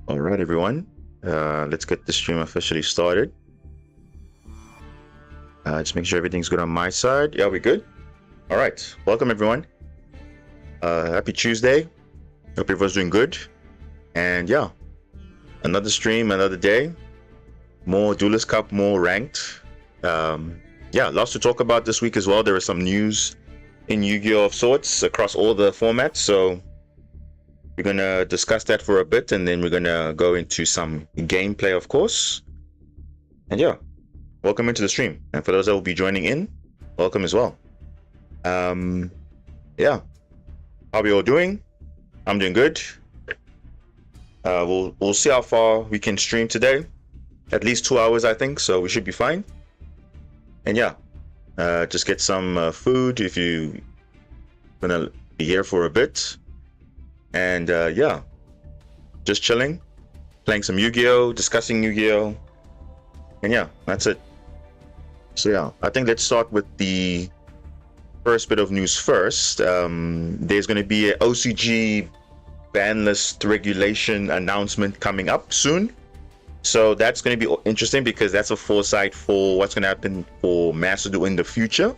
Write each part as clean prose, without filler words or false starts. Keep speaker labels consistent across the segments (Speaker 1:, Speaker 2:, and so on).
Speaker 1: All right, everyone. Let's get the stream officially started. Just make sure everything's good on my side. Yeah, we're good. All right. Welcome, everyone. Happy Tuesday. Hope everyone's doing good. And yeah, another stream, another day. More Duelist Cup, more ranked. Yeah, lots to talk about this week as well. There is some news in Yu-Gi-Oh! Of sorts across all the formats. So we're going to discuss that for a bit, and then we're going to go into some gameplay, of course. And yeah, welcome into the stream. And for those that will be joining in, welcome as well. Yeah, how are we all doing? I'm doing good. We'll see how far we can stream today. At least 2 hours, I think, so we should be fine. And yeah, just get some food if you're gonna be here for a bit. And yeah, just chilling, playing some Yu-Gi-Oh, discussing Yu-Gi-Oh, and yeah, that's it. So yeah, I think let's start with the first bit of news first. There's going to be an OCG ban list regulation announcement coming up soon. So that's going to be interesting because that's a foresight for what's going to happen for masterduel in the future.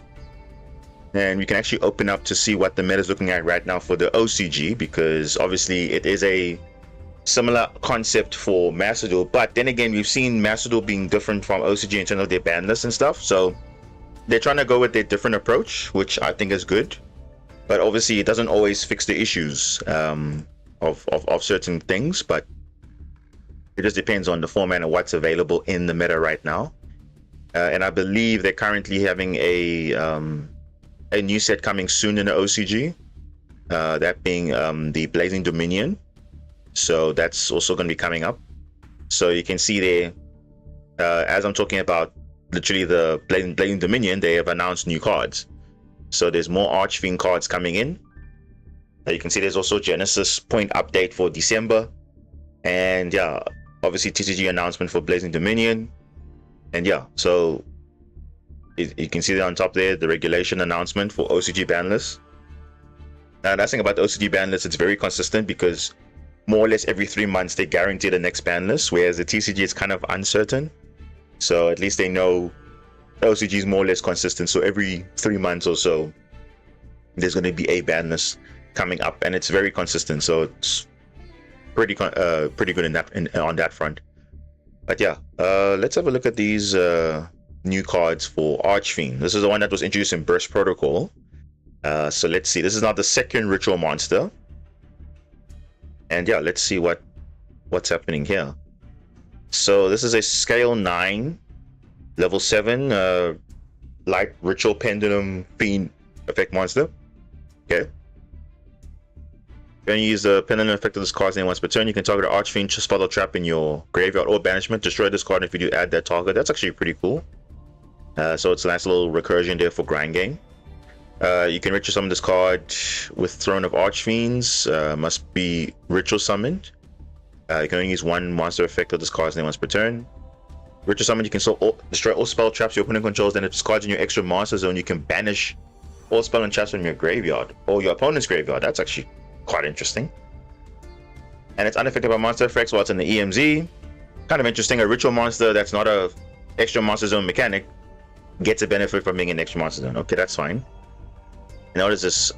Speaker 1: And we can actually open up to see what the meta is looking at right now for the OCG, because obviously it is a similar concept for masterduel. But then again, we've seen masterduel being different from OCG in terms of their ban lists and stuff. So they're trying to go with a different approach, which I think is good. But obviously it doesn't always fix the issues of certain things. But it just depends on the format and what's available in the meta right now. And I believe they're currently having a new set coming soon in the OCG, that being the Blazing Dominion. So that's also going to be coming up. So you can see there, as I'm talking about literally the Blazing Dominion, they have announced new cards. So there's more Archfiend cards coming in. You can see there's also Genesis point update for December. And yeah, obviously TCG announcement for Blazing Dominion. And yeah, so you can see that on top there, the regulation announcement for OCG ban list. Now, that's the thing about the OCG ban list, it's very consistent because more or less every 3 months they guarantee the next ban list, whereas the TCG is kind of uncertain. So at least they know the OCG is more or less consistent. So every 3 months or so, there's going to be a ban list coming up, and it's very consistent. So it's pretty good in that on that front. But yeah, let's have a look at these new cards for Archfiend. This is the one that was introduced in Burst Protocol. So let's see. This is now the second ritual monster. And yeah, let's see what's happening here. So this is a scale 9, level 7, light ritual pendulum fiend effect monster. Okay. When you use the pendulum effect of this card's name once per turn, you can target an Archfiend spell or trap in your graveyard or banishment. Destroy this card, and if you do, add that target. That's actually pretty cool. So it's a nice little recursion there for grind game. You can ritual summon this card with Throne of Archfiends. Must be ritual summoned. You can only use one monster effect of this card's name once per turn. Ritual summon, you can destroy all spell traps your opponent controls. Then if this card's in your extra monster zone, you can banish all spell and traps from your graveyard or your opponent's graveyard. That's actually quite interesting. And it's unaffected by monster effects while it's in the EMZ. Kind of interesting. A ritual monster that's not a extra monster zone mechanic gets a benefit from being an extra monster zone. Okay, that's fine. And what is this?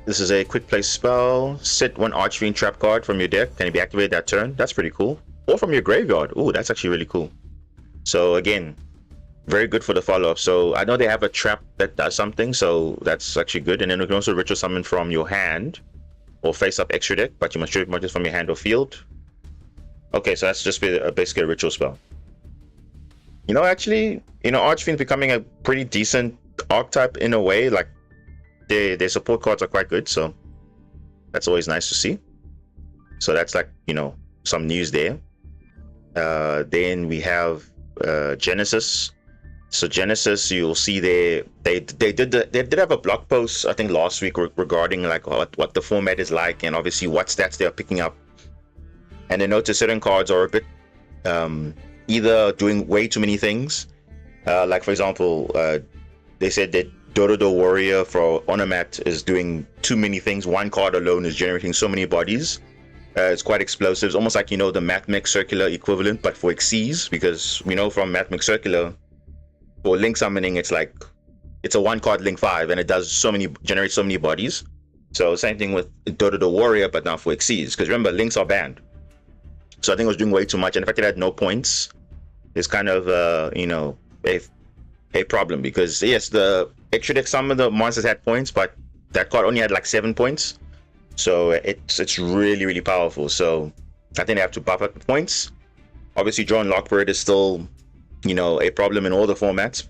Speaker 1: This is a quick play spell. Set one Archfiend trap card from your deck. Can it be activated that turn? That's pretty cool. Or from your graveyard. Ooh, that's actually really cool. So again, very good for the follow-up. So I know they have a trap that does something, so that's actually good. And then we can also ritual summon from your hand or face up extra deck, but you must tribute monsters from your hand or field. Okay, so that's just basically a ritual spell. You know, actually, Archfiend's becoming a pretty decent archetype in a way. Like their support cards are quite good, so that's always nice to see. So that's like, some news there. Then we have Genesis. So Genesis, you'll see they did have a blog post I think last week regarding like what the format is like and obviously what stats they are picking up. And they noticed certain cards are a bit either doing way too many things. Like for example, they said that Dodo Warrior for Onomat is doing too many things. One card alone is generating so many bodies. It's quite explosive. It's almost like, you know, the Mathmech Circular equivalent, but for Xyz, because we know from Mathmech Circular, for Link summoning, it's like, it's a one card Link 5, and it does generates so many bodies. So same thing with Dota the Warrior, but now for Xyz, because remember, Links are banned. So I think it was doing way too much, and the fact it had no points is kind of, you know, a problem, because yes, the extra deck, some of the monsters had points, but that card only had like 7 points. So it's really, really powerful. So I think they have to buff up the points. Obviously, Draw and Lockbird is still, you know, a problem in all the formats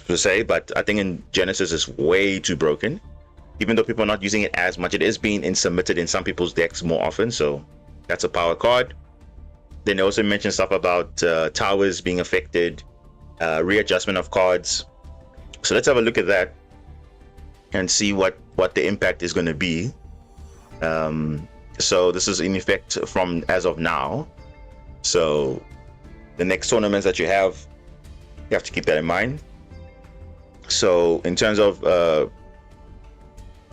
Speaker 1: per se, but I think in Genesis it's way too broken. Even though people are not using it as much, it is being submitted in some people's decks more often. So that's a power card. Then they also mentioned stuff about towers being affected, readjustment of cards. So let's have a look at that and see what the impact is going to be. So this is in effect from as of now. So the next tournaments that you have to keep that in mind. So in terms of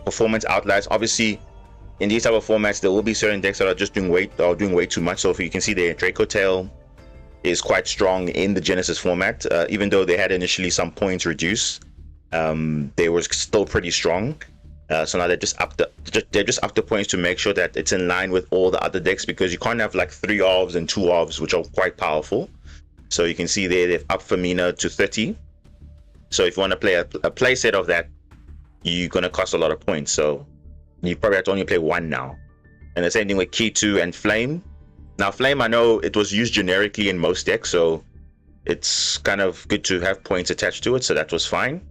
Speaker 1: performance outliers, obviously in these type of formats there will be certain decks that are just doing way too much. So if you can see, the Draco Tail is quite strong in the Genesis format, even though they had initially some points reduced. They were still pretty strong. So now they're just up the points to make sure that it's in line with all the other decks, because you can't have like 3 OVs and 2 OVs, which are quite powerful. So you can see there they've upped Femina to 30. So if you want to play a play set of that, you're going to cost a lot of points. So you probably have to only play 1 now. And the same thing with Key 2 and Flame. Now Flame, I know it was used generically in most decks, so it's kind of good to have points attached to it, so that was fine.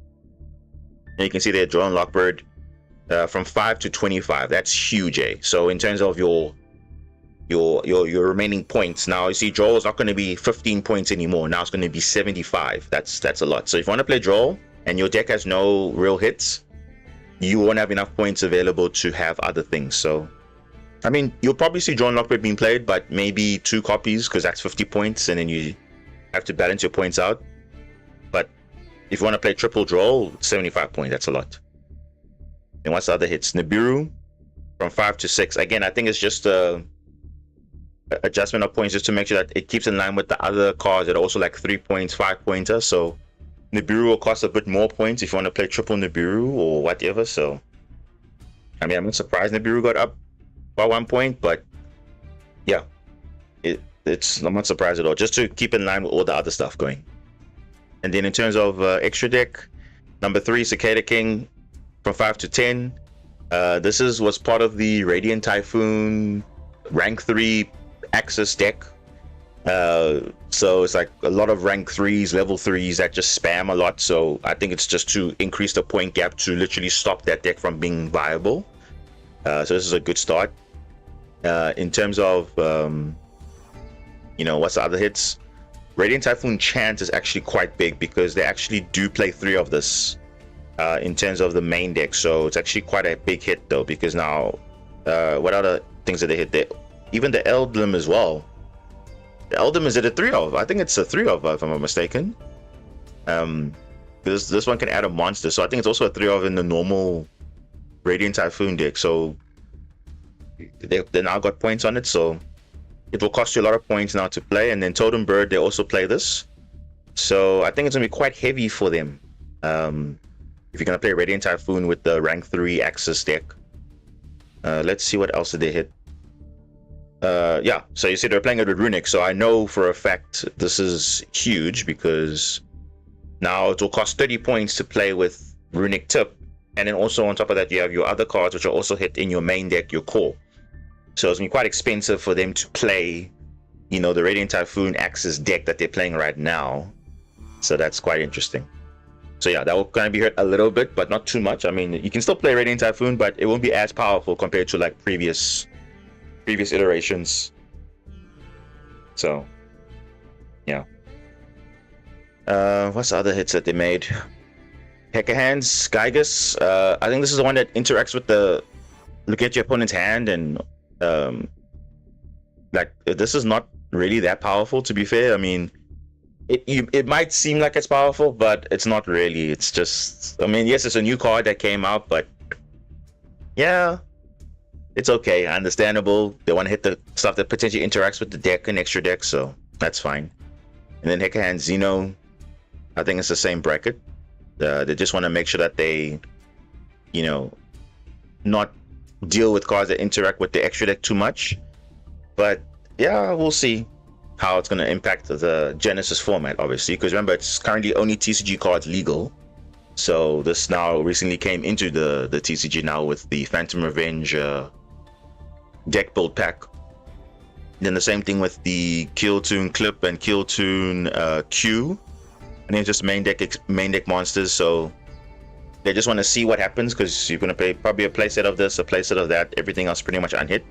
Speaker 1: And you can see there, Duel and Lockbird, from 5 to 25. That's huge, eh? So in terms of your remaining points, now you see Joel is not going to be 15 points anymore. Now it's going to be 75. That's a lot. So if you want to play Joel and your deck has no real hits, you won't have enough points available to have other things. So I mean, you'll probably see Joel and Lockbird being played, but maybe 2 copies, because that's 50 points, and then you have to balance your points out. But if you want to play triple Joel, 75 points, that's a lot. And what's the other hits? Nibiru from 5 to 6. Again, I think it's just a adjustment of points just to make sure that it keeps in line with the other cards that are also like 3 points, 5 pointers. So Nibiru will cost a bit more points if you want to play triple Nibiru or whatever. So I mean, I'm not surprised Nibiru got up by 1 point, but yeah, I'm not surprised at all, just to keep in line with all the other stuff going. And then in terms of extra deck, number 3, Cicada King, from 5 to 10. This was part of the Radiant Typhoon rank 3 Axis deck. So it's like a lot of rank 3s, level 3s that just spam a lot. So I think it's just to increase the point gap to literally stop that deck from being viable. So this is a good start. In terms of you know, what's the other hits? Radiant Typhoon Chant is actually quite big, because they actually do play 3 of this in terms of the main deck. So it's actually quite a big hit though, because now what other things did they hit there? Even the Eldlim as well. The Eldlim, is it a 3 of? I think it's a 3 of, if I'm not mistaken. This one can add a monster, so I think it's also a 3 of in the normal Radiant Typhoon deck. So they now got points on it, so it will cost you a lot of points now to play. And then Totem Bird, they also play this, so I think it's gonna be quite heavy for them if you're gonna play Radiant Typhoon with the rank 3 Axis deck. Let's see what else did they hit. Yeah, so you see they're playing it with Runic, so I know for a fact this is huge, because now it will cost 30 points to play with Runic Tip. And then also on top of that, you have your other cards which are also hit in your main deck, your core. So it's gonna be quite expensive for them to play, you know, the Radiant Typhoon Axis deck that they're playing right now. So that's quite interesting. So yeah, that will kind of be hurt a little bit, but not too much. I mean, you can still play Radiant Typhoon, but it won't be as powerful compared to like previous iterations. So yeah. What's the other hits that they made? Hacker Hands, Gygus. I think this is the one that interacts with look at your opponent's hand, and like, this is not really that powerful, to be fair. I mean, it might seem like it's powerful, but it's not really. It's just, I mean, yes, it's a new card that came out, but yeah, It's okay, understandable. They want to hit the stuff that potentially interacts with the deck and extra deck, so that's fine. And then Hecker Hand Xeno, I think it's the same bracket. They just want to make sure that they, not deal with cards that interact with the extra deck too much. But yeah, we'll see how it's going to impact the Genesis format, obviously, because remember, it's currently only TCG cards legal. So this now recently came into the TCG now with the Phantom Revenge deck build pack. Then the same thing with the Kill Tune Clip and Kill Tune Q. And then just main deck monsters. So they just want to see what happens, because you're going to play probably a playset of this, a playset of that, everything else pretty much unhit.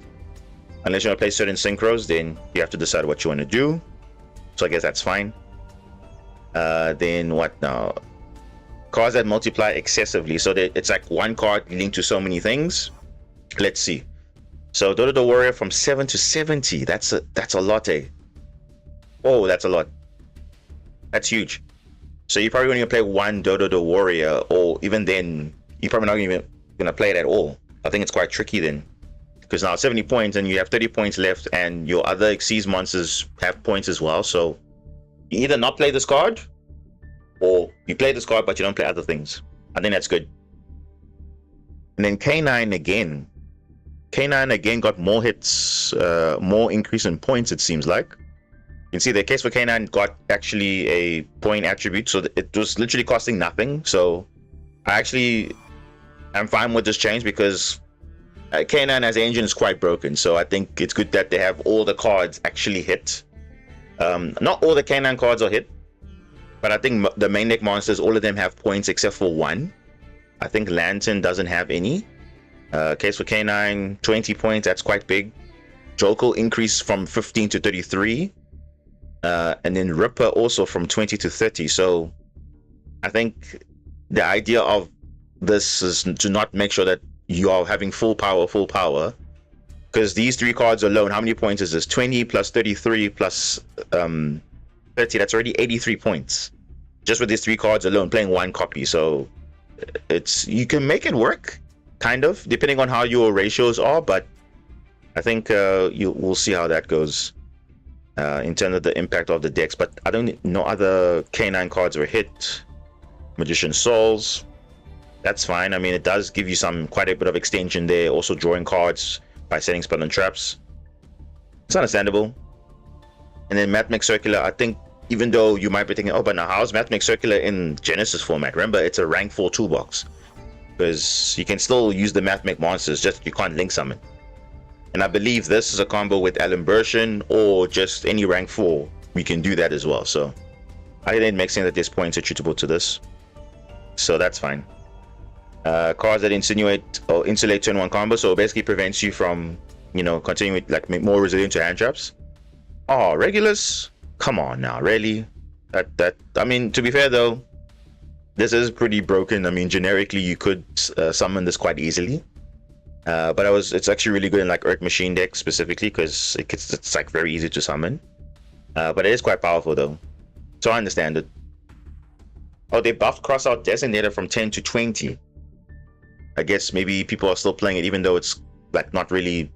Speaker 1: Unless you want to play certain synchros, then you have to decide what you want to do. So I guess that's fine. Then what now? Cards that multiply excessively. So it's like one card leading to so many things. Let's see. So Dodo the Warrior from 7 to 70. That's a lot, eh? Oh, that's a lot. That's huge. So you're probably going to play one Dodo the Warrior, or even then, you're probably not even going to play it at all. I think it's quite tricky then. Because now 70 points and you have 30 points left, and your other Xyz monsters have points as well. So you either not play this card, or you play this card but you don't play other things. I think that's good. And then K9 again. K9 again got more hits, more increase in points, it seems like. You can see the case for K9 got actually a point attribute, so it was literally costing nothing. So I'm fine with this change, because K9 as an engine is quite broken. So I think it's good that they have all the cards actually hit. Not all the K9 cards are hit, but I think the main deck monsters, all of them have points except for one. I think Lantern doesn't have any. Case for K9, 20 points, that's quite big. Joko increased from 15 to 33. And then Ripper also from 20 to 30. So I think the idea of this is to not make sure that you are having full power, because these three cards alone, how many points is this? 20 plus 33 plus 30, that's already 83 points just with these three cards alone, playing one copy. So you can make it work, kind of, depending on how your ratios are, but I think we'll see how that goes in terms of the impact of the decks. But I don't know, other K9 cards were hit. Magician Souls, that's fine. I mean, it does give you quite a bit of extension there, also drawing cards by setting spell and traps. It's understandable. And then Mathmech Circular, I think, even though you might be thinking, oh, but now how's Mathmech Circular in Genesis format? Remember, it's a rank 4 toolbox, because you can still use the Mathmech monsters, just you can't link summon. And I believe this is a combo with Alimbertion or just any rank 4. We can do that as well. So I think it makes sense that there's points attributable to this. So that's fine. Cards that insinuate or insulate turn 1 combo, so it basically prevents you from, continuing with, like, more resilient to hand traps. Oh, Regulus? Come on now, really? I mean, to be fair though, this is pretty broken. I mean, generically you could summon this quite easily. But it's actually really good in like Earth Machine decks specifically, because it's like very easy to summon. But it is quite powerful though. So I understand it. Oh, they buffed Crossout Designator from 10 to 20. I guess maybe people are still playing it, even though it's like not really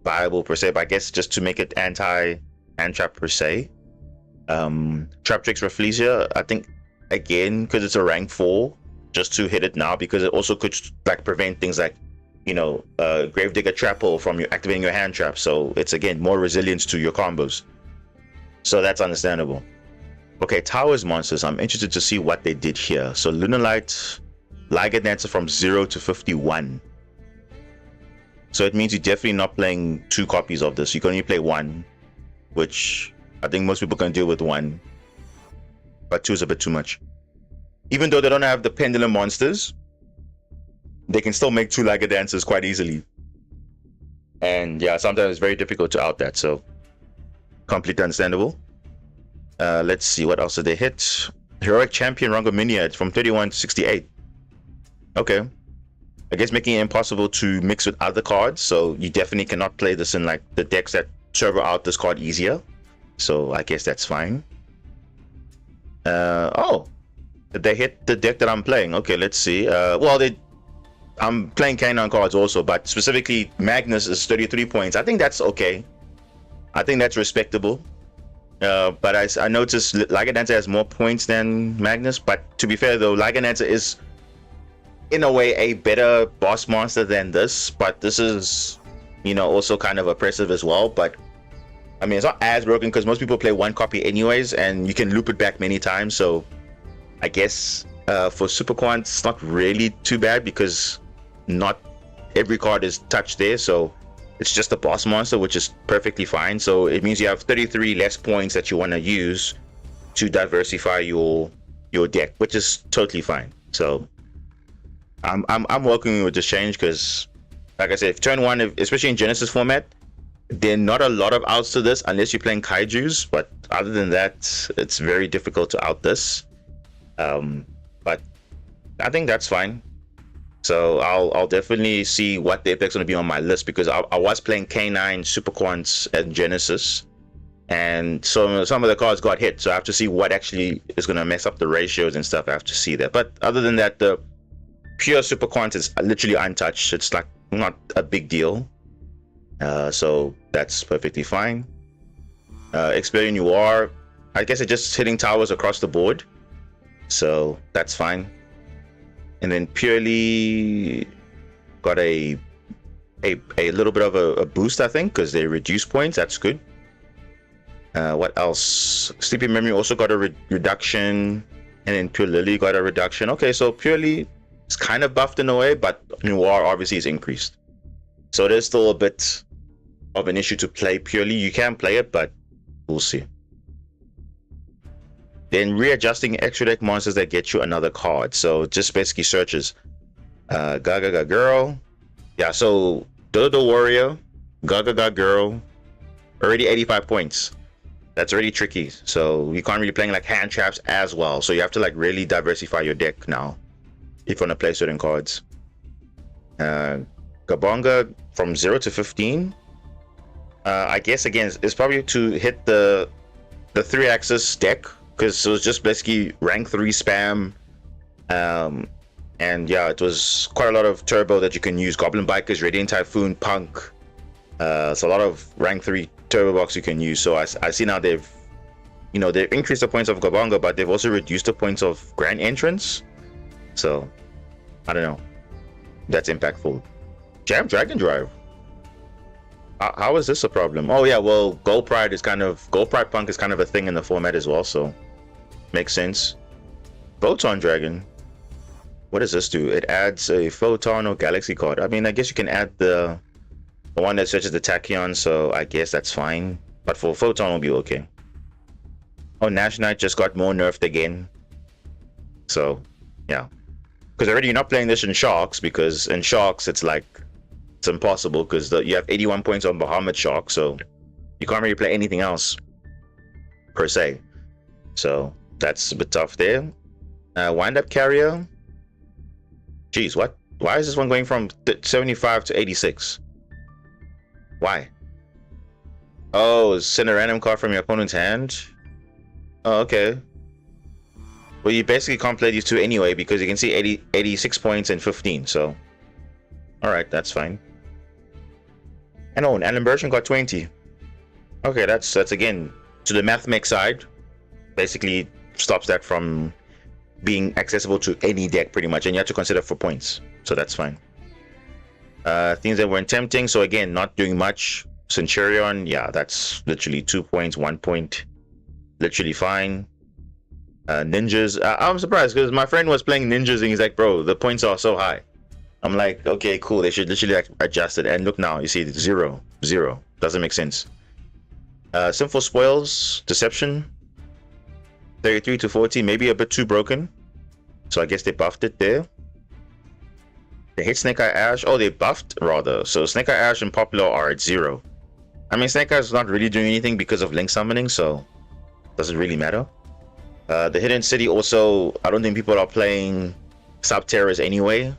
Speaker 1: viable per se, but I guess just to make it anti-hand trap per se. Traptrix Rafflesia, I think, again, because it's a rank 4, just to hit it now, because it also could like prevent things like, Gravedigger Trapple from activating your hand trap. So it's, again, more resilience to your combos. So that's understandable. Okay, Towers monsters, I'm interested to see what they did here. So Lunalight, Liger Dancer from 0 to 51. So it means you're definitely not playing 2 copies of this. You can only play 1, which I think most people can deal with 1. But 2 is a bit too much. Even though they don't have the Pendulum monsters, they can still make 2 Liger Dancers quite easily. And yeah, sometimes it's very difficult to out that. So completely understandable. Let's see, what else did they hit? Heroic Champion Rangominia from 31 to 68. Okay. I guess making it impossible to mix with other cards, so you definitely cannot play this in like the decks that server out this card easier. So I guess that's fine. Oh, they hit the deck that I'm playing. Okay, let's see. Well, I'm playing Canine cards also, but specifically Magnus is 33 points. I think that's okay. I think that's respectable. But I noticed Lycanancer has more points than Magnus. But to be fair though, Lycanancer is in a way a better boss monster than this. But this is, you know, also kind of oppressive as well. But I mean, it's not as broken because most people play one copy anyways, and you can loop it back many times. So I guess for Super Quant, it's not really too bad because not every card is touched there. So it's just a boss monster, which is perfectly fine. So it means you have 33 less points that you want to use to diversify your deck, which is totally fine. So I'm welcoming with this change because, like I said, if turn one, especially in Genesis format, there are not a lot of outs to this unless you're playing kaijus. But other than that, it's very difficult to out this. But I think that's fine. So I'll definitely see what the effect's going to be on my list because I was playing K9 Super Quants at Genesis, and so some of the cards got hit. So I have to see what actually is going to mess up the ratios and stuff. I have to see that. But other than that, the pure Super Quants is literally untouched. It's like not a big deal. So that's perfectly fine. Experience you are, I guess it's just hitting towers across the board. So that's fine. And then purely got a little bit of a boost, I think, because they reduce points. That's good. What else? Sleepy Memory also got a reduction, and then Pure Lily got a reduction. Okay, so purely it's kind of buffed in a way, but Noir obviously is increased. So there's still a bit of an issue to play purely. You can play it, but we'll see. Then readjusting extra deck monsters that get you another card. So just basically searches. Gaga Girl. Yeah, so Dodo Warrior, Gaga Girl, already 85 points. That's already tricky. So you can't really play like hand traps as well. So you have to like really diversify your deck now if you want to play certain cards. Gabonga from 0 to 15. I guess again it's probably to hit the 3-axis deck, because it was just basically rank 3 spam, and yeah, it was quite a lot of turbo that you can use. Goblin Bikers, Radiant Typhoon, Punk, so a lot of rank 3 turbo box you can use. So I see now they've increased the points of Gabonga, but they've also reduced the points of Grand Entrance. So I don't know, that's impactful. Jam Dragon Drive, how is this a problem? Oh yeah, well, Gold Pride Punk is kind of a thing in the format as well, so makes sense. Photon Dragon, what does this do? It adds a Photon or Galaxy card. I mean, I guess you can add the one that searches the Tachyon, so I guess that's fine, but for Photon will be okay. Oh, Nash Knight just got more nerfed again, so yeah, because already you're not playing this in Sharks, because in Sharks it's like it's impossible because you have 81 points on Bahamut Shark, so you can't really play anything else per se. So that's a bit tough there. Wind Up Carrier. Jeez, what? Why is this one going from 75 to 86? Why? Oh, send a random card from your opponent's hand. Oh, okay. Well, you basically can't play these two anyway because you can see 86 points and 15. So, all right, that's fine. And oh, an Alimbertion got 20. Okay, that's again to the Mathmech side. Basically stops that from being accessible to any deck pretty much, and you have to consider for points. So that's fine. Things that weren't tempting. So again, not doing much. Centurion, yeah, that's literally 2 points, 1 point. Literally fine. Ninjas, I'm surprised because my friend was playing ninjas and he's like, bro, the points are so high. I'm like, okay, cool, they should literally like adjust it. And look now, you see 0. Doesn't make sense. Sinful Spoils, Deception, 33 to 40, maybe a bit too broken. So I guess they buffed it there. They hit Snake Eye Ash. Oh, they buffed rather. So Snake Eye Ash and Popular are at 0. I mean, Snake Eye is not really doing anything because of Link Summoning, so doesn't really matter. The Hidden City also, I don't think people are playing Sub-Terrors anyway.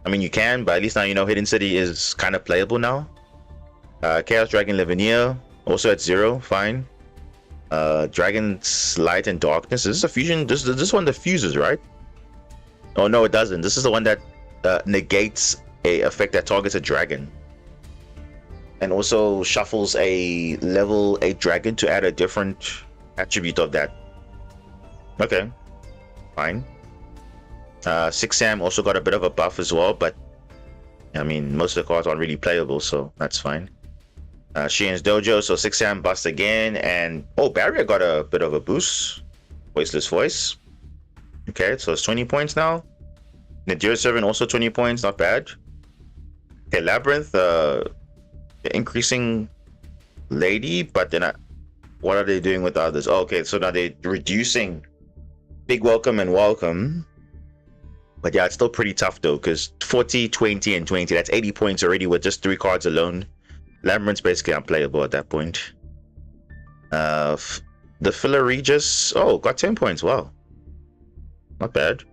Speaker 1: I mean, you can, but at least now you know Hidden City is kind of playable now. Chaos Dragon Lavinia, also at 0, fine. Dragon's Light and Darkness. Is this a fusion? This one that fuses, right? Oh no, it doesn't. This is the one that negates a effect that targets a dragon, and also shuffles a level 8 dragon to add a different attribute of that. Okay, fine. 6 Sam also got a bit of a buff as well, but I mean, most of the cards aren't really playable, so that's fine. Shien's Dojo, so 6 Sam bust again, and oh, Barrier got a bit of a boost. Voiceless Voice. Okay, so it's 20 points now. Nadir Servant also 20 points, not bad. Okay, Labyrinth, increasing Lady, but then what are they doing with the others? Oh, okay, so now they're reducing Big Welcome and Welcome. But yeah, it's still pretty tough though, because 40, 20, and 20, that's 80 points already with just 3 cards alone. Labyrinth's basically unplayable at that point. The Filler Regis, oh, got 10 points, wow. Not bad.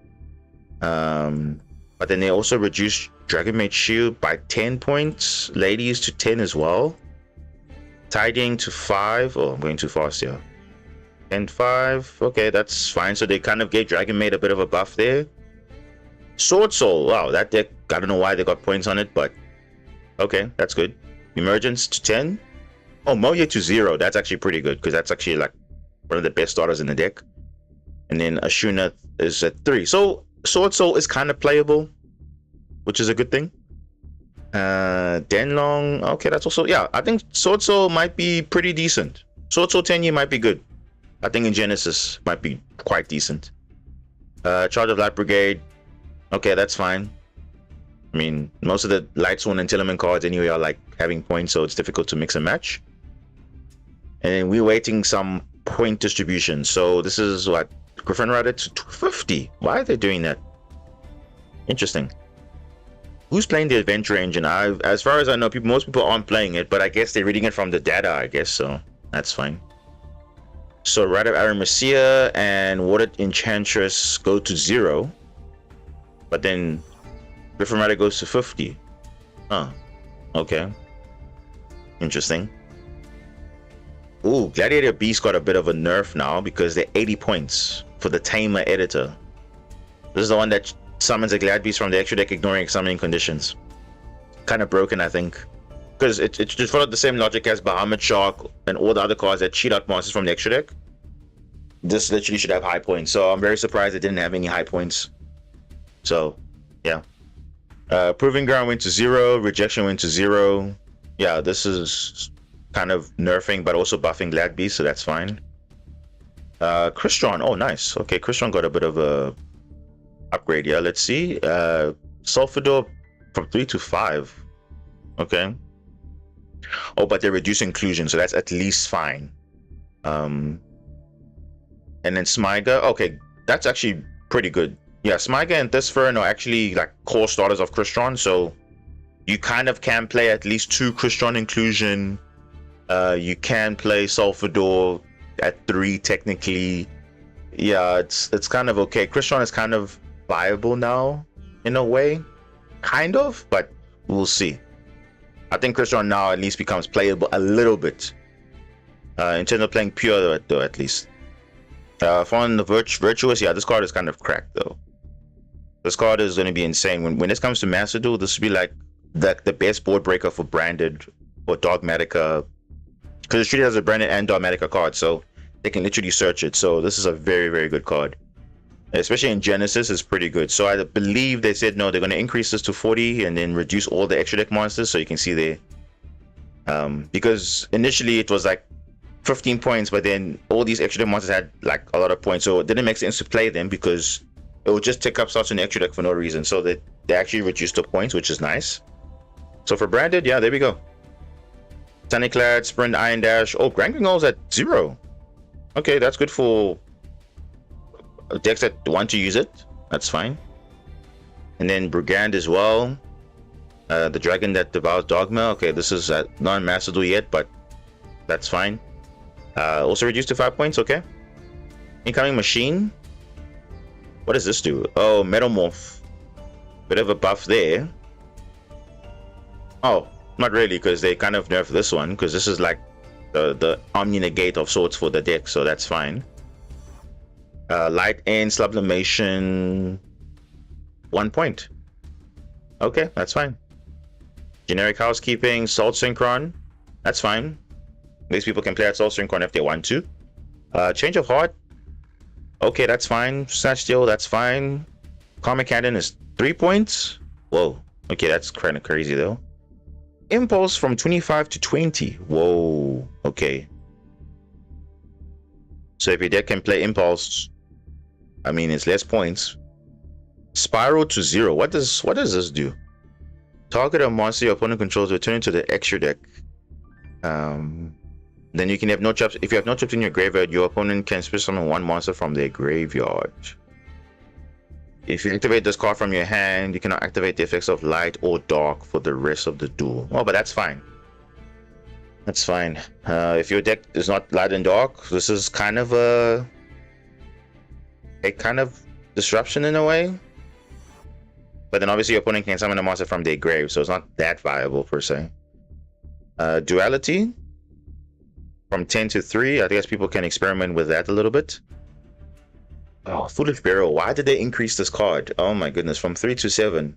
Speaker 1: But then they also reduced Dragon Maid Shield by 10 points. Ladies to 10 as well. Tidying to 5. Oh, I'm going too fast here. 10, 5. Okay, that's fine. So they kind of gave Dragon Maid a bit of a buff there. Sword Soul. Wow, that deck, I don't know why they got points on it, but okay, that's good. Emergence to 10. Oh, Moye to 0. That's actually pretty good, because that's actually like one of the best starters in the deck. And then Ashuna is at 3. So Sword Soul is kind of playable, which is a good thing. Denlong, okay, that's also, yeah, I think Sword Soul might be pretty decent. Sword Soul 10 year might be good. I think in Genesis might be quite decent. Charge of Light Brigade, okay, that's fine. I mean, most of the Lightsworn and Tillerman cards anyway are like having points, so it's difficult to mix and match. And then we're waiting some point distribution. So this is what, Griffin Rider to 250. Why are they doing that? Interesting. Who's playing the Adventure Engine? As far as I know, most people aren't playing it, but I guess they're reading it from the data, I guess, so that's fine. So Rider of Arimathea and Watered Enchantress go to 0, but then Griffin Rider goes to 50. Huh. Okay. Interesting. Ooh, Gladiator Beast got a bit of a nerf now because they're 80 points for the Tamer Editor. This is the one that summons a Glad Beast from the extra deck, ignoring summoning conditions. Kind of broken, I think. Because it just followed the same logic as Bahamut Shark and all the other cards that cheat out monsters from the extra deck. This literally should have high points. So I'm very surprised it didn't have any high points. So, yeah. Proving Ground went to 0. Rejection went to 0. Yeah, this is kind of nerfing but also buffing Glad Beast, so that's fine. Crystron, oh nice. Okay, Crystron got a bit of a upgrade. Yeah, let's see. Sulfador from 3 to 5. Okay. Oh, but they're reducing inclusion, so that's at least fine. And then Smyga, okay, that's actually pretty good. Yeah, Smyga and Thesfern are actually like core starters of Crystron, so you kind of can play at least 2 Crystron inclusion. You can play Sulfador at 3 technically. Yeah, it's kind of okay. Crystron is kind of viable now in a way, kind of, but we'll see. I think Crystron now at least becomes playable a little bit in terms of playing pure though, at least. Following the Virtuous, yeah, this card is kind of cracked though. This card is going to be insane. When this comes to Master Duel, this will be like the best board breaker for Branded or Dogmatica, because it's treated as a Branded and Dogmatica card, so they can literally search it. So this is a very, very good card, especially in Genesis. It's pretty good. So I believe they said no, they're going to increase this to 40 and then reduce all the extra deck monsters, so you can see there. Because initially it was like 15 points, but then all these extra deck monsters had like a lot of points, so it didn't make sense to play them because it would just take up slots in the extra deck for no reason. So they actually reduced the points, which is nice. So for Branded, yeah, there we go. Sunnyclad, Sprint, Iron Dash. Oh, Grand Gringol's at 0. Okay, that's good for decks that want to use it. That's fine. And then Brigand as well. The Dragon that devours Dogma. Okay, this is not Master Duel yet, but that's fine. Also reduced to 5 points. Okay. Incoming Machine. What does this do? Oh, Metamorph. Bit of a buff there. Oh, not really, because they kind of nerfed this one, because this is like the Omni Negate of sorts for the deck, so that's fine. Light End, Sublimation, 1 point. Okay, that's fine. Generic housekeeping, salt synchron, that's fine. These people can play at salt synchron if they want to. Change of heart, okay, that's fine. Snatch steal, that's fine. Karmic cannon is 3 points. Whoa, okay, that's kind of crazy though. Impulse from 25 to 20. Whoa, okay. So if your deck can play impulse, I mean, it's less points. Spiral to 0. What does this do? Target a monster your opponent controls, return it to the extra deck. Then you can have no traps. If you have no traps in your graveyard, your opponent can special summon one monster from their graveyard. If you activate this card from your hand, you cannot activate the effects of light or dark for the rest of the duel. Oh, but that's fine. That's fine. If your deck is not light and dark, this is kind of a kind of disruption in a way. But then obviously your opponent can summon a monster from their grave, so it's not that viable per se. Duality from 10 to 3. I guess people can experiment with that a little bit. Oh, Foolish Burial. Why did they increase this card? Oh my goodness, from 3 to 7.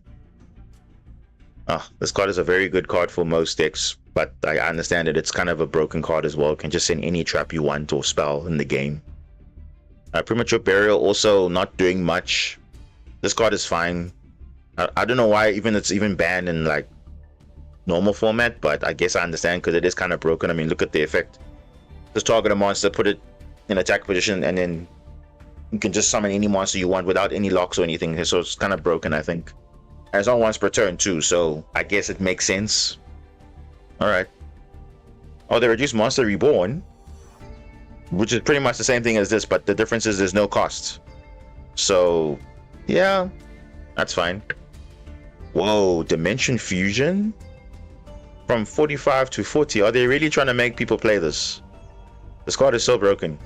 Speaker 1: This card is a very good card for most decks, but I understand that it's kind of a broken card as well. You can just send any trap you want or spell in the game. Premature Burial, also not doing much. This card is fine. I don't know why it's even banned in like normal format, but I guess I understand because it is kind of broken. I mean, look at the effect. Just target a monster, put it in attack position, and then you can just summon any monster you want without any locks or anything. So it's kind of broken, I think. And it's on once per turn too, so I guess it makes sense. Alright. Oh, they reduced Monster Reborn, which is pretty much the same thing as this, but the difference is there's no cost. So, yeah, that's fine. Whoa, Dimension Fusion? From 45 to 40. Are they really trying to make people play this? This card is so broken.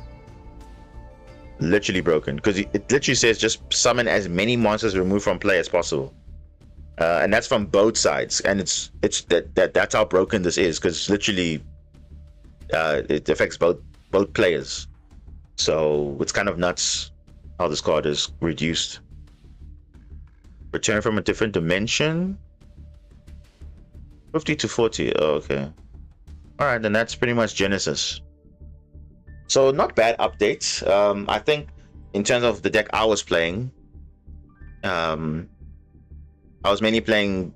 Speaker 1: Literally broken. Because it literally says just summon as many monsters removed from play as possible. And that's from both sides. And that's how broken this is. Because literally it affects both players. So it's kind of nuts how this card is reduced. Return from a different dimension. 50 to 40. Oh, okay. Alright, then that's pretty much Genesis. So not bad updates. I think in terms of the deck I was playing, I was mainly playing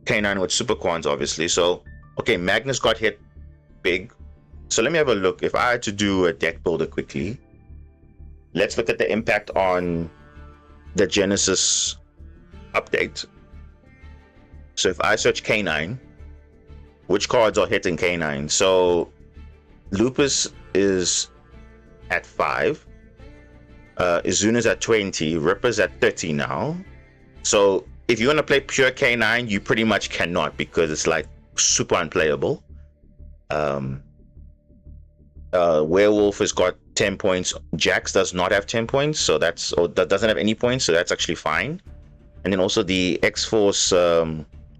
Speaker 1: K9 with Super Quans, obviously. So, okay, Magnus got hit big. So let me have a look. If I had to do a deck builder quickly, let's look at the impact on the Genesis update. So if I search K9, which cards are hitting K9? So Lupus is at 5. Izuna's at 20. Ripper's at 30 now. So if you want to play pure K9, you pretty much cannot because it's like super unplayable. Werewolf has got 10 points. Jax does not have 10 points, so that doesn't have any points, so that's actually fine. And then also the X-Force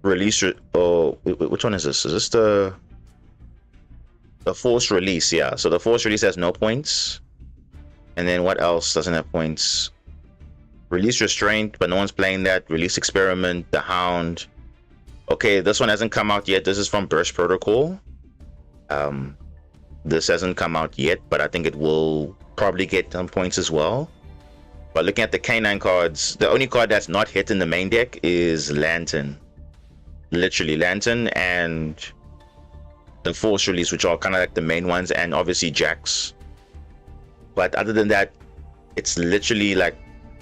Speaker 1: release, which one is this? Is this the Force release? Yeah, so the Force release has no points. And then what else doesn't have points? Release Restraint, but no one's playing that. Release Experiment, the Hound. Okay, this one hasn't come out yet. This is from Burst Protocol. This hasn't come out yet, but I think it will probably get some points as well. But looking at the K9 cards, the only card that's not hit in the main deck is Lantern. Literally Lantern and the Force release, which are kind of like the main ones, and obviously Jax. But other than that, it's literally like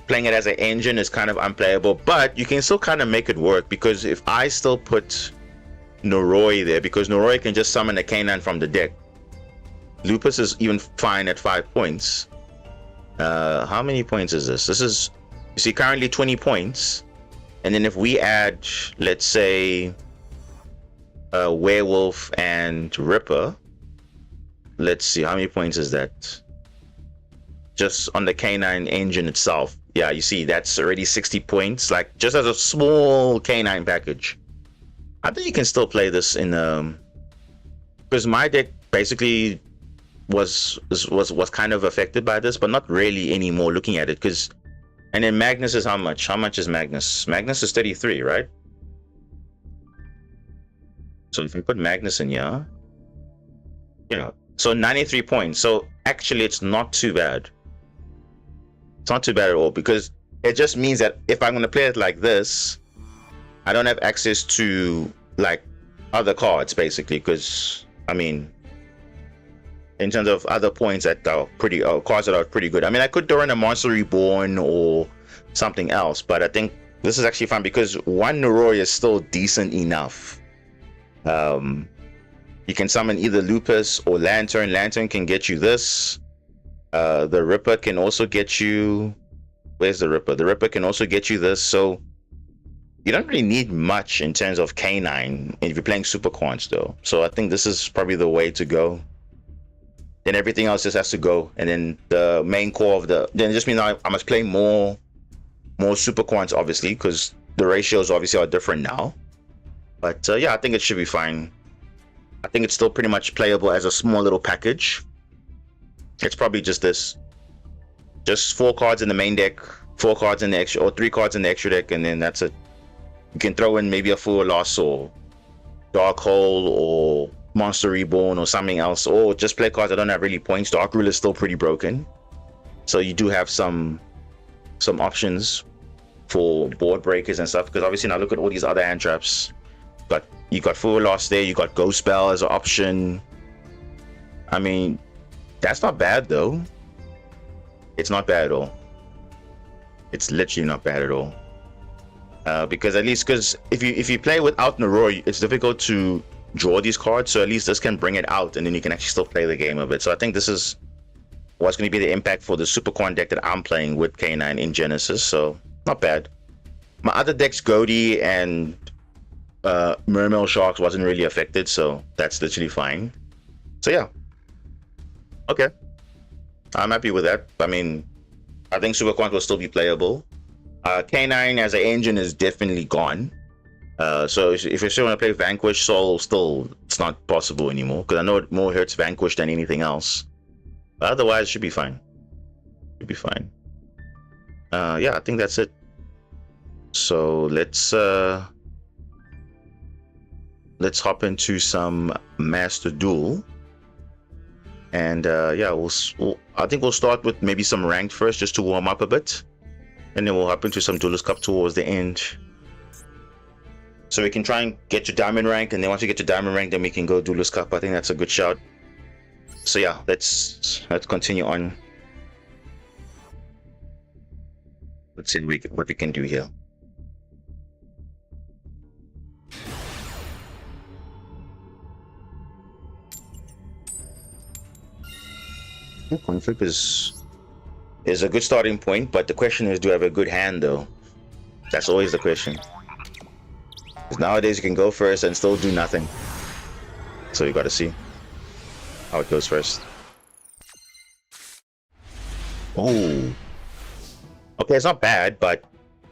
Speaker 1: playing it as an engine is kind of unplayable, but you can still kind of make it work, because if I still put Noroi there, because Noroi can just summon a K9 from the deck. Lupus is even fine at 5 points. How many points is this? This is, you see, currently 20 points. And then if we add, let's say, Werewolf and Ripper, let's see, how many points is that? Just on the K9 engine itself. Yeah, you see, that's already 60 points, like just as a small K9 package. I think you can still play this in, because my deck basically was kind of affected by this, but not really anymore looking at it. Because, and then Magnus is how much? How much is Magnus? Magnus is 33, right? So if we put Magnus in here, so 93 points. So actually, it's not too bad. It's not too bad at all, because it just means that if I'm going to play it like this, I don't have access to like other cards, basically, because I mean, in terms of other points that are pretty cards that are pretty good. I mean, I could throw in a Monster Reborn or something else, but I think this is actually fine because one Noroi is still decent enough. You can summon either Lupus or Lantern. Lantern can get you this. The Ripper can also get you. Where's the Ripper? The Ripper can also get you this. So you don't really need much in terms of K9 if you're playing Super Quants, though. So I think this is probably the way to go. Then everything else just has to go, and then the main core of the. Then it just means I must play more Super Quants, obviously, because the ratios obviously are different now. But yeah, I think it should be fine. I think it's still pretty much playable as a small little package. It's probably just this. Just 4 cards in the main deck, 4 cards in the extra, or 3 cards in the extra deck, and then that's it. You can throw in maybe a Full Loss or Dark Hole or Monster Reborn or something else, or just play cards that don't have really points. Dark Rule is still pretty broken. So you do have some options for board breakers and stuff, because obviously now look at all these other hand traps. But you got Full Loss there, you got Ghost Spell as an option. I mean, that's not bad though. It's not bad at all. It's literally not bad at all. Because at least, because if you play without Noroi, it's difficult to draw these cards. So at least this can bring it out, and then you can actually still play the game a bit. So I think this is what's going to be the impact for the Super Quan deck that I'm playing with K9 in Genesis. So not bad. My other decks, Goaty and Mermail Sharks, wasn't really affected, so that's literally fine. So yeah, okay, I'm happy with that. I mean, I think Super Quant will still be playable. K9 as an engine is definitely gone. So if you still want to play Vanquish Soul, still it's not possible anymore, because I know it more hurts Vanquish than anything else. But otherwise, it should be fine. Should be fine. Yeah, I think that's it. So let's hop into some Master Duel. And yeah, I think we'll start with maybe some ranked first, just to warm up a bit, and then we'll hop into some Duelist Cup towards the end. So we can try and get to Diamond rank, and then once we get to Diamond rank, then we can go Duelist Cup. I think that's a good shout. So yeah, let's continue on. Let's see what we can do here. Conflict is a good starting point, but the question is, do I have a good hand though? That's always the question. Because nowadays you can go first and still do nothing. So you got to see how it goes first. Oh, okay, it's not bad, but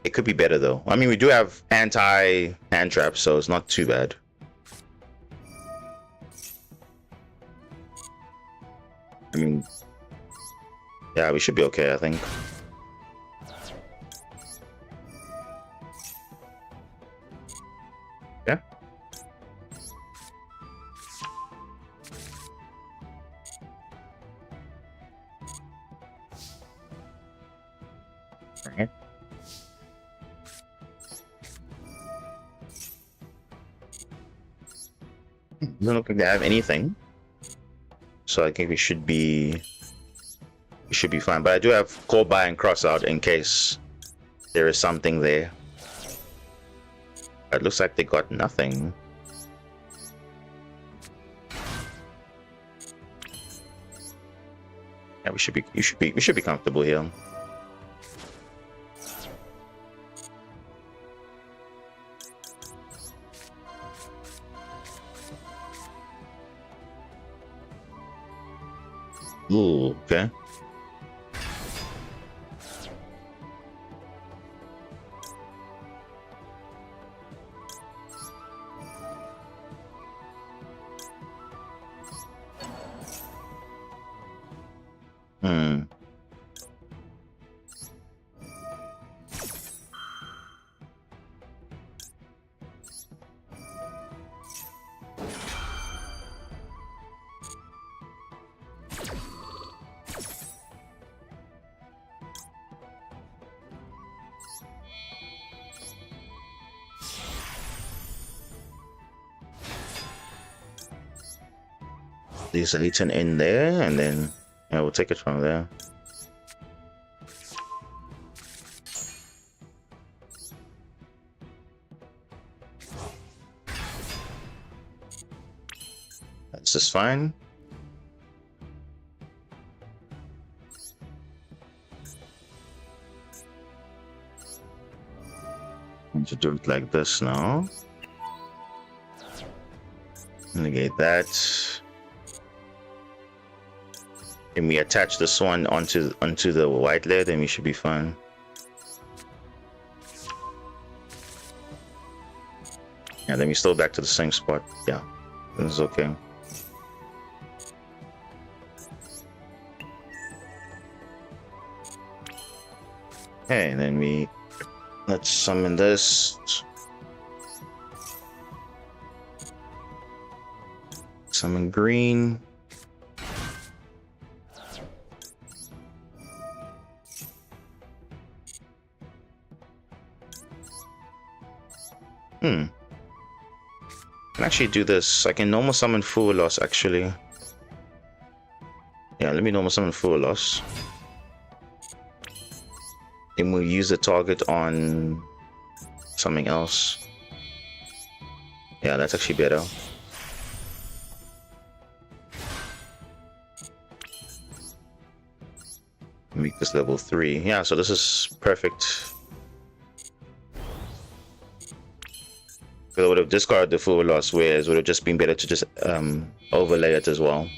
Speaker 1: it could be better though. I mean, we do have anti-hand traps, so it's not too bad. I mean, yeah, we should be okay, I think. Yeah. Alright. Doesn't look like they have anything, so I think we should be fine. But I do have Call By and Cross Out in case there is something there. It looks like they got nothing. Yeah, we should be comfortable here. Ooh, okay. these 18 in there, and then yeah, we'll take it from there. That's just fine. Need to do it like this now. Negate that. And we attach this one onto the white layer, then we should be fine. Yeah, then we still back to the same spot. Yeah, this is okay. Okay, then let's summon this. Summon green. I can actually do this. I can normal summon full loss actually. Yeah, let me normal summon full loss. Then we'll use the target on something else. Yeah, that's actually better. Make this level 3. Yeah, so this is perfect. I would have discarded the full loss, whereas it would have just been better to just overlay it as well.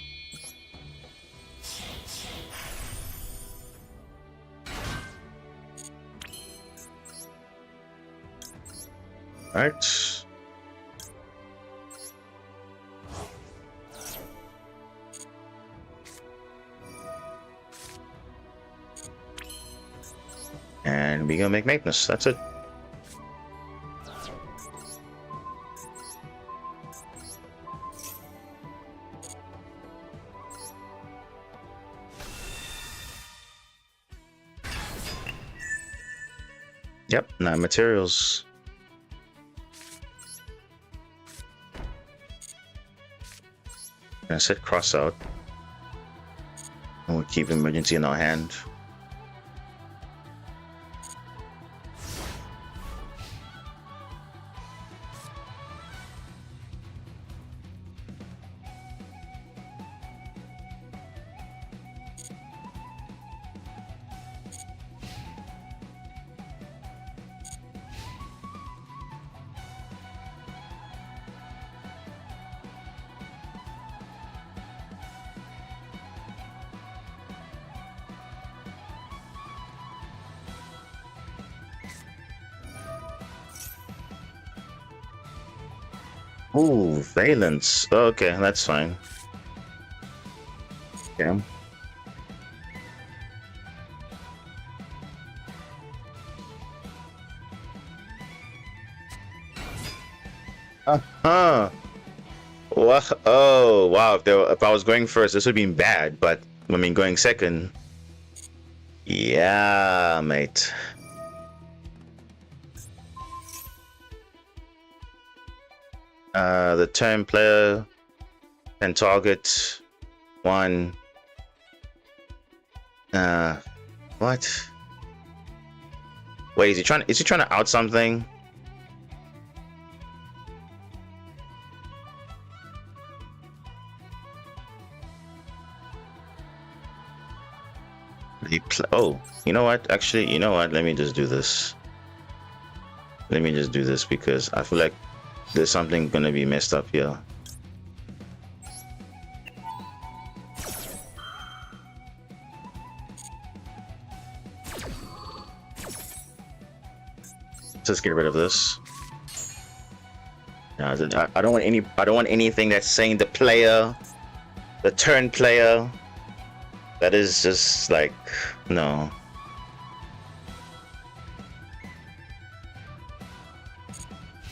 Speaker 1: Alright. And we're gonna make Magnus, that's it. Yep, 9 materials. Gonna set cross out. And we'll keep emergency in our hand. Ooh, valence. Okay, that's fine. Okay. Uh-huh. What? Oh, wow. If I was going first, this would have been bad, but I mean, going second. Yeah, mate. The turn player can target one. What? Wait, is he trying to out something? Oh, you know what? Actually, you know what? Let me just do this. Let me just do this because I feel like there's something gonna be messed up here. Let's get rid of this. I don't want any. I don't want anything that's saying the player, the turn player. That is just like no.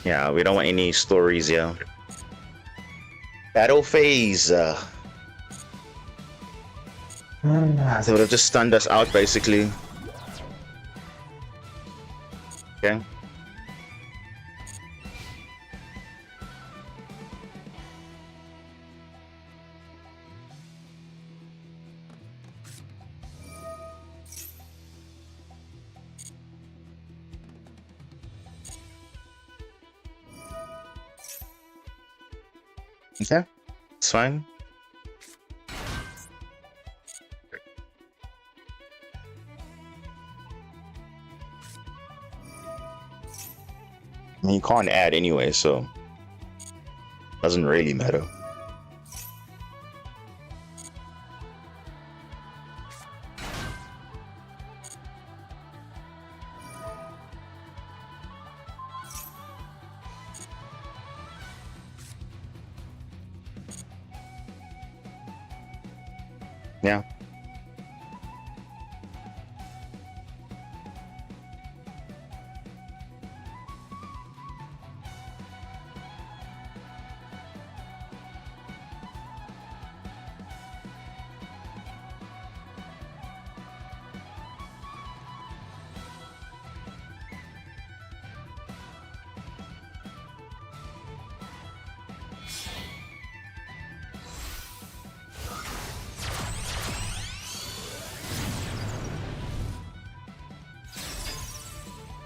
Speaker 1: Yeah, we don't want any stories here. Battle phase. They would have just stunned us out basically. Okay. Okay, it's fine. I mean, you can't add anyway, so doesn't really matter. Yeah.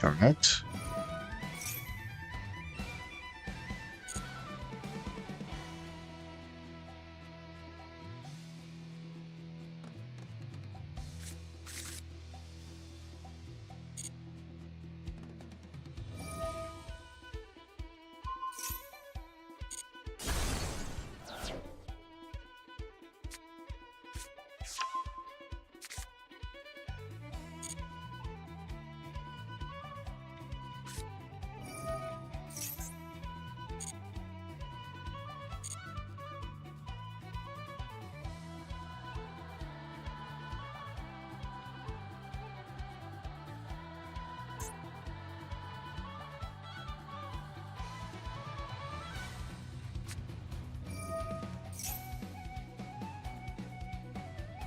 Speaker 1: All right.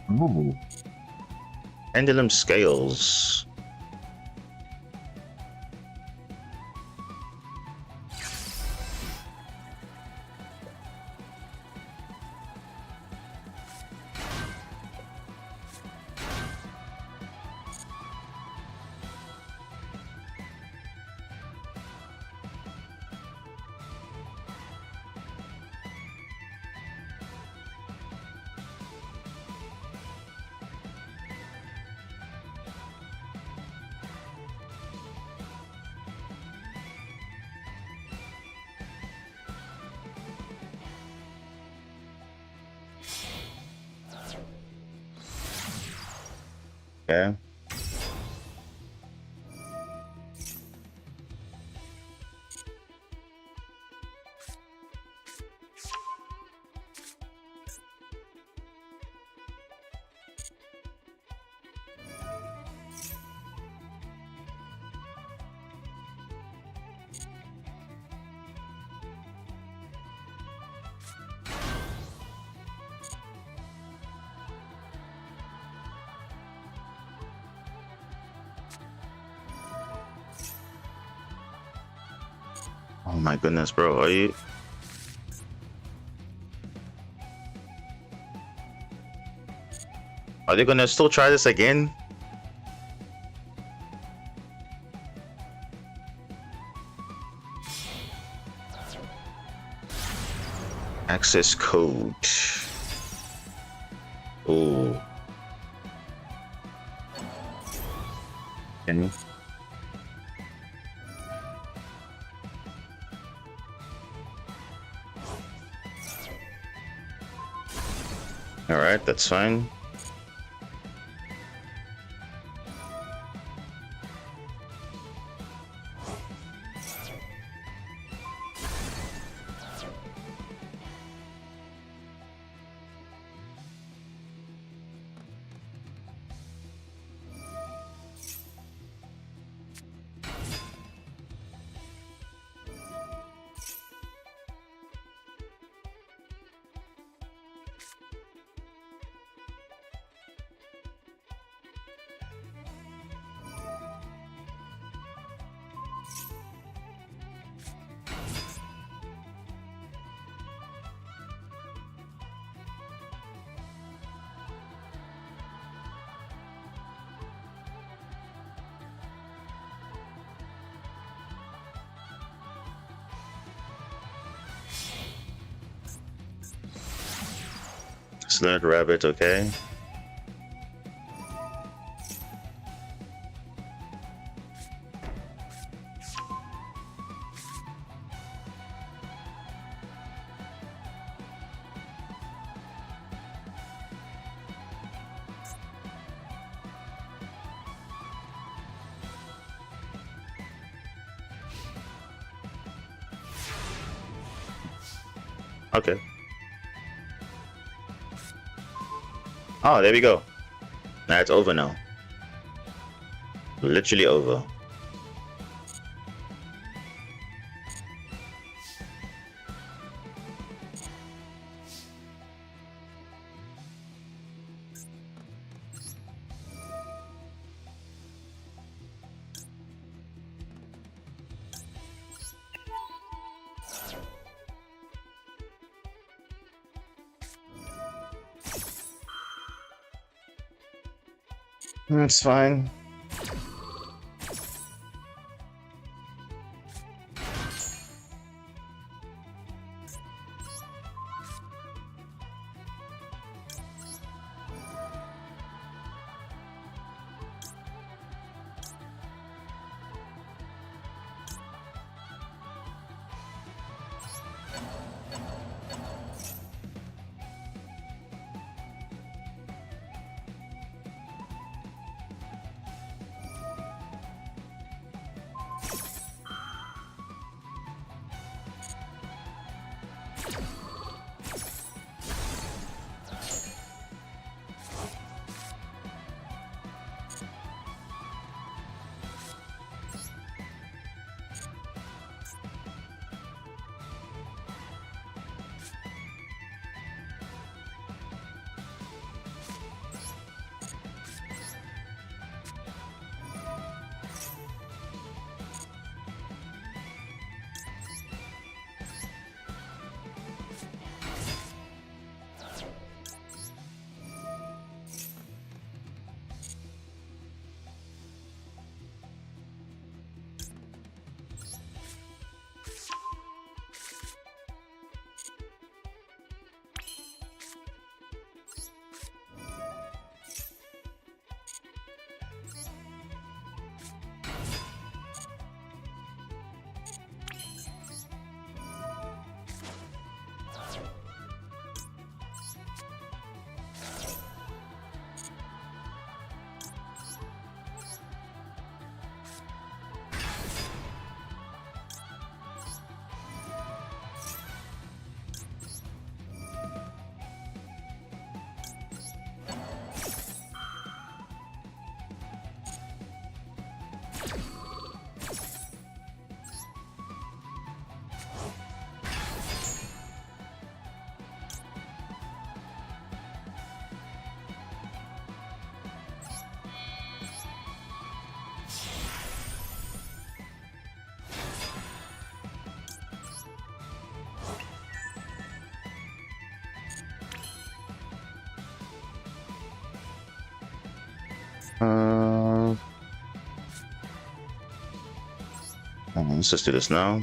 Speaker 1: Ooh. Pendulum scales. Okay. Oh my goodness, bro. Are they gonna still try this again? Access code. Oh. Can you? All right, that's fine. Sled rabbit, okay. Okay. Oh, there we go. Now it's over now. Literally over. That's fine. Let's just do this now.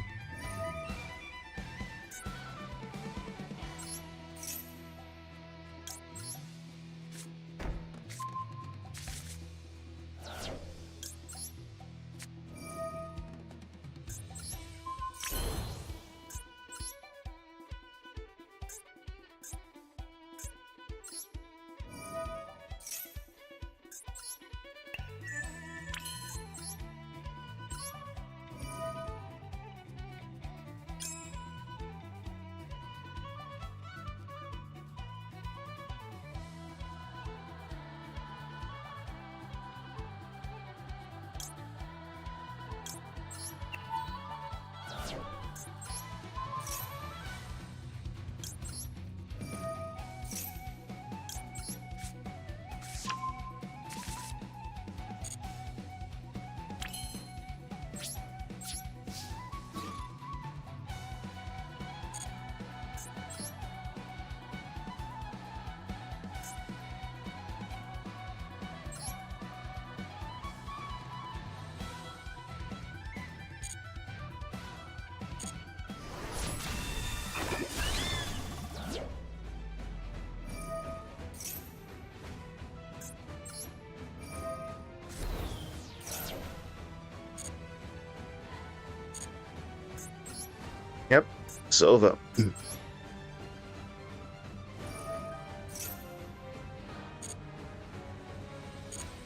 Speaker 1: Yep, it's over.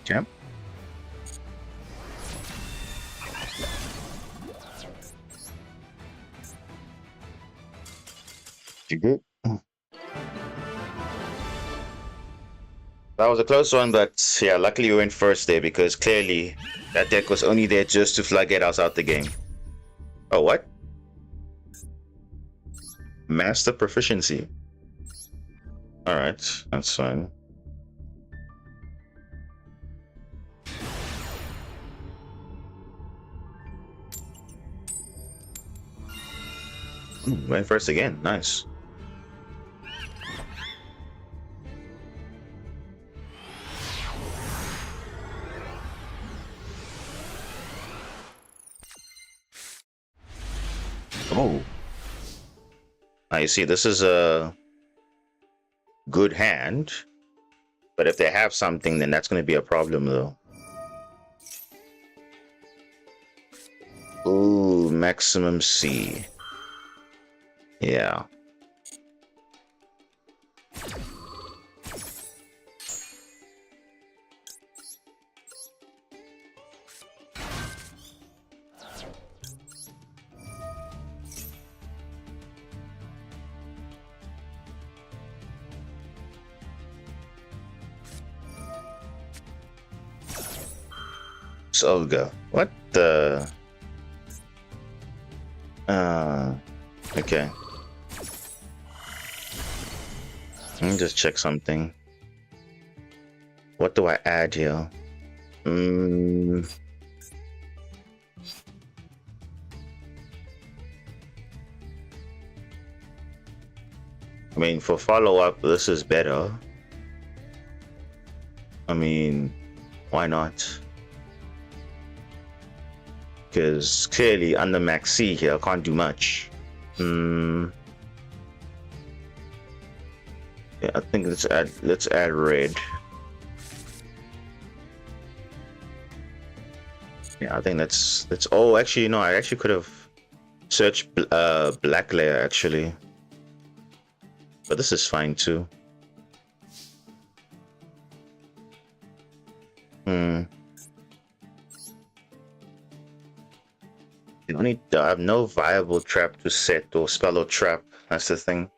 Speaker 1: Yep. You good? That was a close one, but yeah, luckily we went first there because clearly that deck was only there just to get us out the game. Oh, what? Master proficiency. Alright, that's fine. Ooh, went first again. Nice. Oh. Now you see, this is a good hand, but if they have something, then that's going to be a problem, though. Ooh, maximum C. Yeah. Solga. What the? Okay. Let me just check something. What do I add here? I mean, for follow-up, this is better. I mean, why not? Because clearly under max C here, I can't do much. Yeah, I think let's add red. Yeah, I think that's oh, actually no, I actually could have searched black layer actually. But this is fine too. I have no viable trap to set or spell or trap. That's the thing.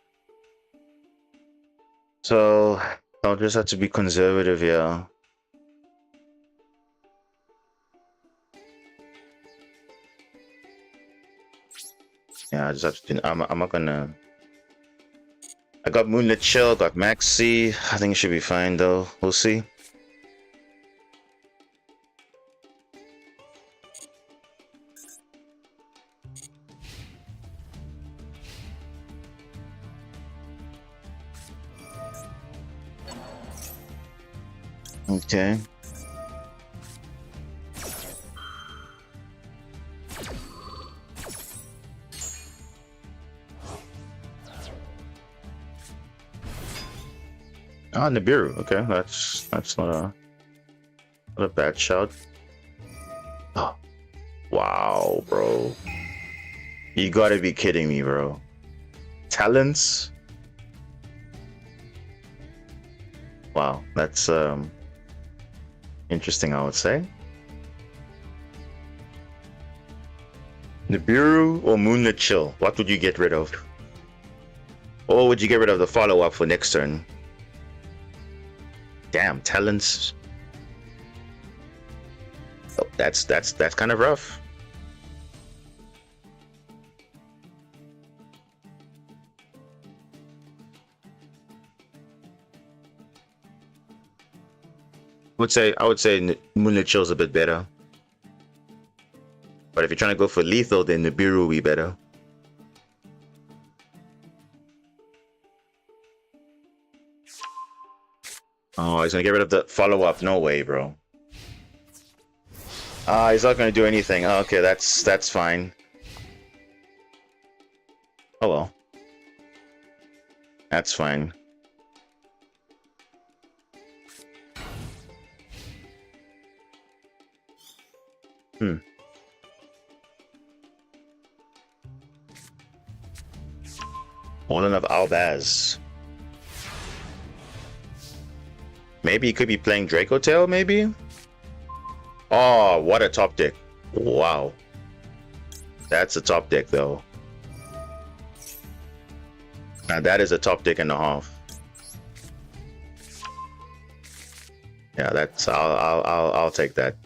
Speaker 1: So I'll just have to be conservative here. Yeah, I just have to. I'm not gonna. I got Moonlit Chill, got Maxi. I think it should be fine though. We'll see. Okay. Ah, Nibiru. Okay, that's not a bad shout. Oh, wow, bro. You gotta be kidding me, bro. Talents? Wow, that's interesting, I would say. Nibiru or Moonlit Chill? What would you get rid of? Or would you get rid of the follow-up for next turn? Damn, talents. Oh, that's kind of rough. I would say Moonlit Chill is a bit better. But if you're trying to go for lethal, then Nibiru will be better. Oh, he's gonna get rid of the follow-up. No way, bro. Ah, he's not gonna do anything. Oh, okay, that's fine. Oh well. That's fine. One of Albaz. Maybe he could be playing Draco Tail, maybe? Oh, what a top deck. Wow. That's a top deck, though. Now that is a top deck and a half. Yeah, that's I'll take that.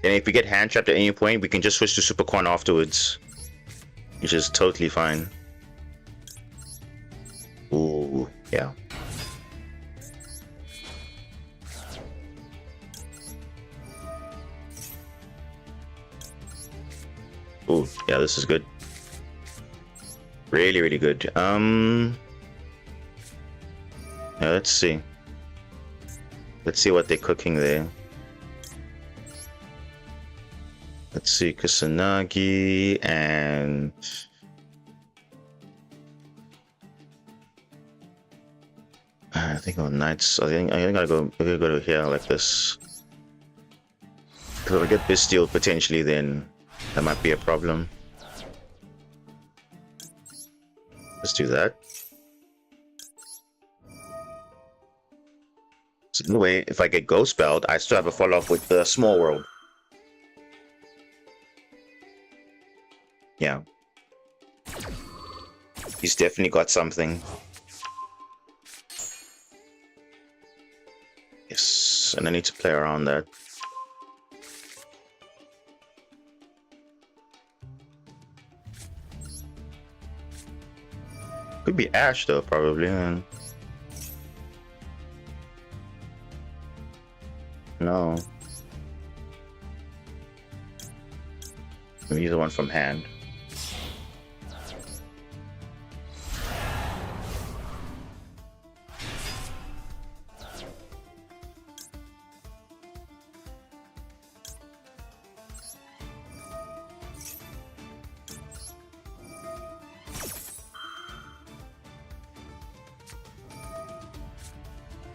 Speaker 1: And if we get hand trapped at any point, we can just switch to Super Quan afterwards, which is totally fine. Ooh, yeah. Ooh, yeah, this is good. Really, really good. Yeah, let's see. Let's see what they're cooking there. Let's see, Kusanagi and I think on Knights. I think I gotta go to here like this. Because if I get this steal potentially, then that might be a problem. Let's do that. So in a way, if I get Ghost Belt, I still have a follow up with the Small World. Yeah. He's definitely got something. Yes, and I need to play around that. Could be Ash though, probably. And no. Maybe the one from hand.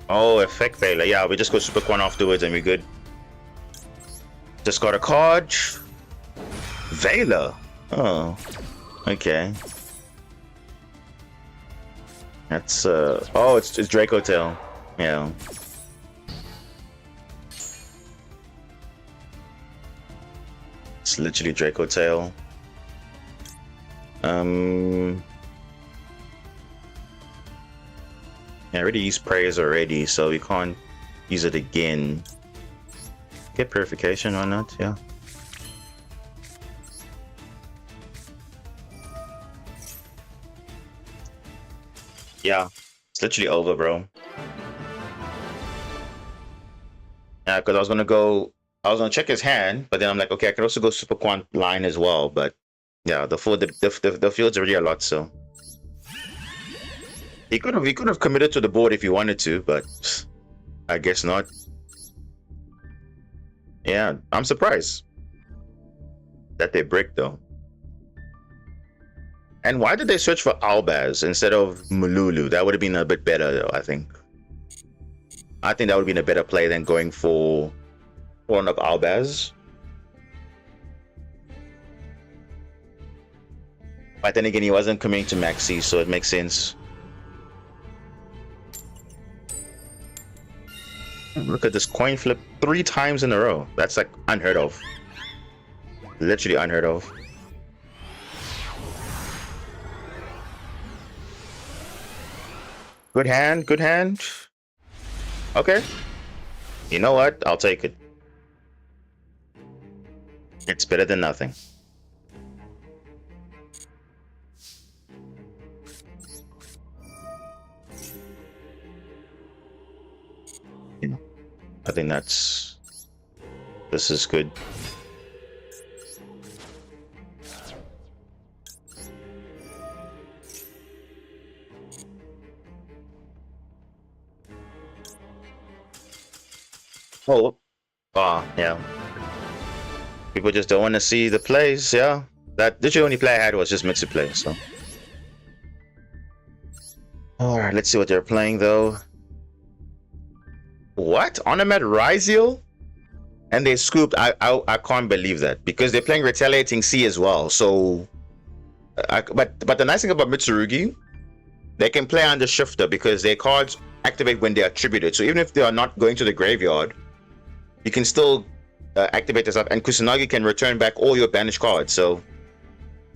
Speaker 1: Oh, effect Veiler. Yeah, we just go Super Quan afterwards and we're good. Just got a card. Veiler. Oh, okay. That's oh, it's Draco Tail. Yeah. It's literally Draco Tail. I already used Praise already, so we can't use it again. Get Purification or not? Yeah. Yeah, it's literally over, bro. Yeah, because I was gonna check his hand, but then I'm like, okay, I could also go Super Quant line as well, but yeah, the field's already a lot, so. He could have committed to the board if he wanted to, but I guess not. Yeah, I'm surprised that they bricked though. And why did they search for Albaz instead of Mululu? That would have been a bit better though, I think. I think that would have been a better play than going for one of Albaz. But then again, he wasn't coming to Maxi, so it makes sense. Look at this coin flip 3 times in a row. That's like unheard of. Literally unheard of. Good hand, good hand. Okay. You know what? I'll take it. It's better than nothing. I think this is good. Oh, yeah. People just don't want to see the plays, yeah. That the only play I had was just Mitsu play, so. Alright, let's see what they're playing though. What? Onomat Ryziel? And they scooped. I can't believe that because they're playing Retaliating Sea as well. So But the nice thing about Mitsurugi, they can play under shifter because their cards activate when they are attributed. So even if they are not going to the graveyard, you can still activate this up, and Kusanagi can return back all your banished cards. So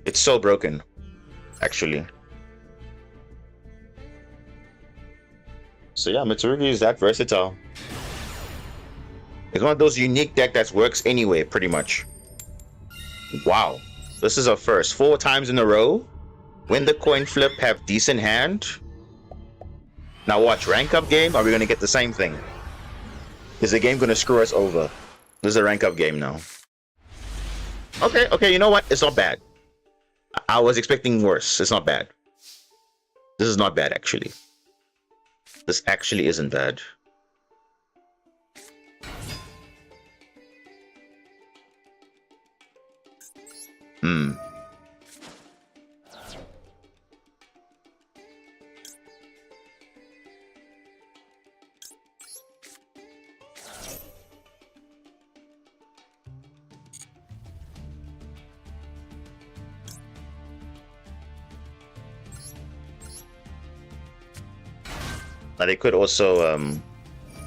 Speaker 1: it's so broken, actually. So yeah, Mitsurugi is that versatile. It's one of those unique deck that works anyway, pretty much. Wow, this is our first 4 times in a row. Win the coin flip, have decent hand. Now watch, rank up game, are we gonna get the same thing? Is the game gonna screw us over? This is a rank up game now. Okay, you know what? It's not bad. I was expecting worse. It's not bad. This is not bad, actually. This actually isn't bad. Now they could also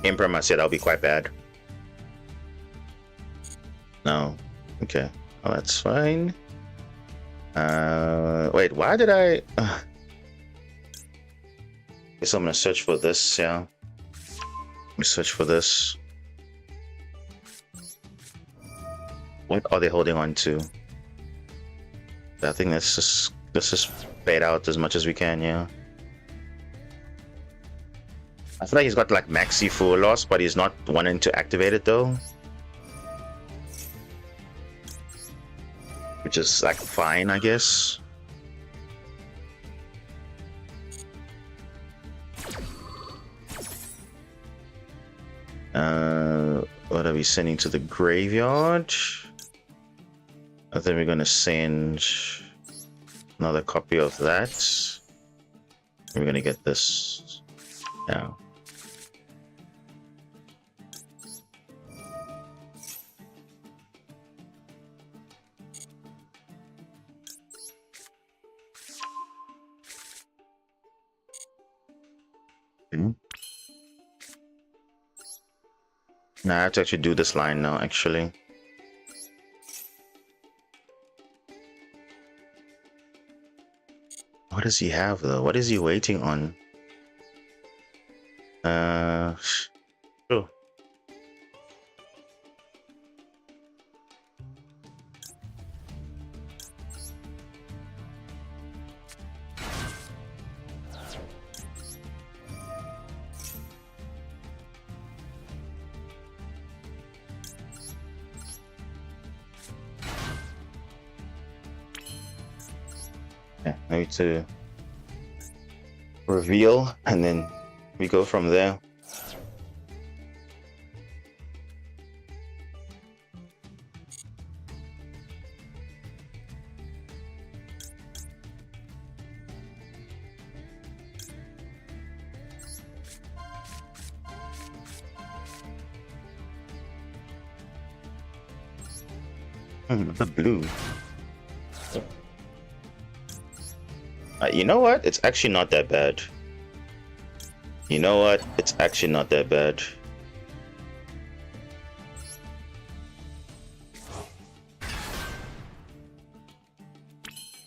Speaker 1: imperm us. Yeah, that'll be quite bad. No. Okay. Oh, that's fine. Wait, why did I... Guess I'm gonna search for this, yeah. Let me search for this. What are they holding on to? I think let's just fade out as much as we can, yeah. I feel like he's got like maxi full loss, but he's not wanting to activate it though. Which is like fine, I guess. What are we sending to the graveyard? I think we're gonna send another copy of that. We're gonna get this now. Now I have to actually do this line now, actually. What does he have though? What is he waiting on? Sure. Yeah, I need to reveal and then we go from there. The blue. You know what? It's actually not that bad. You know what? It's actually not that bad.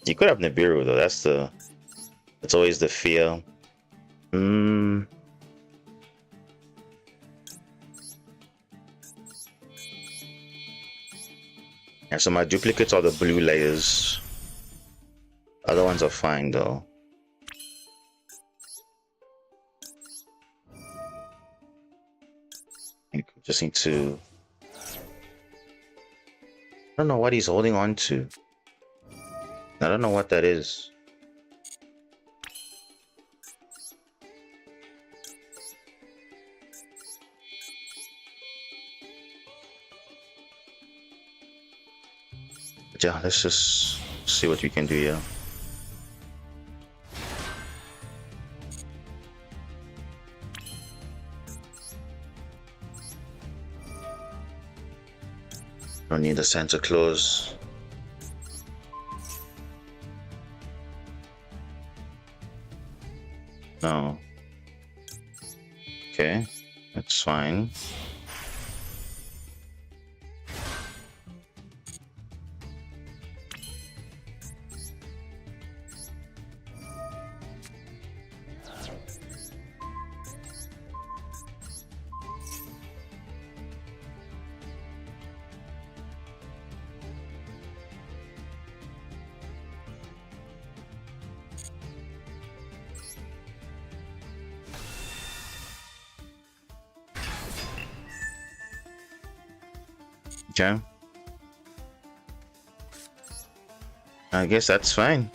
Speaker 1: You could have Nibiru though. That's always the fear. Yeah, so my duplicates are the blue layers. Other ones are fine though. You just need to... I don't know what he's holding on to. I don't know what that is. But yeah, let's just see what we can do here. Don't need the Santa Claus. No. Okay, that's fine. Okay. I guess that's fine.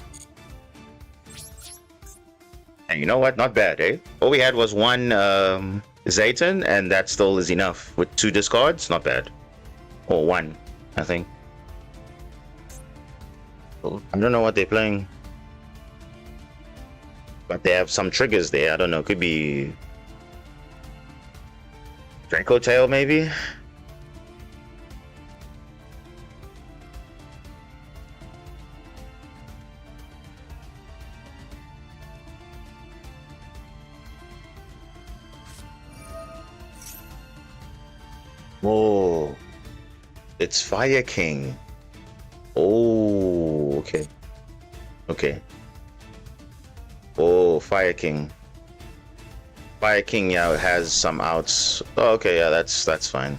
Speaker 1: And you know what? Not bad, eh? All we had was one Zayton, and that still is enough. With 2 discards, not bad. Or 1, I think. I don't know what they're playing. But they have some triggers there. I don't know. Could be Draco Tail, maybe? Oh, it's Fire King. Oh, okay. Okay. Oh, Fire King. Fire King, yeah, has some outs. Oh, okay, yeah, that's fine.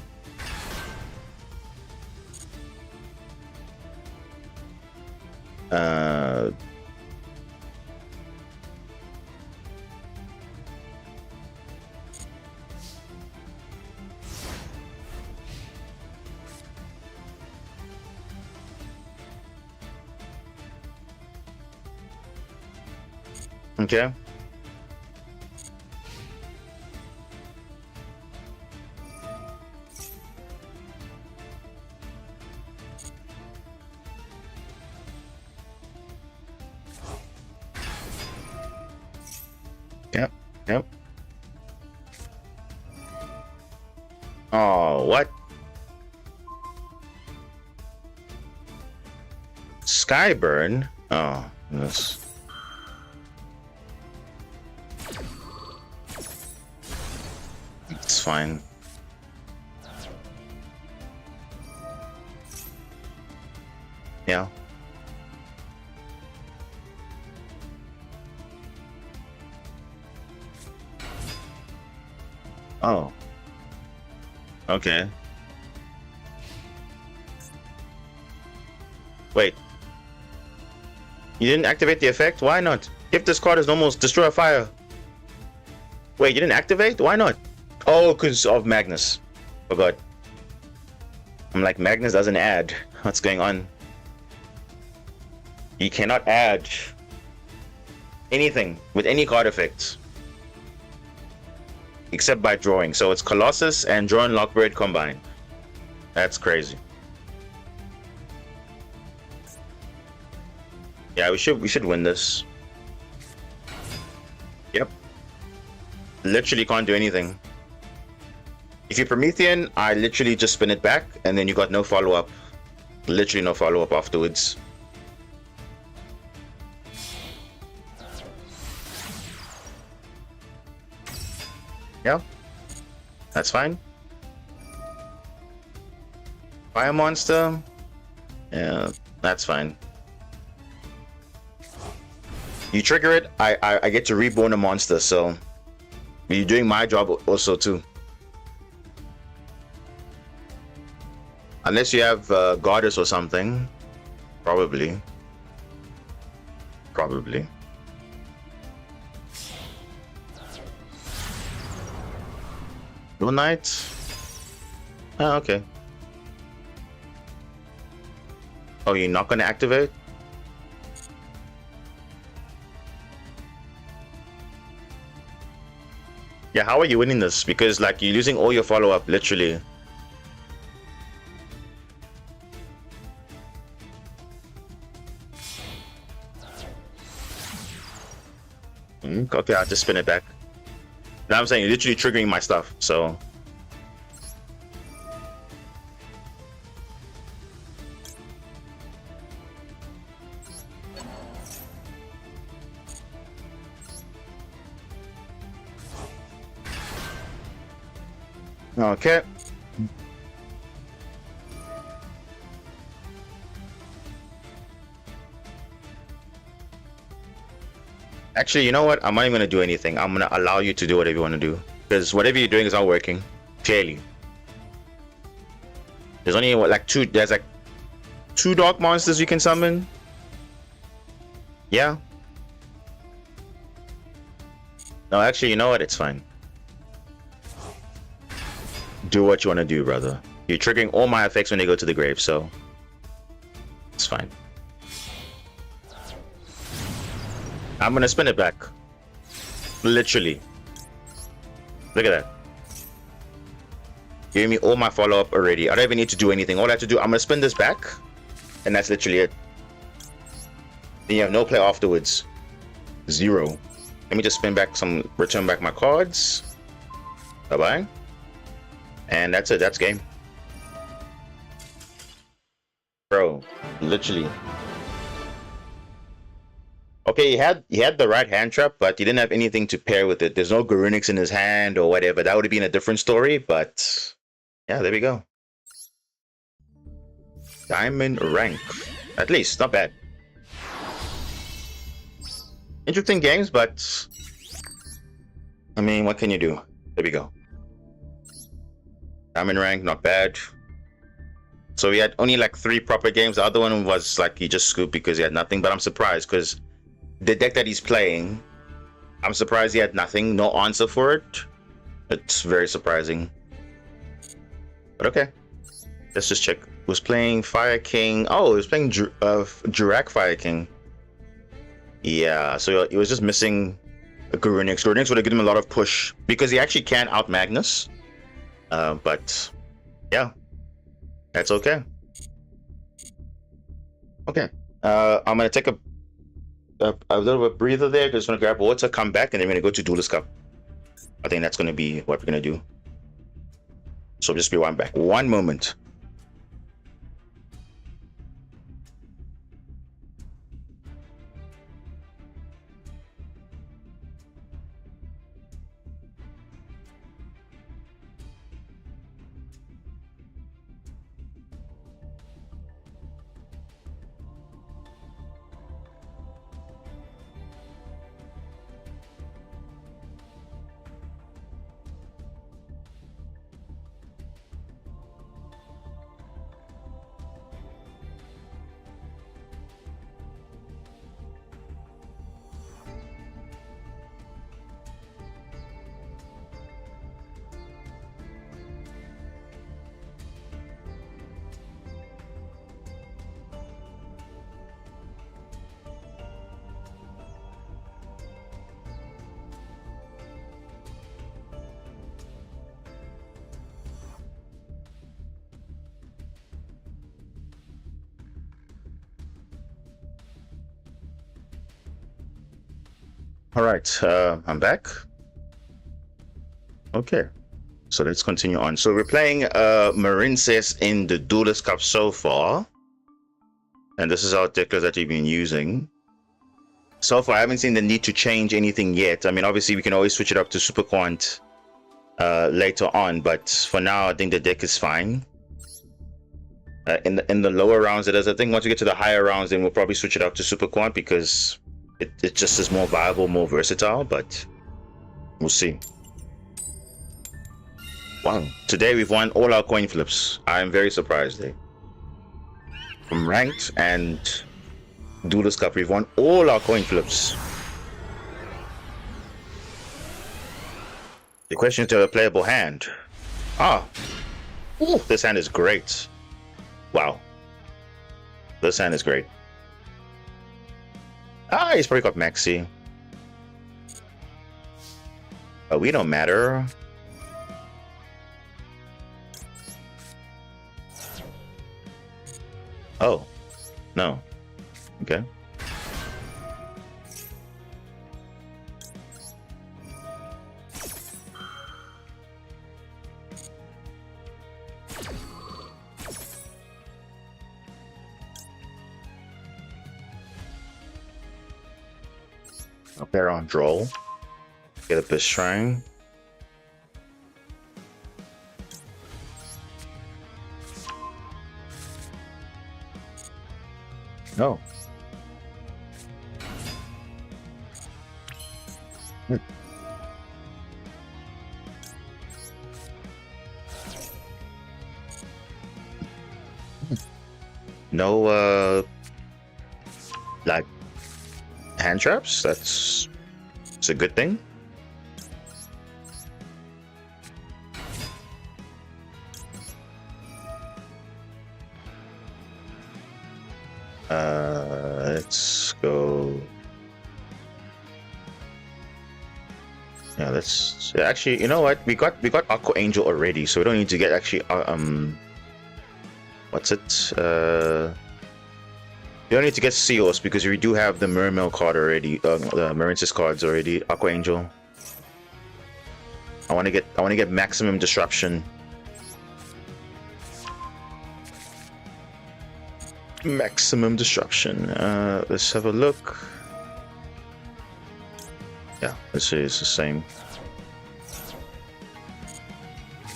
Speaker 1: Okay. Yep. Yep. Oh, what? Skyburn? Oh, yes. It's fine. Yeah. Oh. Okay. Wait. You didn't activate the effect? Why not? If this card is almost destroy a fire. Wait, you didn't activate? Why not? Oh, because of Magnus. Forgot. I'm like, Magnus doesn't add. What's going on? You cannot add anything with any card effects. Except by drawing. So it's Colossus and Draw and Lockbird combined. That's crazy. Yeah, we should win this. Yep. Literally can't do anything. If you're Promethean, I literally just spin it back and then you got no follow-up. Literally no follow-up afterwards. Yeah. That's fine. Fire monster. Yeah, that's fine. You trigger it, I get to reborn a monster, so you're doing my job also too. Unless you have Goddess or something. Probably. Probably. Duel Knight? Oh, okay. Oh, you're not gonna activate? Yeah, how are you winning this? Because like you're losing all your follow-up, literally. Okay, I'll just spin it back. Now I'm saying you're literally triggering my stuff, so. Okay. Actually, you know what? I'm not even gonna do anything. I'm gonna allow you to do whatever you want to do, because whatever you're doing is not working. Clearly, there's only like two. There's like two dark monsters you can summon. Yeah. No, actually, you know what? It's fine. Do what you want to do, brother. You're triggering all my effects when they go to the grave, so it's fine. I'm gonna spin it back. Literally. Look at that. Giving me all my follow-up already. I don't even need to do anything. All I have to do, I'm gonna spin this back, and that's literally it. Then you have no play afterwards. Zero. Let me just spin back some, return back my cards. Bye-bye. And that's it. That's game. Bro, literally. Okay, he had the right hand trap, but he didn't have anything to pair with it. There's no Garunix in his hand or whatever. That would have been a different story, but yeah, there we go. Diamond rank. At least, not bad. Interesting games, but I mean, what can you do? There we go. Diamond rank, not bad. So we had only like 3 proper games. The other one was like he just scooped because he had nothing, but I'm surprised because the deck that he's playing, I'm surprised he had nothing, no answer for it. It's very surprising. But okay, let's just check. Was playing Fire King. Oh, he was playing Jurak Fire King. Yeah, so he was just missing a Garunix. Garunix would have given him a lot of push because he actually can out Magnus. But yeah, that's okay. Okay, I'm gonna take a little bit breather there. Just gonna grab water, come back, and then we're gonna go to Duelist Cup. I think that's gonna be what we're gonna do. So just be right back. One moment. All right, I'm back. Okay, so let's continue on. So we're playing Marinces in the Duelist Cup so far, and this is our deck that we've been using. So far, I haven't seen the need to change anything yet. I mean, obviously, we can always switch it up to Super Quant later on, but for now, I think the deck is fine. In the lower rounds, it is. I think once we get to the higher rounds, then we'll probably switch it up to Super Quant because it just is more viable, more versatile, but we'll see. Wow, today we've won all our coin flips. I'm very surprised, eh? From ranked and Duelist Cup, we've won all our coin flips. The question is to have a playable hand. Ah, ooh, this hand is great. Wow, this hand is great. Ah, he's probably got Maxi. But we don't matter. Oh, no. Okay. Pair on Droll. Get up this shrine. No. No, like hand traps. It's a good thing. Let's go. Yeah, let's actually. You know what? We got Aqua Angel already, so we don't need to get actually. What's it? You don't need to get Seals because we do have the Mermail card already. The Marincis cards already. Aqua Angel. I want to get maximum disruption. Maximum disruption. Let's have a look. Yeah, this is the same.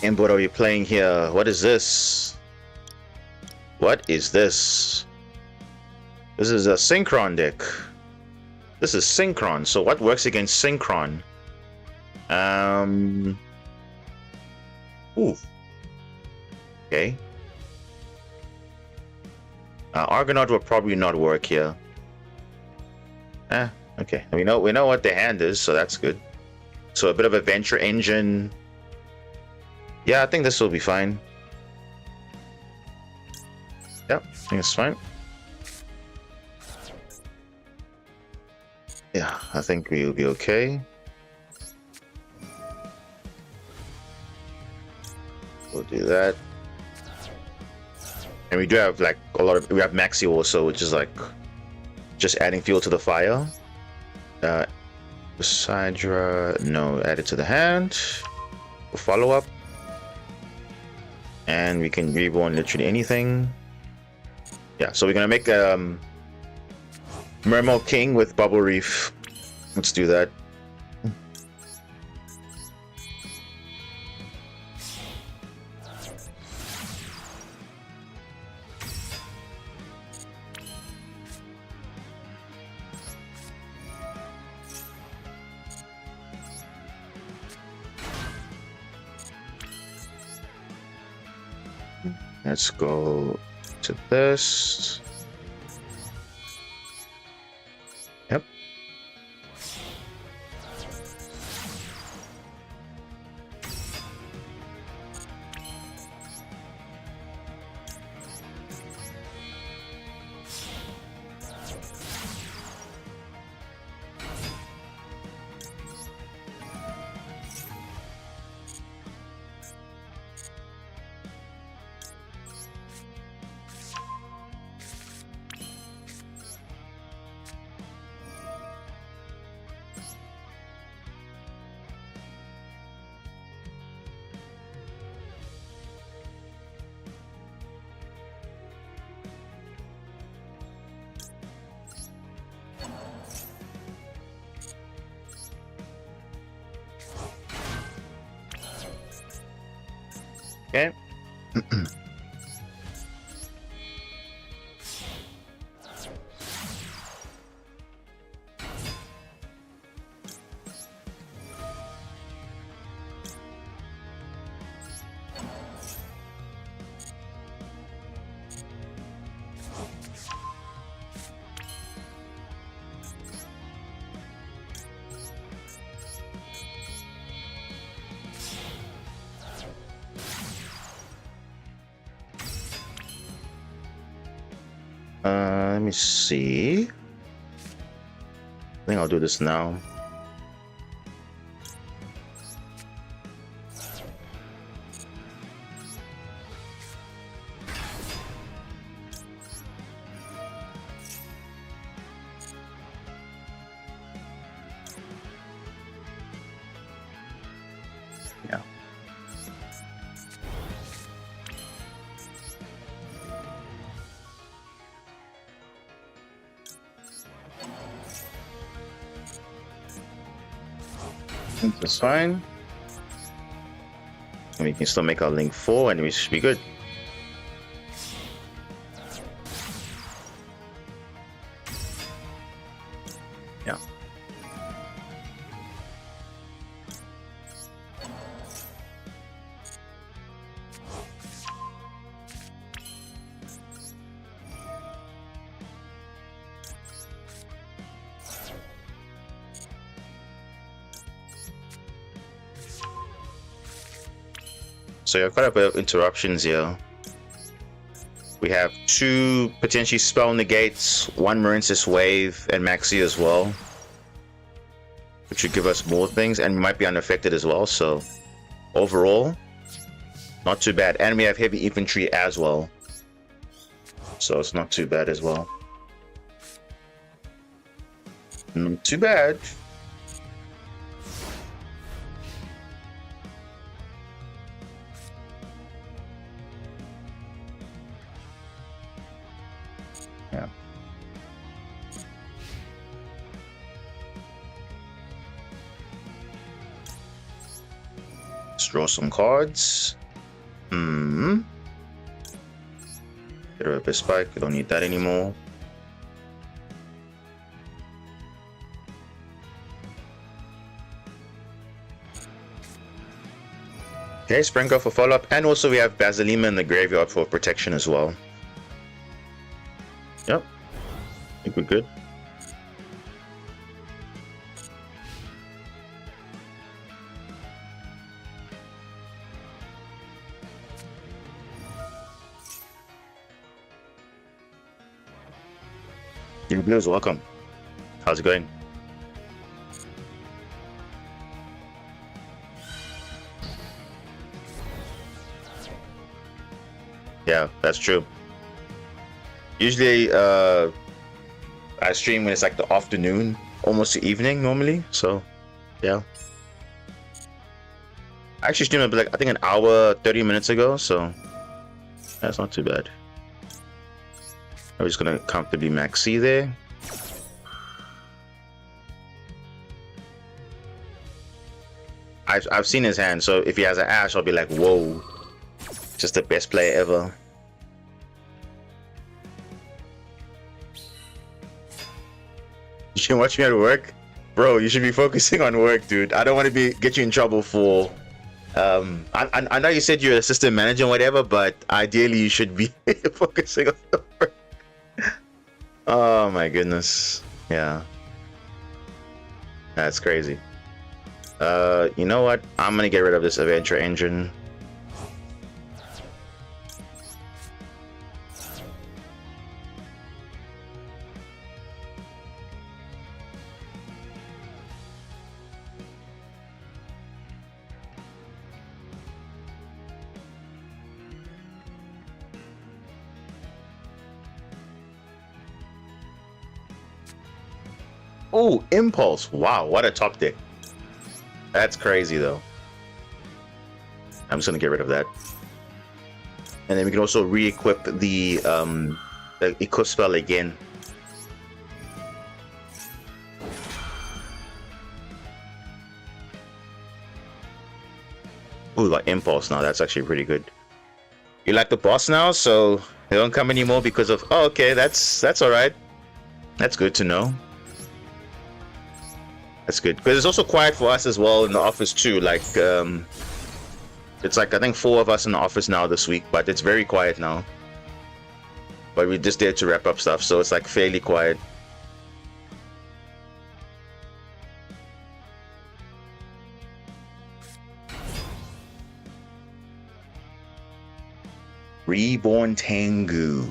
Speaker 1: And what are you playing here? What is this? What is this? This is a Synchron deck. This is Synchron. So what works against Synchron? Ooh. Okay. Argonaut will probably not work here. Okay. We know what the hand is, so that's good. So a bit of Adventure Engine. Yeah, I think this will be fine. Yep, I think it's fine. Yeah, I think we'll be okay. We'll do that. And we do have like a lot of, we have Maxi also, which is like just adding fuel to the fire. Sidra, no, add it to the hand. Follow up. And we can reborn literally anything. Yeah, so we're gonna make Mermail King with Bubble Reef. Let's do that. Let's go to this. Yep. Okay. Let me see. I think I'll do this now. Yeah. That's fine. And we can still make our link 4 and we should be good. So you have quite a bit of interruptions here. We have 2 potentially spell negates, 1 Marincis Wave, and Maxi as well, which should give us more things, and we might be unaffected as well. So overall, not too bad. And we have heavy infantry as well, so it's not too bad as well. Not too bad. Yeah. Let's draw some cards. Get rid of this spike. We don't need that anymore. Okay, Sprinkle for follow-up, and also we have Basilima in the graveyard for protection as well. Yep, I think we're good. Your Blues, welcome. How's it going? Yeah, that's true. Usually, I stream when it's like the afternoon, almost the evening normally. So, yeah. I actually streamed like I think an hour, 30 minutes ago. So, that's not too bad. I'm just gonna comfortably maxi there. I've seen his hand, so if he has an Ash, I'll be like, whoa, just the best player ever. You should watch me at work, bro. You should be focusing on work, dude. I don't want to get you in trouble for. I know you said you're an assistant manager and whatever, but ideally you should be focusing on the work. Oh my goodness, yeah, that's crazy. You know what? I'm gonna get rid of this adventure engine. Oh, Impulse. Wow, what a top deck. That's crazy, though. I'm just going to get rid of that. And then we can also re-equip the equip spell again. Ooh, like Impulse now. That's actually pretty good. You like the boss now, so they don't come anymore because of... Oh, okay, that's alright. That's good to know. That's good, because it's also quiet for us as well in the office too. Like, it's like I think 4 of us in the office now this week, but it's very quiet now. But we're just there to wrap up stuff, so it's like fairly quiet. Reborn Tengu.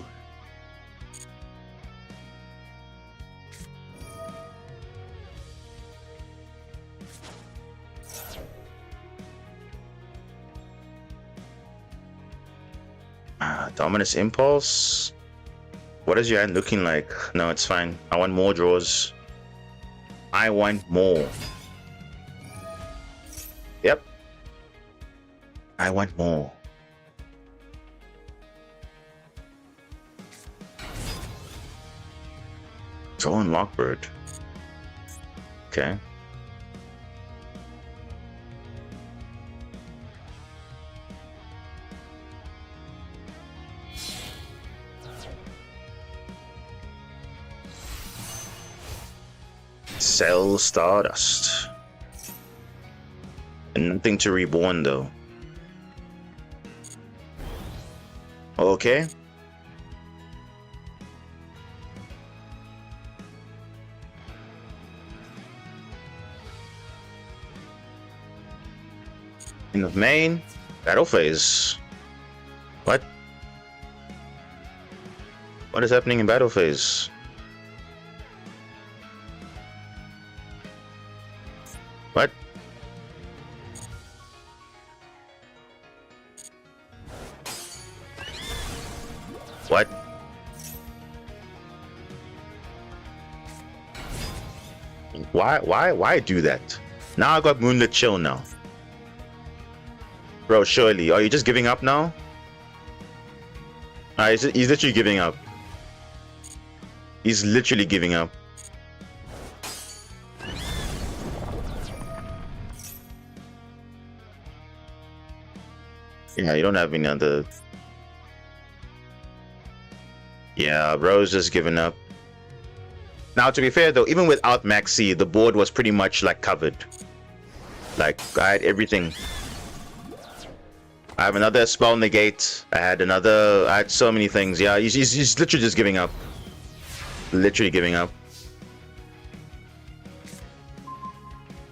Speaker 1: Dominus Impulse. What is your hand looking like? No, it's fine. I want more draws. I want more. Yep. I want more. Draw and Lockbird. Okay. Sell Stardust. And nothing to reborn though. Okay. In the main, Battle phase. What? What is happening in battle phase? What? What? Why do that? Now I got Moonlit Chill now. Bro, surely. Are you just giving up now? He's literally giving up. He's literally giving up. Yeah, you don't have any other... Yeah, bro's just giving up. Now, to be fair though, even without Maxi, the board was pretty much like covered. Like, I had everything. I have another spell negate. I had so many things. Yeah, he's literally just giving up. Literally giving up.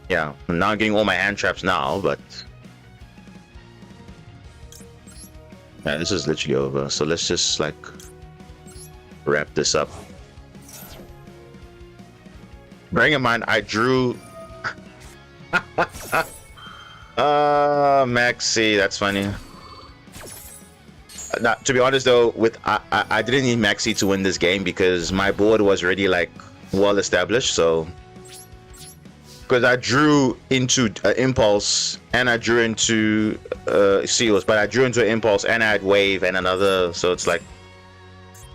Speaker 1: Yeah, I'm not getting all my hand traps now, but... Yeah, this is literally over. So let's just like wrap this up. Bearing in mind, I drew... Maxi, that's funny. Now, to be honest though, I didn't need Maxi to win this game because my board was already like well established. So because I drew into Impulse and I drew into Seals, but I drew into an Impulse and I had Wave and another, so it's like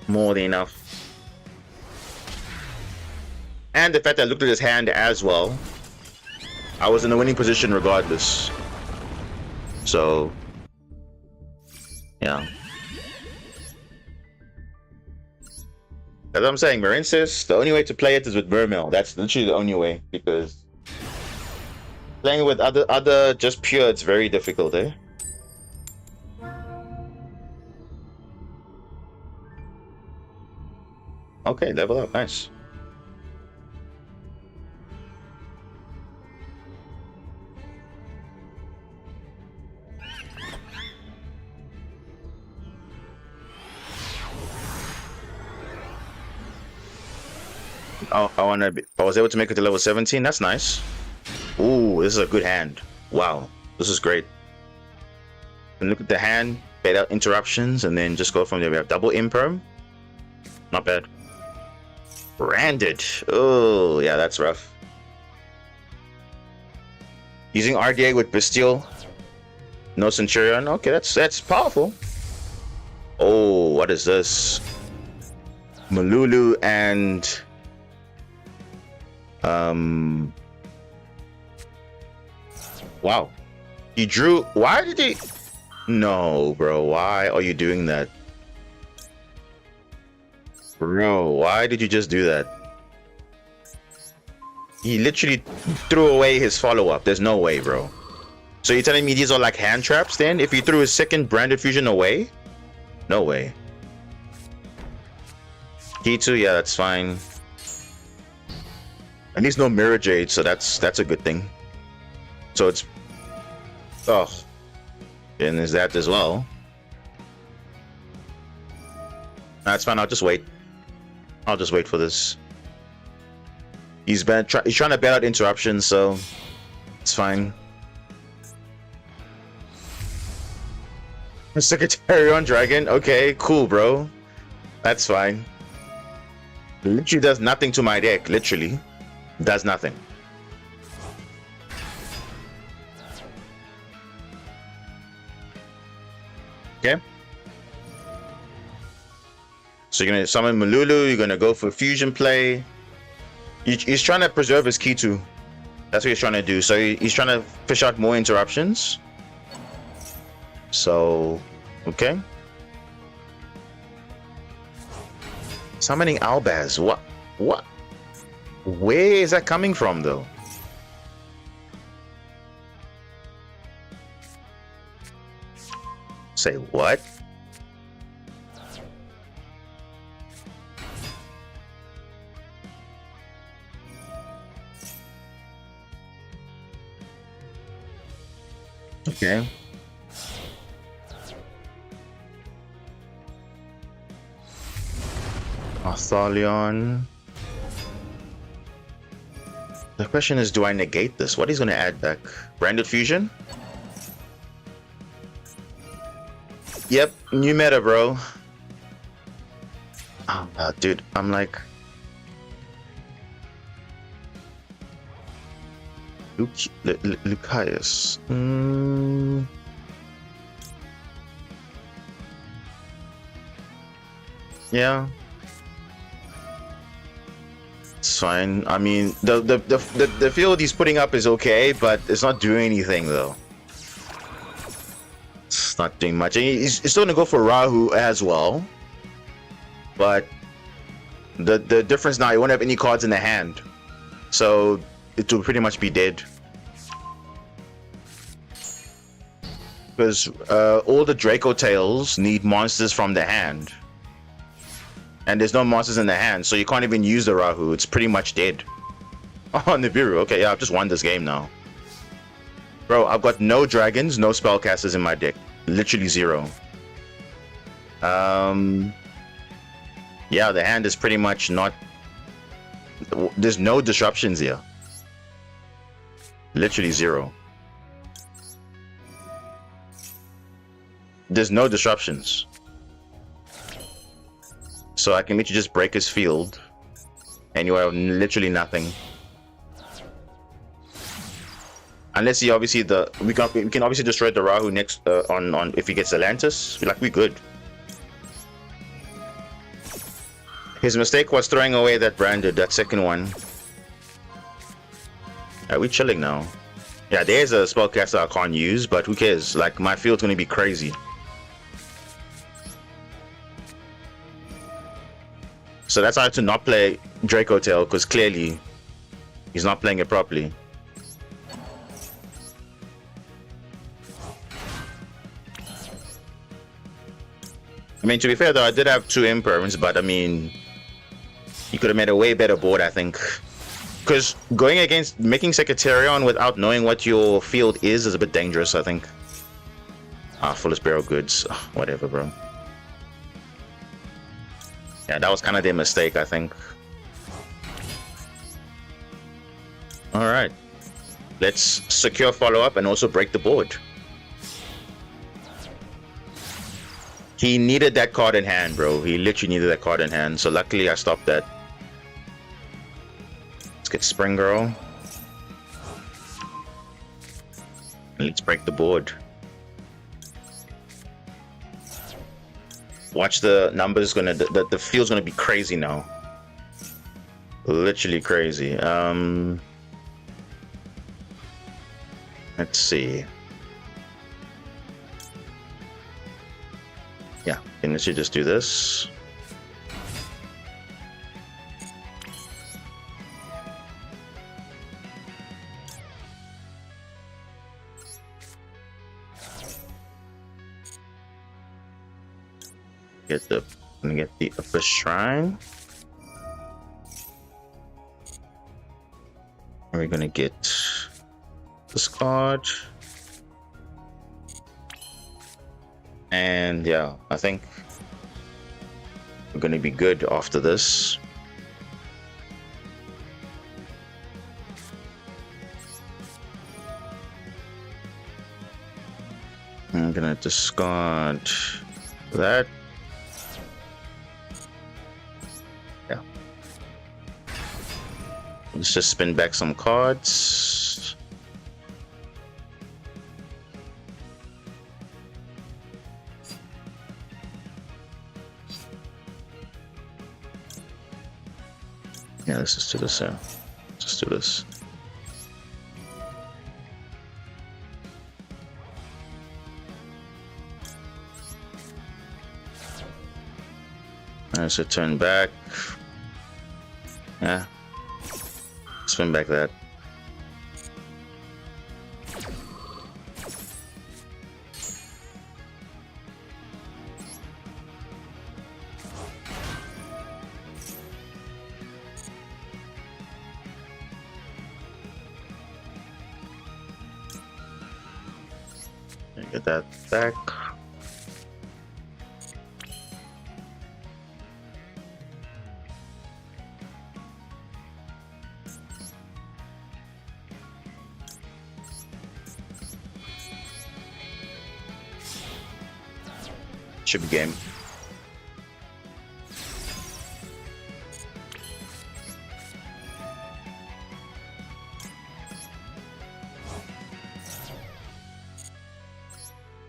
Speaker 1: more than enough. And the fact that I looked at his hand as well, I was in a winning position regardless. So, yeah. As I'm saying, Marincess, the only way to play it is with Vermeil. That's literally the only way, because playing it with other just pure, it's very difficult, eh? Okay, level up, nice. Oh, I was able to make it to level 17. That's nice. Ooh, this is a good hand. Wow, this is great. And look at the hand, bait out interruptions, and then just go from there. We have double imperm. Not bad. Branded. Oh, yeah, that's rough. Using RDA with Bestial. No Centurion. Okay, that's powerful. Oh, what is this? Malulu and wow. He drew. Why did he? No, bro. Why are you doing that? Bro, why did you just do that? He literally threw away his follow-up. There's no way, bro. So you're telling me these are like hand traps then? If he threw his second Branded Fusion away? No way. Key 2, yeah, that's fine. At least no Mirror Jade, so that's a good thing. So it's... Oh. And there's that as well. That's fine, I'll just wait. I'll just wait for this. He's trying to bail out interruptions, so it's fine. Secretarion Dragon, okay, cool, bro. That's fine. Literally does nothing to my deck. Literally does nothing. Okay. So you're gonna summon Malulu. You're gonna go for fusion play. He's trying to preserve his key 2. That's what he's trying to do. So he's trying to fish out more interruptions. So, okay. Summoning Albaz. What? Where is that coming from, though? Say what? Okay. Thalion. The question is, do I negate this? What he's gonna add back? Branded Fusion? Yep, new meta, bro. Oh, dude, I'm like... Lucius. Yeah. It's fine. I mean, the field he's putting up is okay, but it's not doing anything, though. It's not doing much. He's still gonna go for Rahu as well. But the difference now, he won't have any cards in the hand. So it will pretty much be dead. Because all the Draco Tails need monsters from the hand. And there's no monsters in the hand, so you can't even use the Rahu. It's pretty much dead. Oh, Nibiru. Okay, yeah, I've just won this game now. Bro, I've got no dragons, no spellcasters in my deck. Literally zero. Yeah, the hand is pretty much not... There's no disruptions here. Literally zero. There's no disruptions. So I can literally just break his field. And you have literally nothing. Unless he obviously we can obviously destroy the Rahu next on if he gets Atlantis. Like, we good. His mistake was throwing away that branded, that second one. Are we chilling now? Yeah, there's a spellcaster I can't use, but who cares? Like, my field's gonna be crazy. So that's how to not play Draco Tail, because clearly he's not playing it properly. I mean, to be fair though, I did have 2 imperms, but I mean, you could have made a way better board, I think. Because going against making Secretarion without knowing what your field is a bit dangerous, I think. Fullest barrel goods. Whatever, bro. Yeah, that was kind of their mistake, I think. Alright. Let's secure follow-up and also break the board. He needed that card in hand, bro. He literally needed that card in hand. So luckily I stopped that. Let's get Spring Girl. And let's break the board. Watch the numbers gonna the field's gonna be crazy now. Literally crazy. Let's see. Yeah, can literally just do this. Gonna get the upper shrine. We're gonna get this card. And yeah, I think we're gonna be good after this. I'm gonna discard that. Yeah. Let's just spin back some cards. Yeah, let's just do this here. Just do this. Alright, so turn back. Yeah. Spin back that. Get that back. should be game.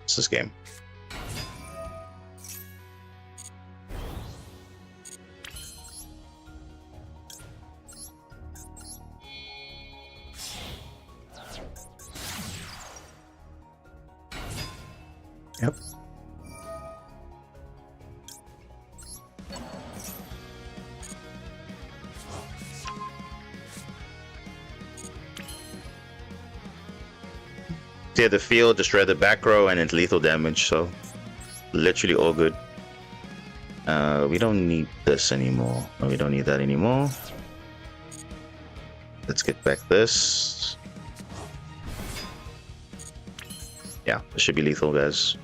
Speaker 1: It's this game. Yep. Clear the field, destroy the back row, and it's lethal damage, so literally all good. We don't need this anymore. No, we don't need that anymore. Let's get back this. Yeah, this should be lethal, guys.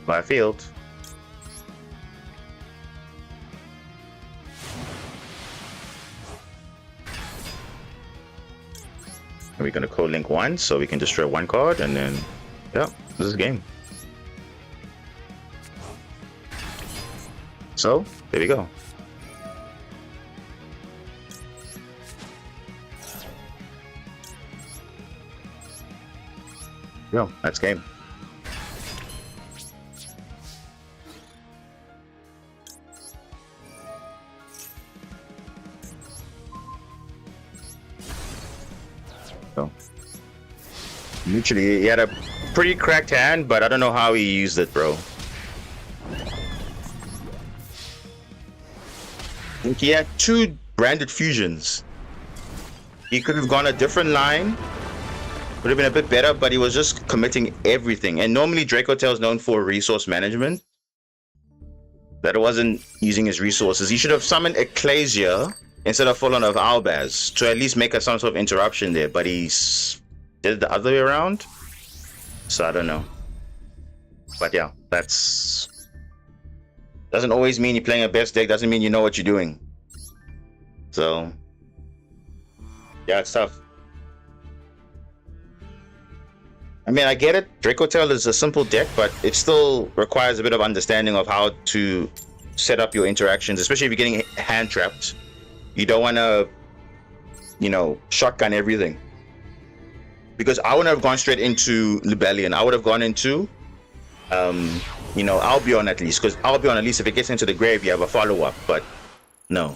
Speaker 1: By field. We're gonna code link one so we can destroy one card, and then yeah, this is the game. So there we go. Yo, that's game. So, literally, he had a pretty cracked hand, but I don't know how he used it, bro. I think he had 2 branded fusions. He could have gone a different line, would have been a bit better, but he was just committing everything. And normally Dracotel is known for resource management. That wasn't using his resources. He should have summoned Ecclesia instead of Fallen of Albaz to at least make some sort of interruption there, but he's did it the other way around. So I don't know. But yeah, that's doesn't always mean you're playing a best deck, doesn't mean you know what you're doing. So yeah, it's tough. I mean, I get it. Dracotel is a simple deck, but it still requires a bit of understanding of how to set up your interactions, especially if you're getting hand trapped. You don't want to, you know, shotgun everything. Because I wouldn't have gone straight into Libellion. I would have gone into, you know, Albion at least. Because Albion, at least if it gets into the grave, you have a follow-up. But no.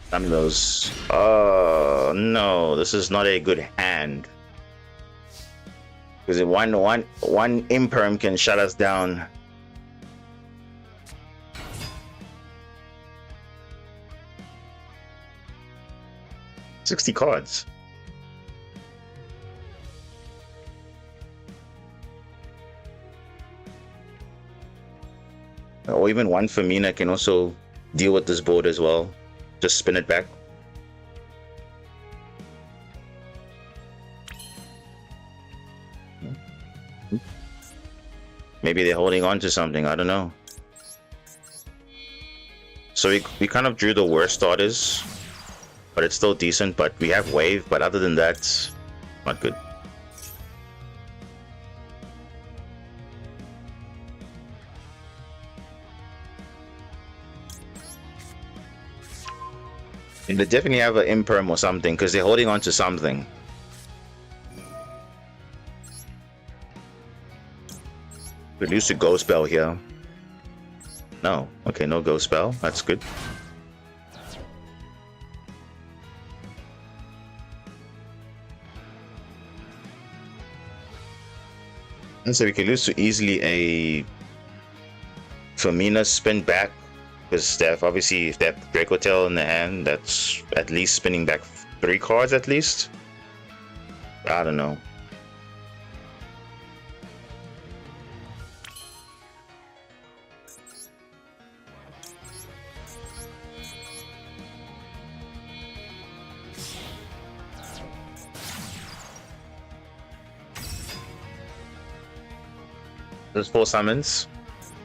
Speaker 1: Some of those. Oh, no. This is not a good hand. Because one imperm can shut us down. $60 cards. Or even one Femina can also deal with this board as well. Just spin it back. Maybe they're holding on to something, I don't know. So we kind of drew the worst starters, but it's still decent. But we have wave, but other than that, not good. And they definitely have an imperm or something because they're holding on to something. We lose to Ghost Spell here. No, okay, no Ghost Spell. That's good. And so we can lose to easily a Femina spin back. Because they have, obviously, if they have Dracotel in the hand, that's at least spinning back 3 cards at least. I don't know. There's 4 summons.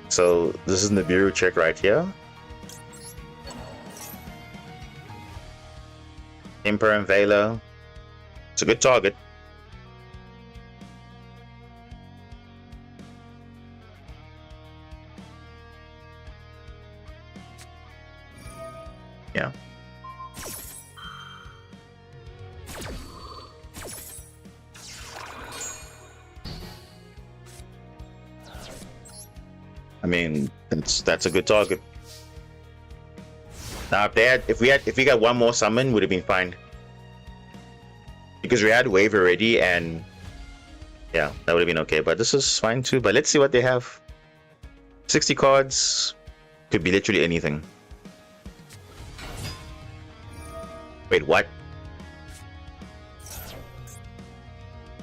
Speaker 1: So this is the Nibiru check right here. Emperor and Vela. It's a good target. Yeah. I mean, that's a good target. Now, if we got one more summon, would have been fine. Because we had wave already, and yeah, that would have been okay. But this is fine too. But let's see what they have. 60 cards, could be literally anything. Wait, what?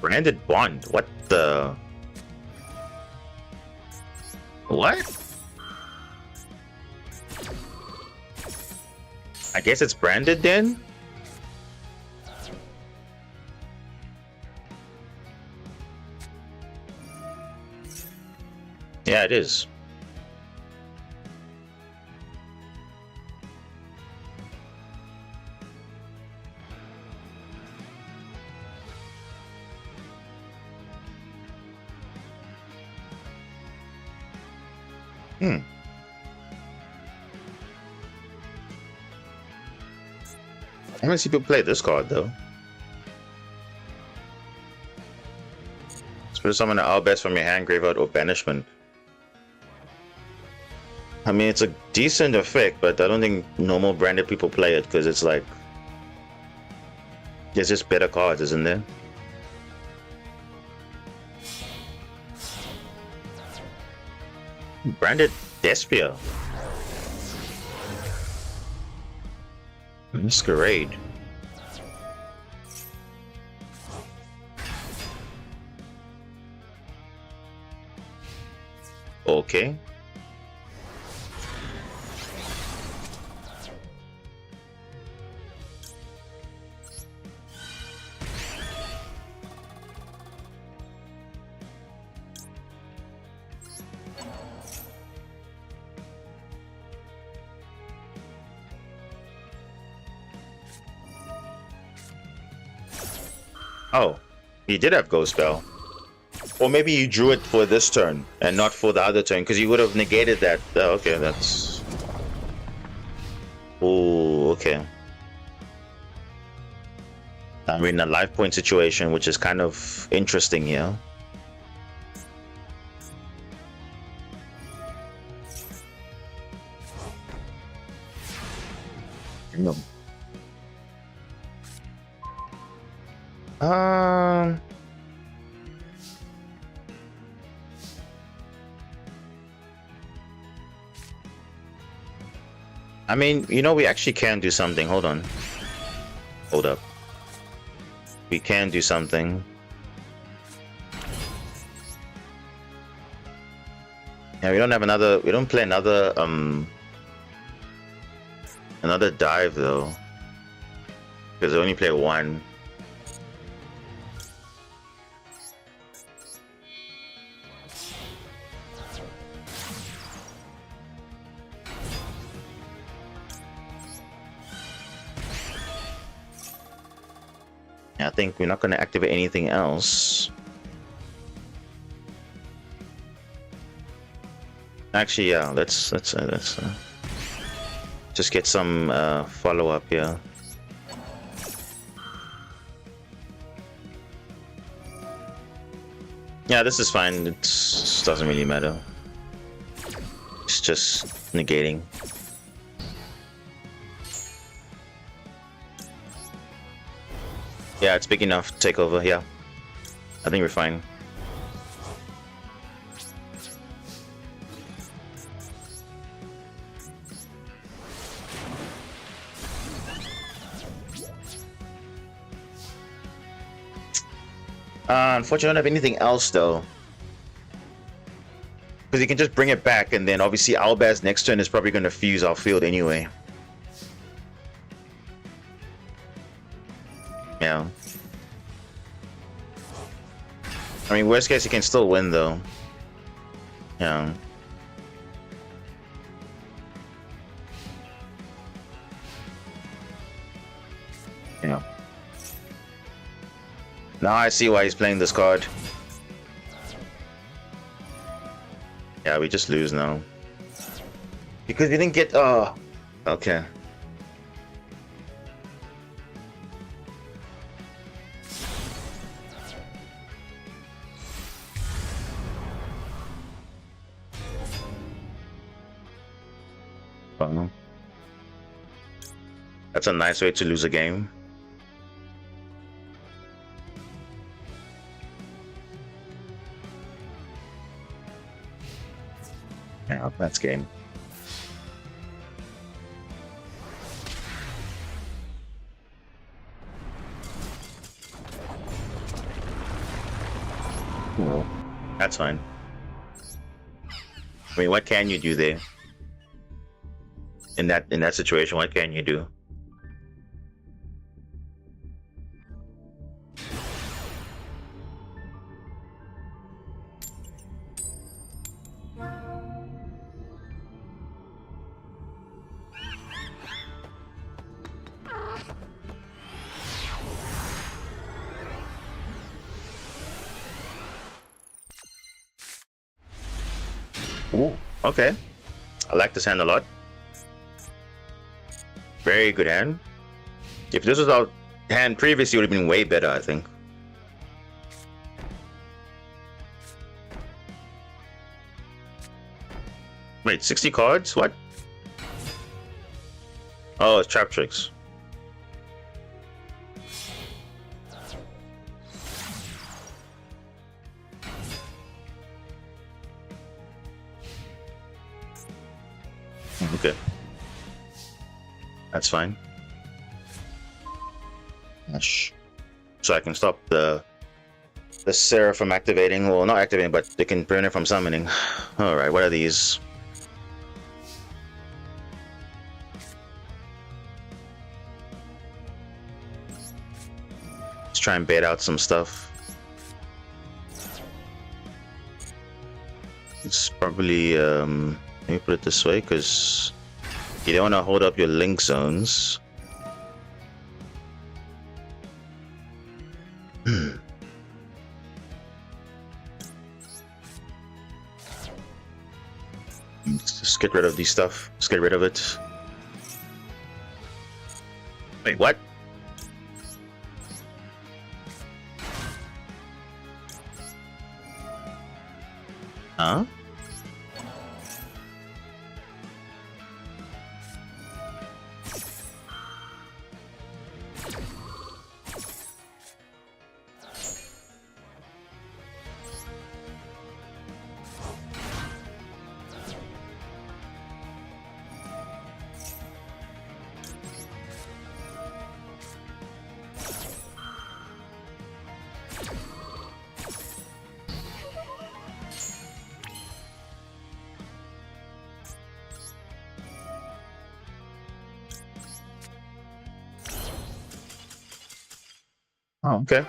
Speaker 1: Branded Bond? What the? What? I guess it's branded then? Yeah, it is. I haven't seen people play this card though. Spirit summon an Albest from your hand, graveyard, or banishment. I mean, it's a decent effect, but I don't think normal branded people play it because it's like there's just better cards, isn't there? Branded Despia. Masquerade. Okay. Oh, he did have Ghost Spell. Or maybe you drew it for this turn and not for the other turn, because you would have negated that. Oh, okay, that's... Oh, okay. I'm in a life point situation, which is kind of interesting here. No. I mean, you know, we actually can do something. Hold on. Hold up. We can do something. Yeah, we don't have another. We don't play another dive though, because they only play one. I think we're not going to activate anything else. Actually, yeah, let's just get some follow up here. Yeah, this is fine. It doesn't really matter. It's just negating. Yeah, it's big enough to take over. Yeah, I think we're fine. Unfortunately, I don't have anything else though, because you can just bring it back, and then obviously Albaz next turn is probably going to fuse our field anyway. Yeah. I mean, worst case, you can still win though. Yeah. Yeah. Now I see why he's playing this card. Yeah, we just lose now. Because we didn't get... okay. That's a nice way to lose a game. Yeah, that's game. Well, that's fine. I mean, what can you do there? In that situation, what can you do? Ooh, okay. I like this hand a lot. Very good hand. If this was our hand previously, it would have been way better, I think. Wait, 60 cards? What? Oh, it's trap tricks. Okay. That's fine. Gosh. So I can stop the Sarah from activating. Well, not activating, but they can prevent it from summoning. Alright, what are these? Let's try and bait out some stuff. It's probably, let me put it this way, because you don't want to hold up your link zones. Let's just get rid of these stuff. Let's get rid of it. Wait, what? Huh? Oh, okay.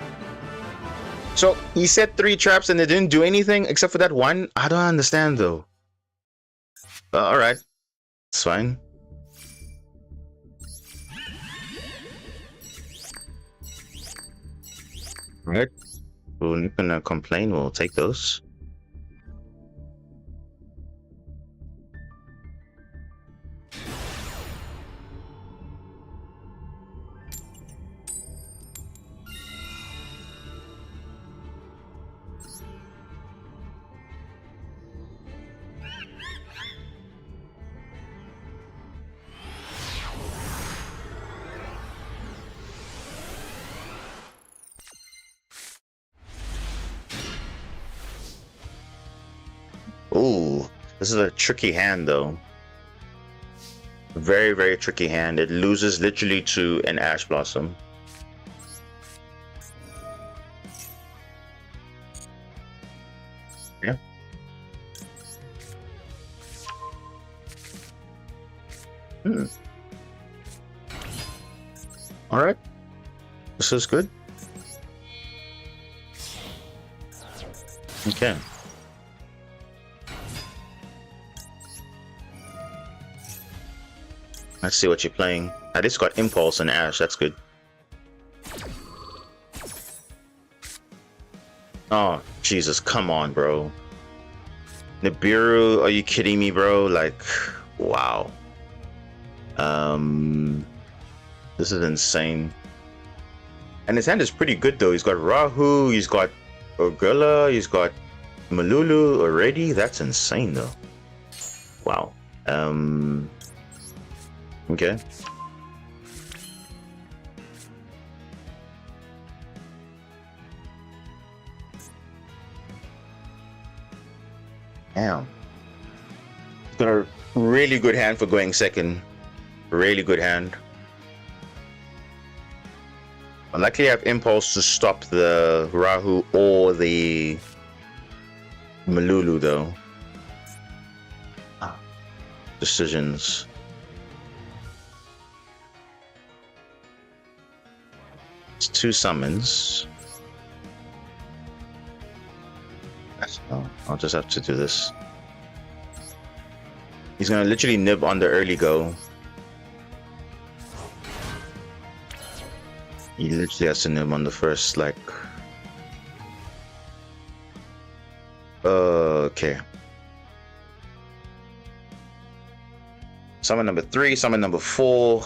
Speaker 1: So he set 3 traps and they didn't do anything except for that one? I don't understand though. Alright. It's fine. Right. We're not gonna complain, we'll take those. Ooh, this is a tricky hand though. Very, very tricky hand. It loses literally to an Ash Blossom. Yeah. Alright. This is good. Let's see what you're playing. At least got Impulse and Ash, that's good. Oh, Jesus, come on, bro. Nibiru, are you kidding me, bro? Like, wow. This is insane. And his hand is pretty good, though. He's got Rahu, he's got Urgula, he's got Malulu already. That's insane, though. Wow. Okay. Damn. He's got a really good hand for going second. Really good hand. Luckily, I have Impulse to stop the Rahu or the Malulu, though. Decisions. It's 2 summons. Oh, I'll just have to do this. He's gonna literally nib on the early go. He literally has to nib on the first, like... Okay. Summon number 3, summon number 4.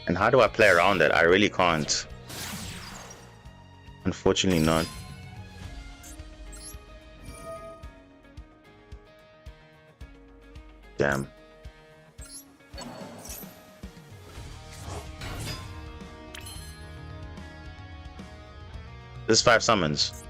Speaker 1: And how do I play around that? I really can't. Unfortunately not. Damn. This is 5 summons.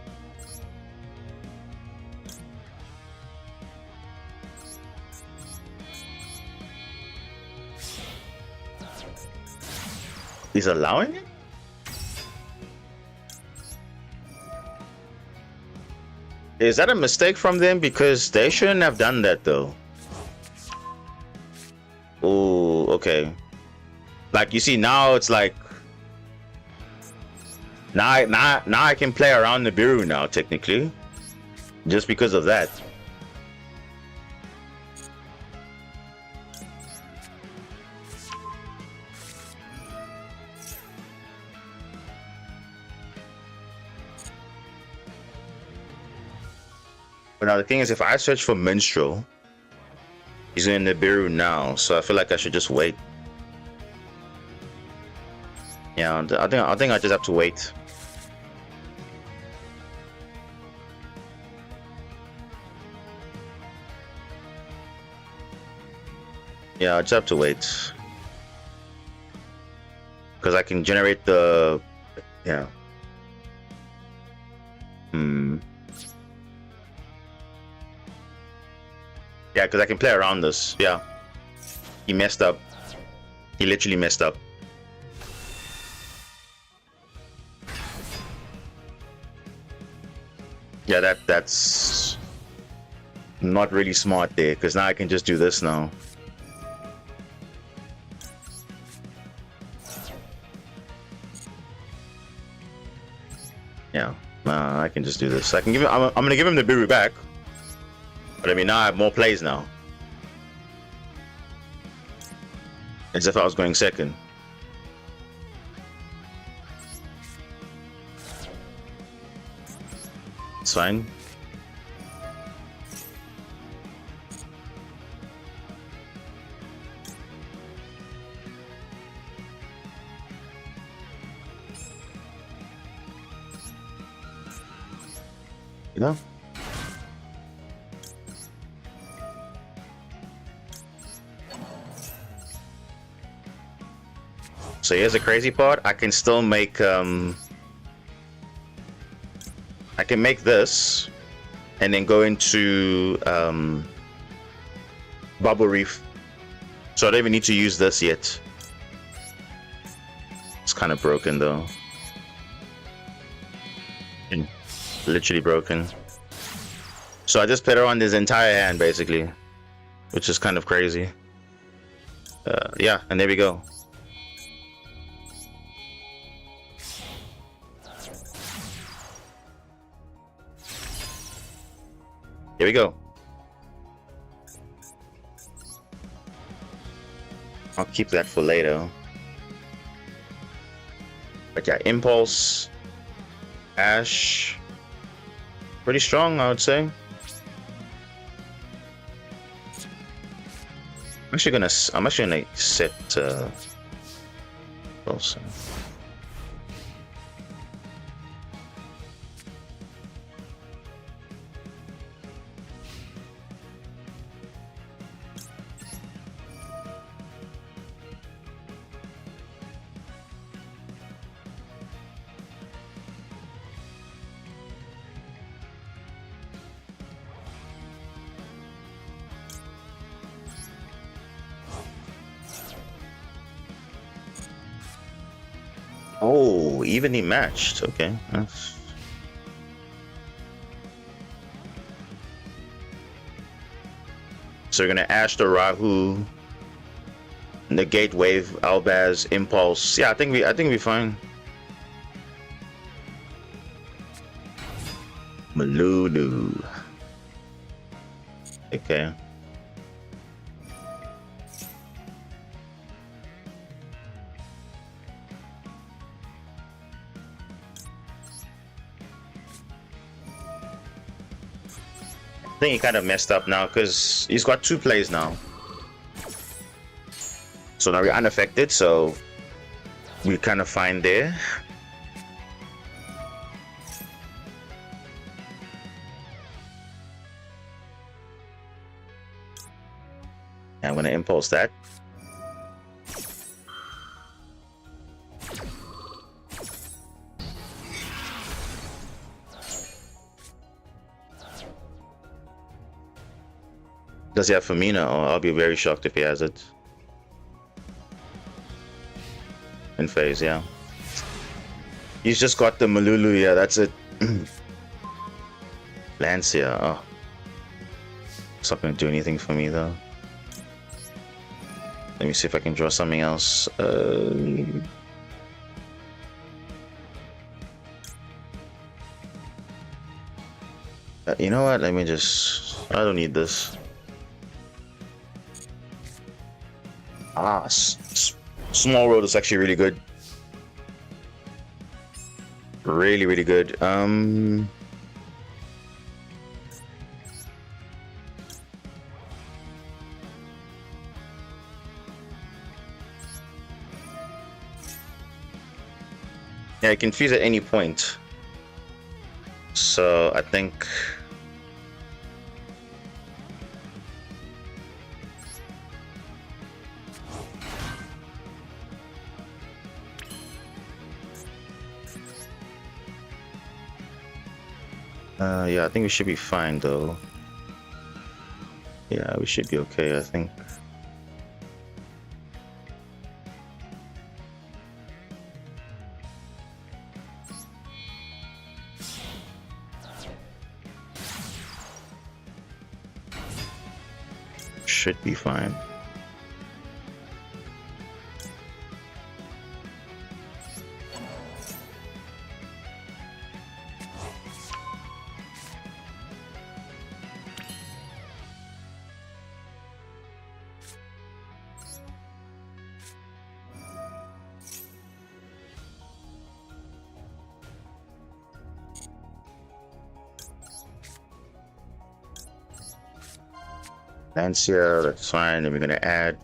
Speaker 1: He's allowing it? Is that a mistake from them? Because they shouldn't have done that, though. Oh, okay. Like, you see, now it's like... Now I can play around Nibiru now, technically. Just because of that. But now the thing is, if I search for Minstrel, he's in Nibiru now, so I feel like I should just wait. Yeah, I think I just have to wait. Yeah, I just have to wait. Because I can generate the... Yeah. Yeah, because I can play around this. Yeah. He messed up. He literally messed up. Yeah, that's not really smart there, because now I can just do this now. Yeah, I can just do this. I can give him. I'm gonna give him the Nibiru back. But I mean, now I have more plays now. As if I was going second. It's fine. You know? So here's the crazy part. I can still make I can make this and then go into Bubble Reef. So I don't even need to use this yet. It's kind of broken though. Literally broken. So I just put her on this entire hand basically, which is kind of crazy. Yeah, and there we go. Here we go. I'll keep that for later. But yeah, Impulse, Ash, pretty strong, I would say. I'm actually gonna set also. Oh, evenly matched. Okay. So we're gonna Ash the Rahu, negate Wave, Albaz, Impulse. Yeah, I think we're fine. Malulu. Okay. I think he kind of messed up now because he's got 2 plays now. So now we're unaffected, so we're kind of fine there. And I'm gonna impulse that. Does he have Femina? Oh, I'll be very shocked if he has it. In phase, yeah. He's just got the Malulu, yeah, that's it. Lancia, oh. It's not gonna do anything for me though. Let me see if I can draw something else. You know what? Let me just... I don't need this. Ah, Small Road is actually really good. Really, really good. Yeah, you can fuse at any point. So I think... yeah, I think we should be fine though. Yeah, we should be okay, I think. Should be fine. Lancia, that's fine. Then we're gonna add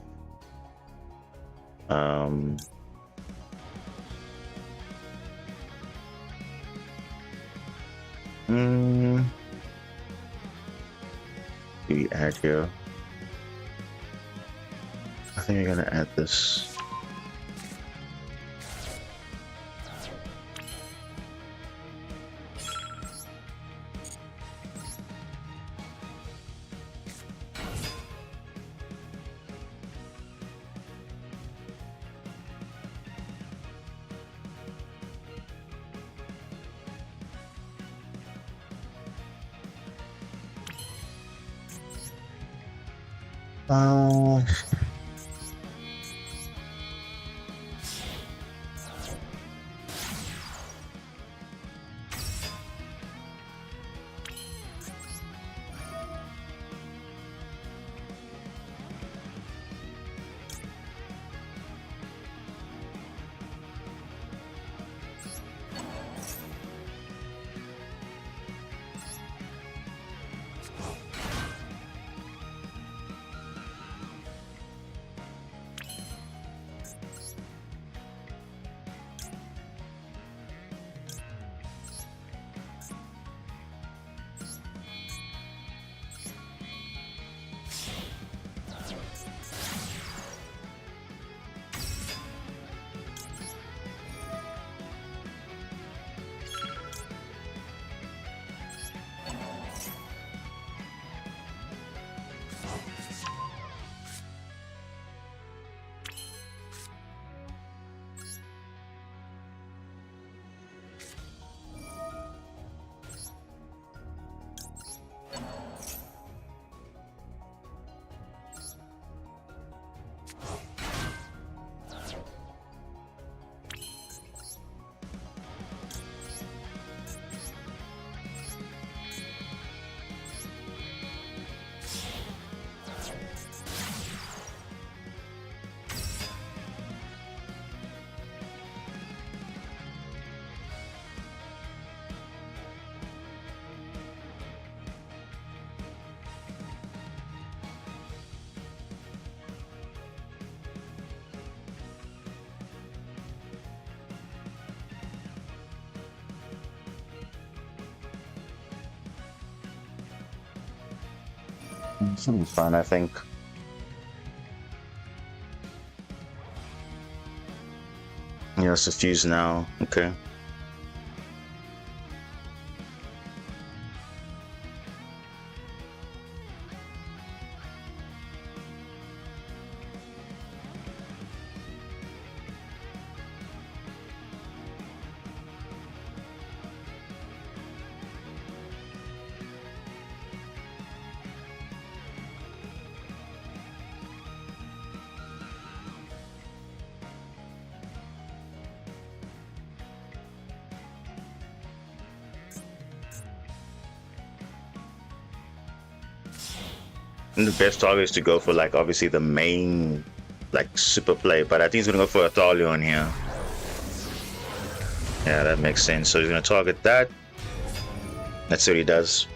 Speaker 1: do we add here? I think we're gonna add this. Uh, should be fine, I think. Yeah, it's suffused now. Okay. And the best target is to go for like obviously the main like super play, but I think he's gonna go for a Thalion here. Yeah, that makes sense. So he's gonna target that. That's what he does.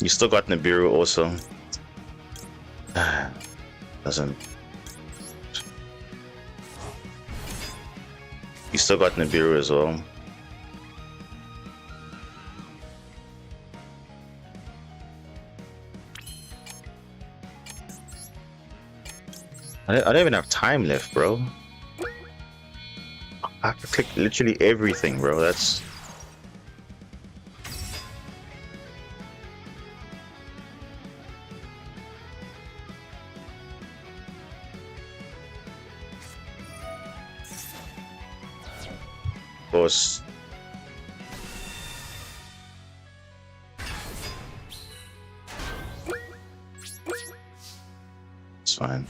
Speaker 1: You still got Nibiru also. Doesn't. You still got Nibiru as well. I don't even have time left, bro. I have to click literally everything, bro. That's... Of course. It's fine.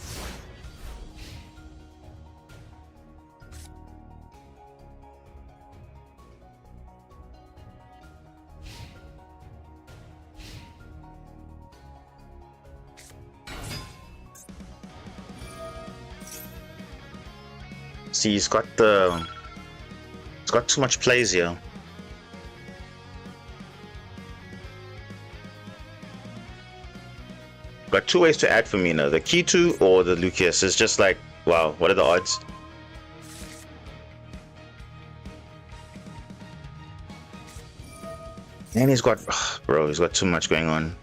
Speaker 1: See, he's got too much plays here. Got two ways to add for me now: the Kitu or the Lucius. It's just like, wow, what are the odds? And he's got, bro, he's got too much going on.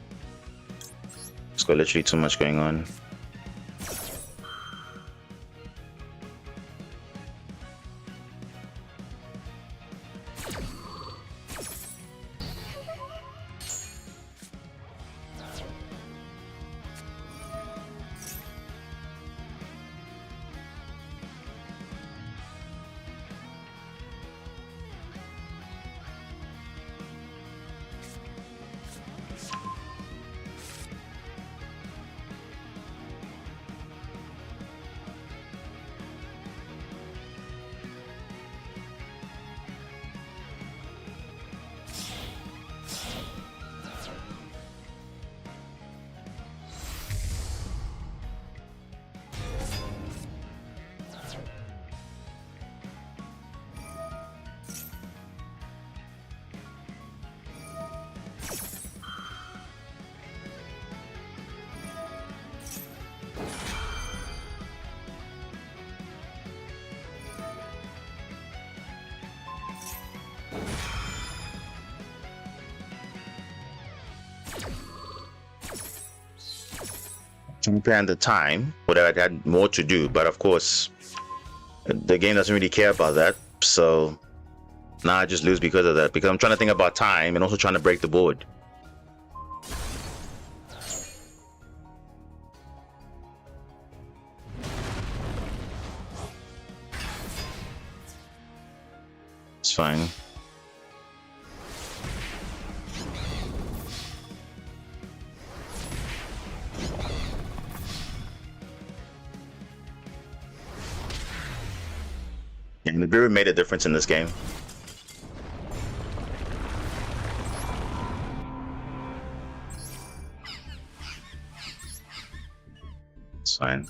Speaker 1: He's got literally too much going on. Plan the time, would have had more to do, but of course the game doesn't really care about that, so now I just lose because of that, because I'm trying to think about time and also trying to break the board. It's fine. And the Nibiru made a difference in this game. It's fine.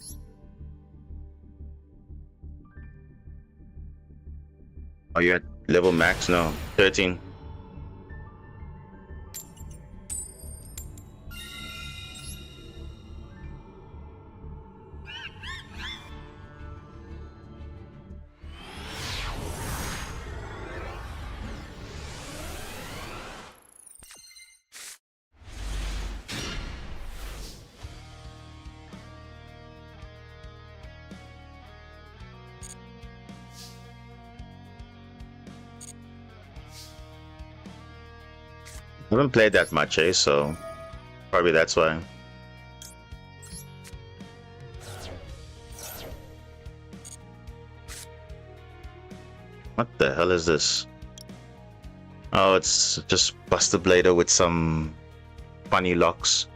Speaker 1: Oh, you're at level max? No, 13. I haven't played that much, so probably that's why. What the hell is this? Oh, it's just Buster Blader with some funny locks.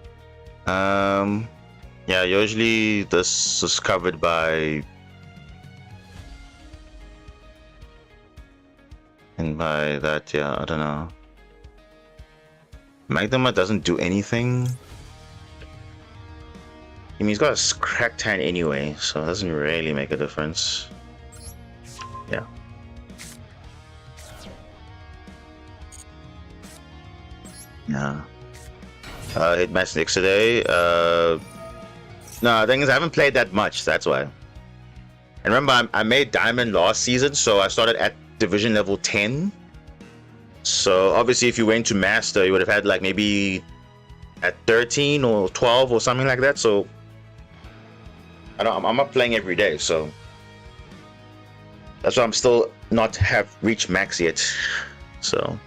Speaker 1: Yeah, usually this is covered by that, yeah, I don't know. Magdama doesn't do anything. I mean, he's got a cracked hand anyway, so it doesn't really make a difference. Yeah. Yeah. Hit match next today. No, the thing is, I haven't played that much, that's why. And remember, I made Diamond last season, so I started at Division level 10. So obviously if you went to Master, you would have had like maybe at 13 or 12 or something like that. So I'm not playing every day, so that's why I'm still not have reached max yet. So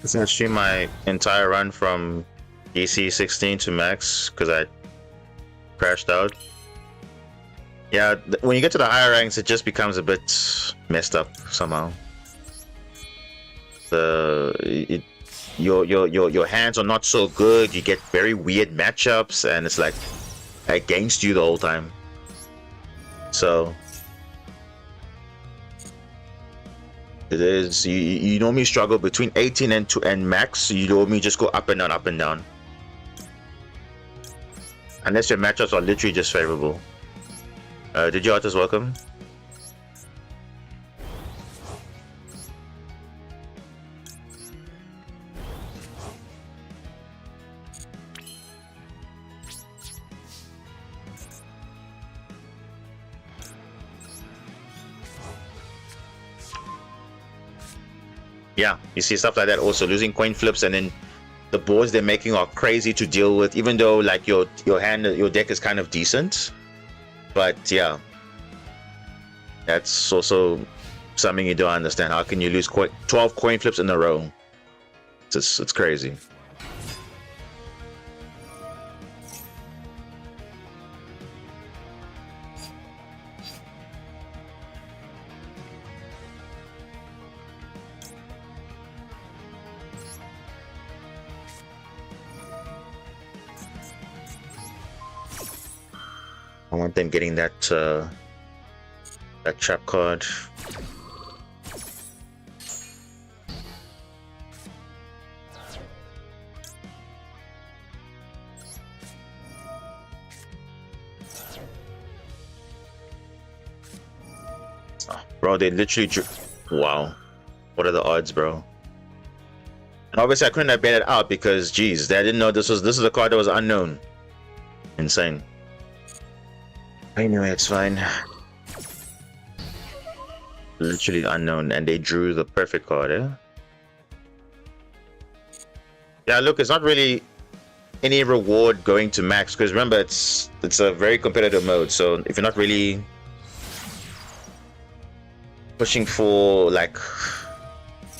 Speaker 1: It's gonna stream my entire run from DC 16 to max because I crashed out. Yeah, when you get to the higher ranks, it just becomes a bit messed up somehow. Your hands are not so good. You get very weird matchups, and it's like against you the whole time. So it is. You normally struggle between 18 and max. You normally just go up and down, up and down, unless your matchups are literally just favorable. Did you artist welcome? Yeah, you see stuff like that also, losing coin flips, and then the boards they're making are crazy to deal with, even though like your deck is kind of decent. But yeah, that's also something you don't understand. How can you lose 12 coin flips in a row? It's crazy. I want them getting that trap card. Oh, bro, they literally wow. What are the odds, bro? And obviously, I couldn't have bet it out because, geez, I didn't know this is a card that was unknown. Insane. Anyway, it's fine. Literally unknown, and they drew the perfect card, eh? Yeah, look, it's not really any reward going to max because remember, it's a very competitive mode. So if you're not really pushing for like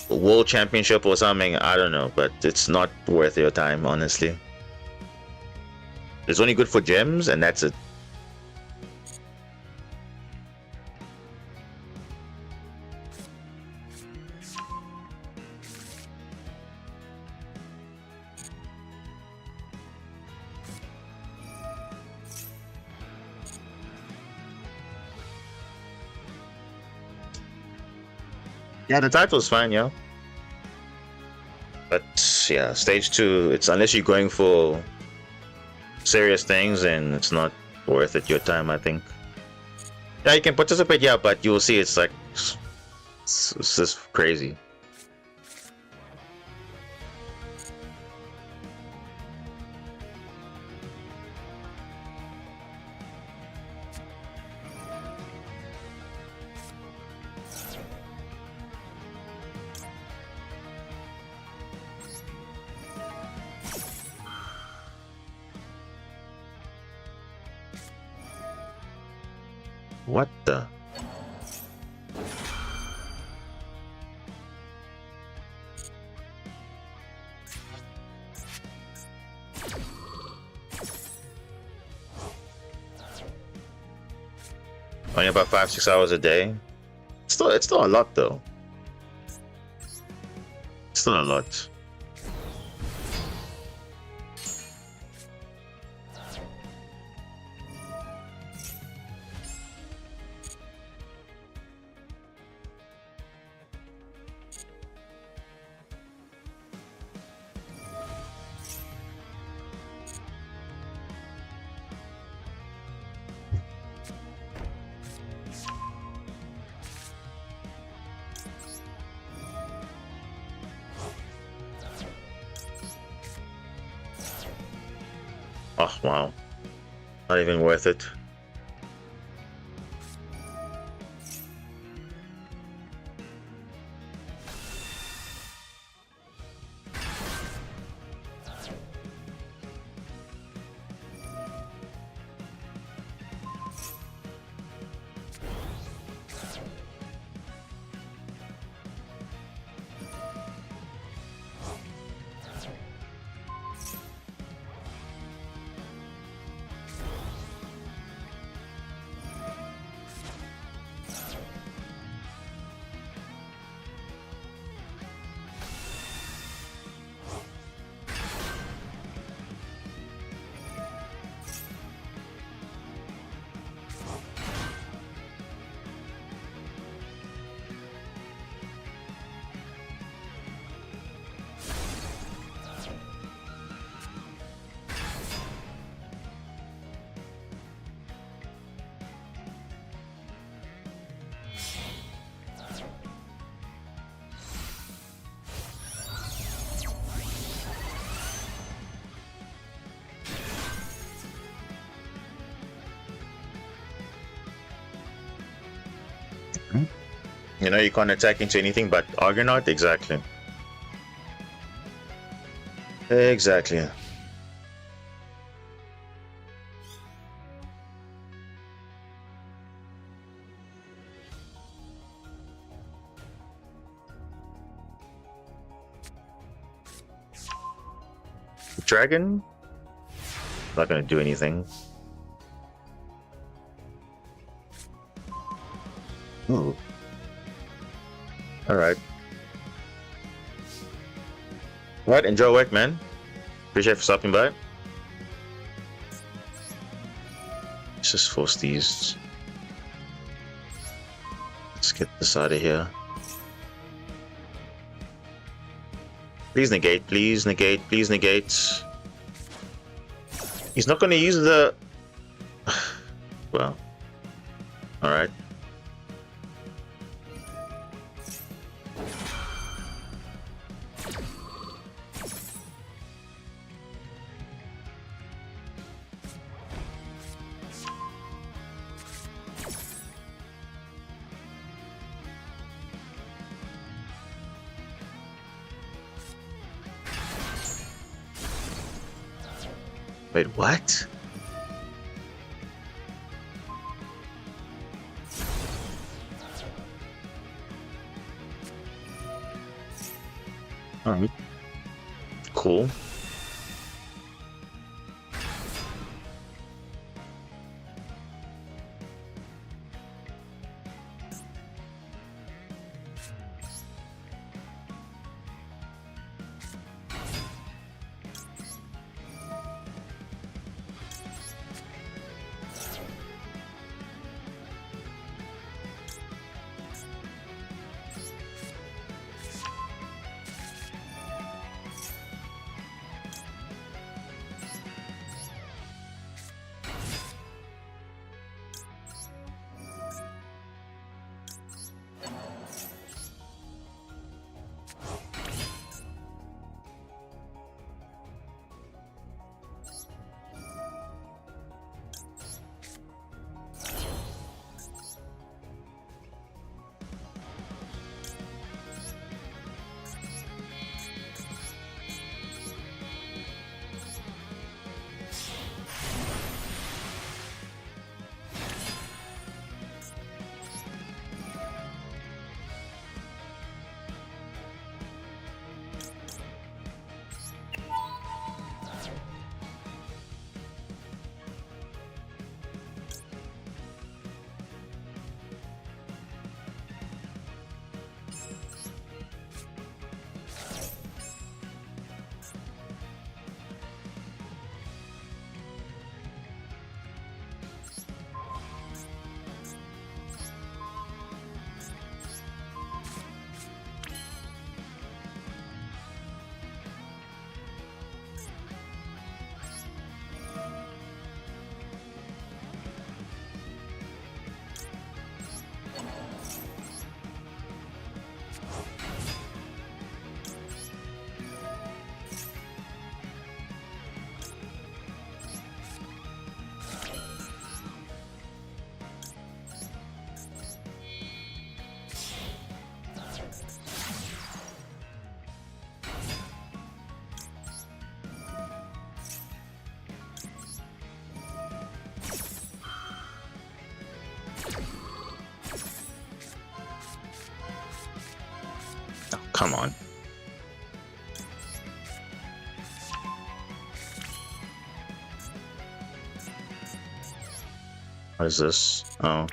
Speaker 1: a world championship or something, I don't know, but it's not worth your time, honestly. It's only good for gems, and that's it. Yeah, the title's fine, yeah. But yeah, stage 2, it's unless you're going for serious things, and it's not worth it your time, I think. Yeah, you can participate, yeah, but you will see it's like it's just crazy. What the? Only about 5-6 hours a day. It's still a lot though. It's still a lot. Oh wow, not even worth it. You know, you can't attack into anything but Argonaut. Exactly. Exactly. Dragon? Not gonna do anything. Ooh. Alright. Alright, enjoy work, man. Appreciate for stopping by. Let's just force these. Let's get this out of here. Please negate, please negate, please negate. He's not gonna use the... Well. Alright. Wait, what? Alright. Cool. Come on. What is this? Oh.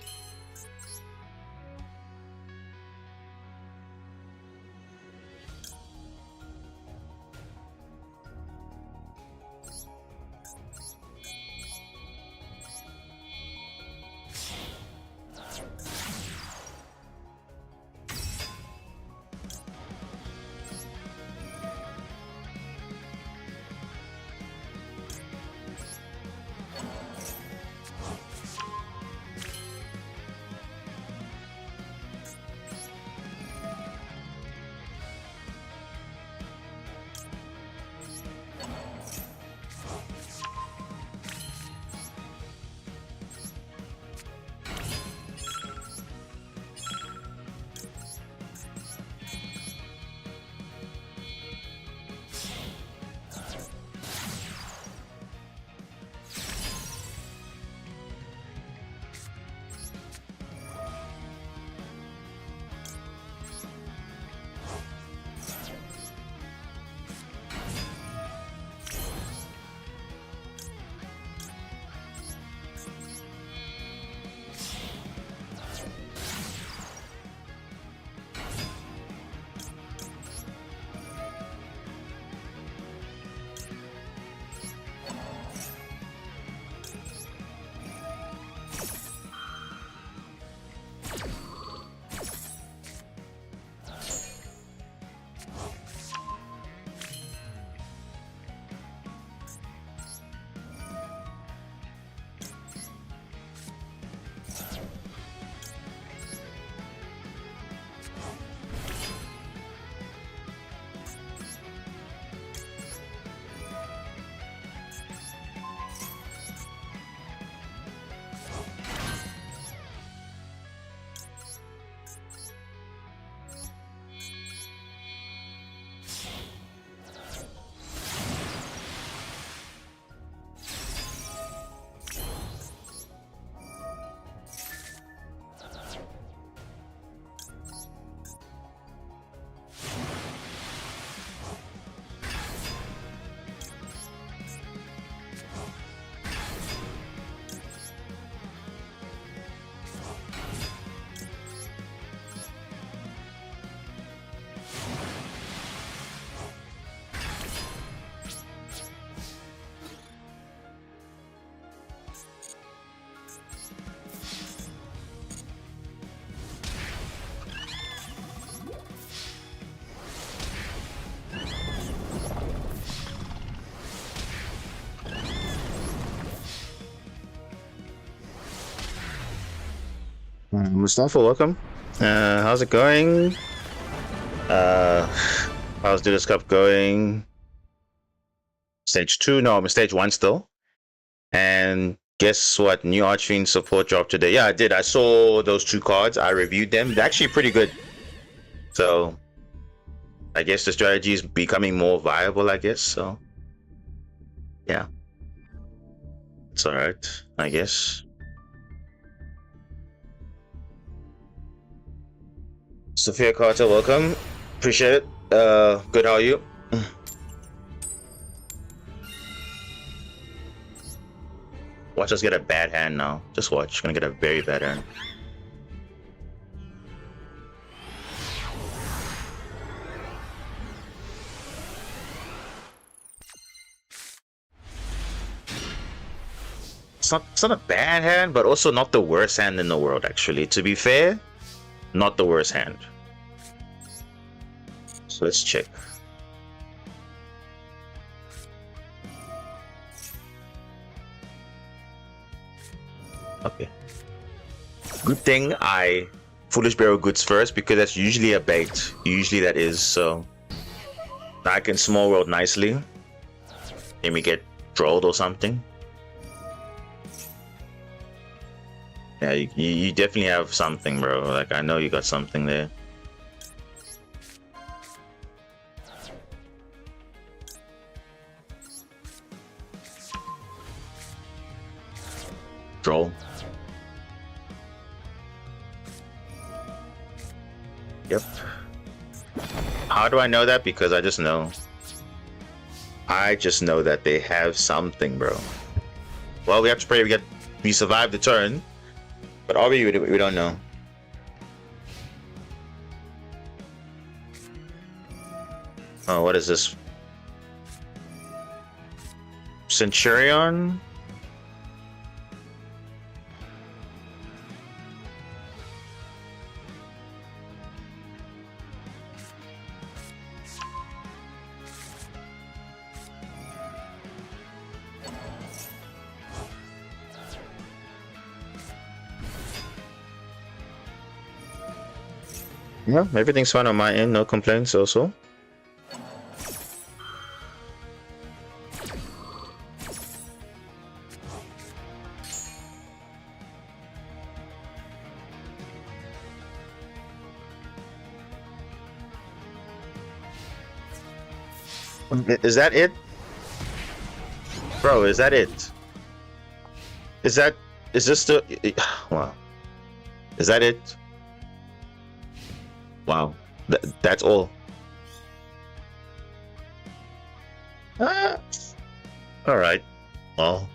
Speaker 1: Mustafa, welcome. How's it going? How's Duelist Cup going? Stage 2? No, I'm in stage 1 still. And guess what? New Archfiend support dropped today. Yeah, I did. I saw those 2 cards. I reviewed them. They're actually pretty good. So, I guess the strategy is becoming more viable, I guess. So, yeah. It's alright, I guess. Sophia Carter, welcome. Appreciate it. Good, how are you? Watch us get a bad hand now. Just watch. Gonna get a very bad hand. It's not a bad hand, but also not the worst hand in the world, actually. To be fair, not the worst hand. So let's check. Okay. Good thing I Foolish Barrel Goods first, because that's usually a bait. Usually that is, so I can small world nicely. Let me get trolled or something. Yeah, you definitely have something, bro. Like, I know you got something there. Troll. Yep. How do I know that? Because I just know. I just know that they have something, bro. Well, we have to pray we survive the turn. But are we don't know. Oh, what is this? Centurion? Yeah, everything's fine on my end, no complaints also. Is that it? Bro, is that it? Is this the... Wow. Is that it? Wow, that's all. All right. Well,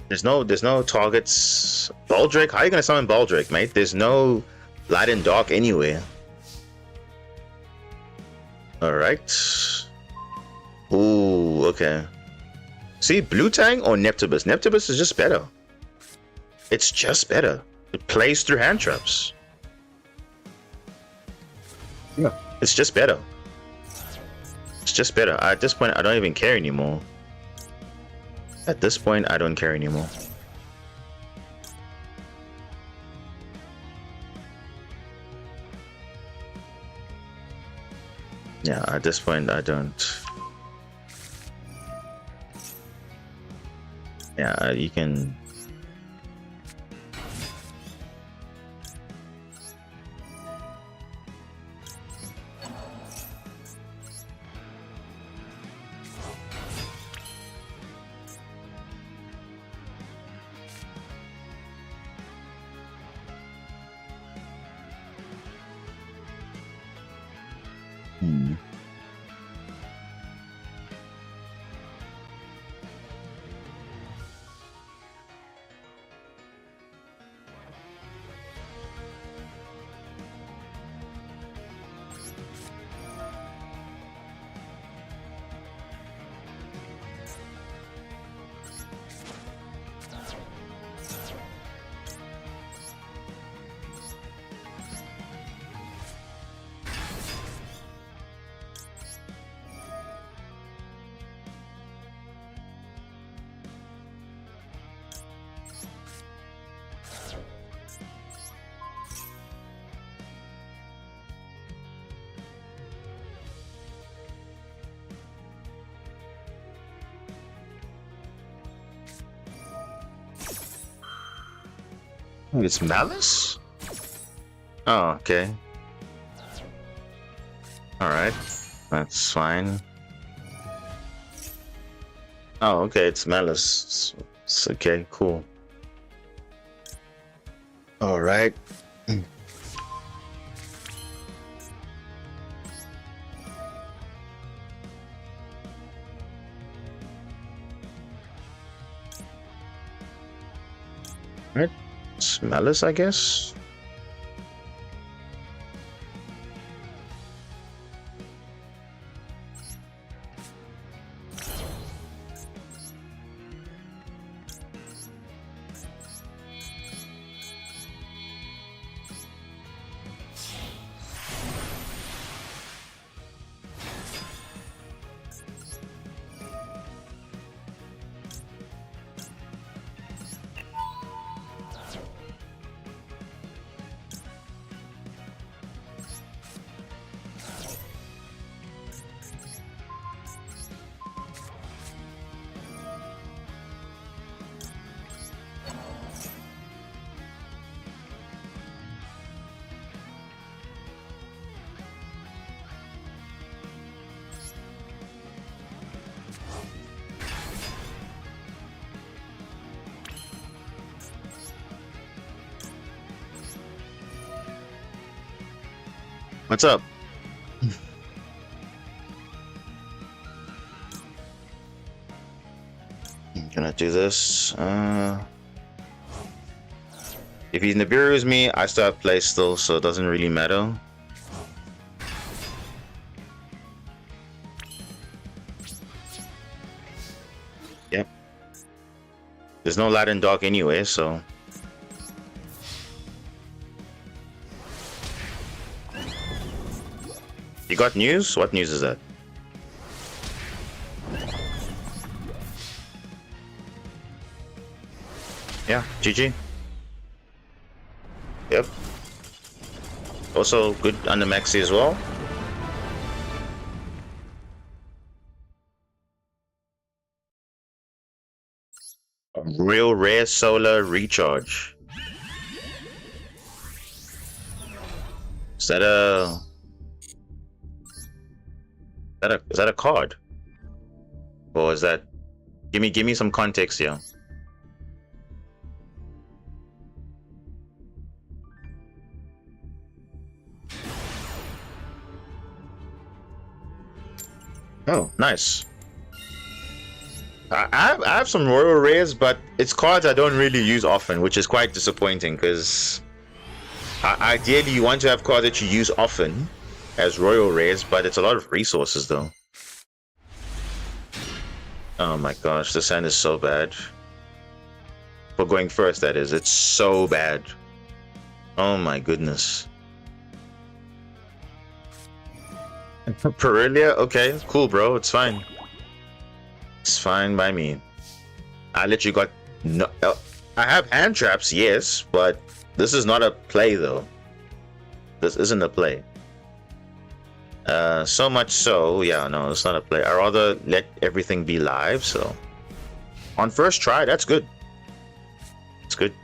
Speaker 1: there's no targets. Baldric, how are you gonna summon Baldric, mate? There's no light and dark anywhere. All right. Ooh, okay. See, Blue Tang or Neptibus? Neptibus is just better. It's just better. It plays through hand traps. Yeah. It's just better. It's just better. At this point, I don't even care anymore. At this point, I don't care anymore. Yeah, at this point, I don't. Yeah, you can... Oh, it's Malice? Oh, okay. Alright. That's fine. Oh, okay, it's Malice. It's okay, cool. Alright. Alright. It's Malice, I guess. What's up? I'm gonna do this. If he Nibiru's me, I still have play still, so it doesn't really matter. Yep. There's no Latin dog anyway, so. You got news? What news is that? Yeah, GG. Yep. Also good on the Maxi as well. A real rare solar recharge. Is that a... Is that a card? Or is that... Give me some context here. Oh, nice. I have some royal rares, but it's cards I don't really use often, which is quite disappointing because ideally you want to have cards that you use often as royal rares, but it's a lot of resources though. Oh my gosh, this hand is so bad. For going first, that is. It's so bad. Oh my goodness. Perilia? Okay, cool, bro. It's fine. It's fine by me. I literally got no. I have hand traps, yes, but this is not a play though. This isn't a play. So much so, yeah, no, it's not a play. I rather let everything be live. So on first try, that's good. It's good.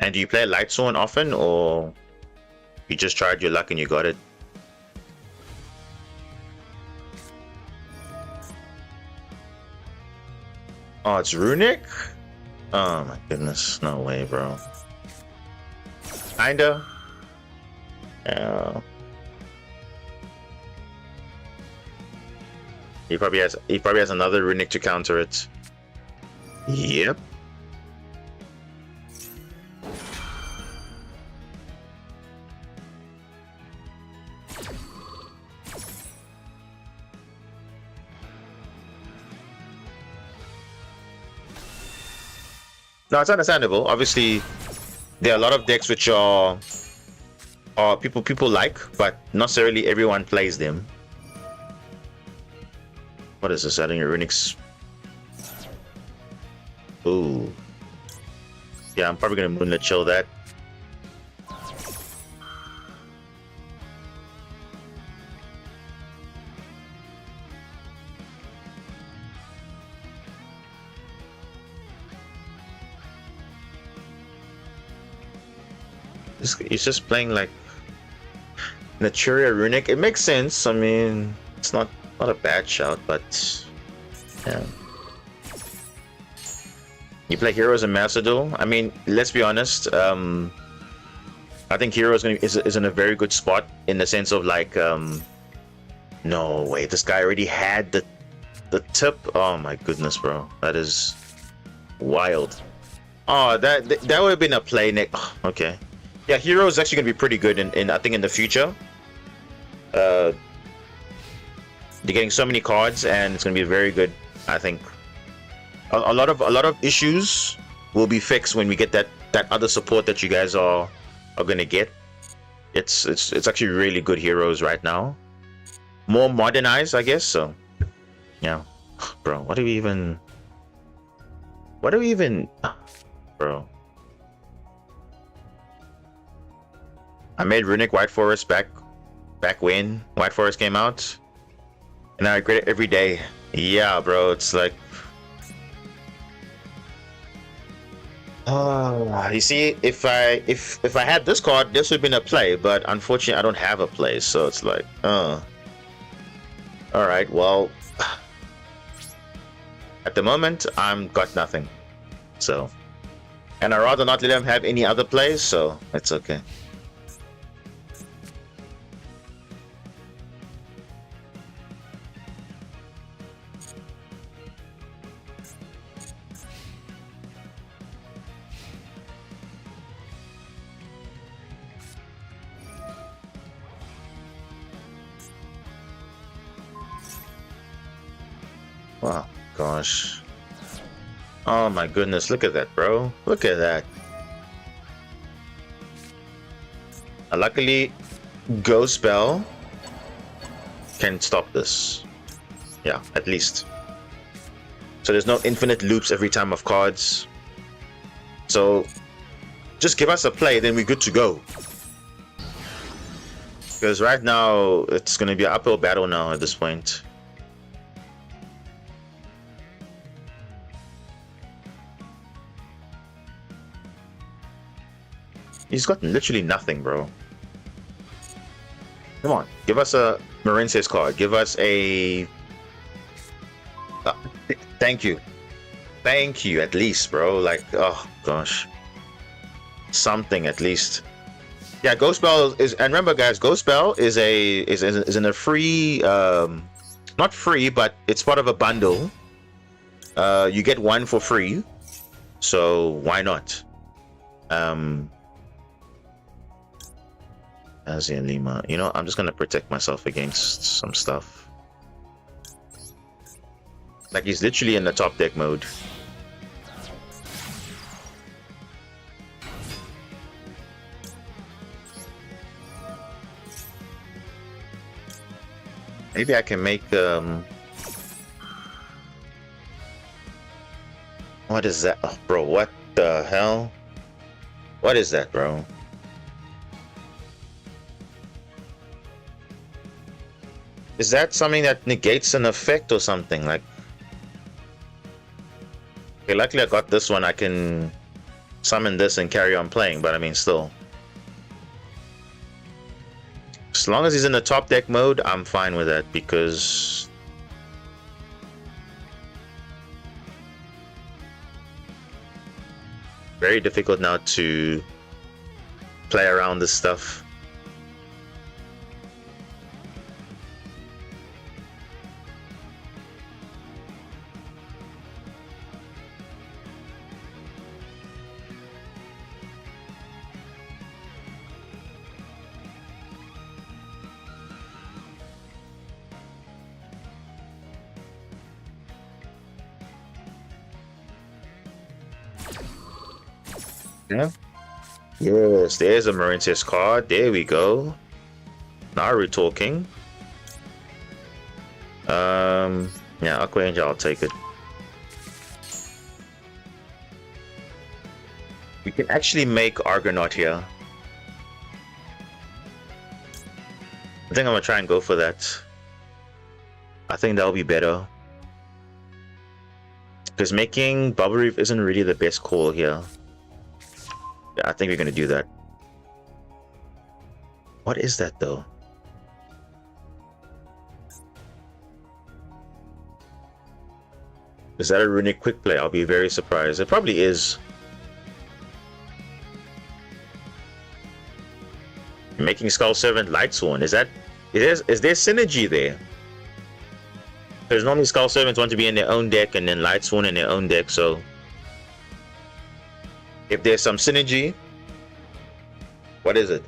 Speaker 1: And do you play Lightsworn often, or you just tried your luck and you got it? Oh, it's Runic? Oh my goodness, no way, bro. Kinda. Yeah. He probably has another Runic to counter it. Yep. No, it's understandable. Obviously, there are a lot of decks which are people like, but not necessarily everyone plays them. What is this? Adding a Runics. Ooh. Yeah, I'm probably gonna Moonlit Chill that. He's just playing like Naturia Runic. It makes sense. I mean, it's not a bad shout, but yeah. You play heroes in Master Duel. I mean, let's be honest. I think hero is in a very good spot in the sense of like, no wait, this guy already had the tip. Oh my goodness, bro, that is wild. Oh, that would have been a play, Nick. Oh, okay, yeah, hero is actually gonna be pretty good in I think in the future. You're getting so many cards, and it's gonna be very good. I think a lot of issues will be fixed when we get that other support that you guys are gonna get. It's actually really good heroes right now. More modernized, I guess. So yeah, bro, what do we even bro? I made Runic White Forest back when White Forest came out, and I regret it every day. Yeah, bro, it's like, you see, if I had this card, this would have been a play, but unfortunately I don't have a play, so it's like, all right, well, at the moment I'm got nothing, so, and I'd rather not let him have any other plays, so it's okay. Wow, gosh. Oh my goodness, look at that, bro. Look at that. Luckily, Ghost Spell can stop this. Yeah, at least. So there's no infinite loops every time of cards. So just give us a play, then we're good to go. Because right now, it's going to be an uphill battle now at this point. He's got literally nothing, bro. Come on, give us a Marince's card. Give us a... thank you. Thank you, at least, bro. Like, oh, gosh. Something, at least. Yeah, Ghost Spell is... And remember, guys, Ghost Spell is in a free... not free, but it's part of a bundle. You get one for free. So, why not? Azia Lima. You know, I'm just gonna protect myself against some stuff. Like, he's literally in the top deck mode. Maybe I can make what is that? Oh, bro, what the hell? What is that, bro? Is that something that negates an effect or something? Like, okay, luckily I got this one. I can summon this and carry on playing, but I mean, still. As long as he's in the top deck mode, I'm fine with that, because very difficult now to play around this stuff. Yeah. Yes, there's a Marince's card. There we go. Now we're talking. Yeah, Aqua Angel, I'll take it. We can actually make Argonaut here. I think I'm gonna try and go for that. I think that'll be better. Because making Bubble Reef isn't really the best call here. Yeah, I think we're gonna do that. What is that though? Is that a runic quick play? I'll be very surprised. It probably is. Making Skull Servant Lightsworn. Is there synergy there? Because normally Skull Servants want to be in their own deck and then Lightsworn in their own deck, so if there's some synergy, what is it?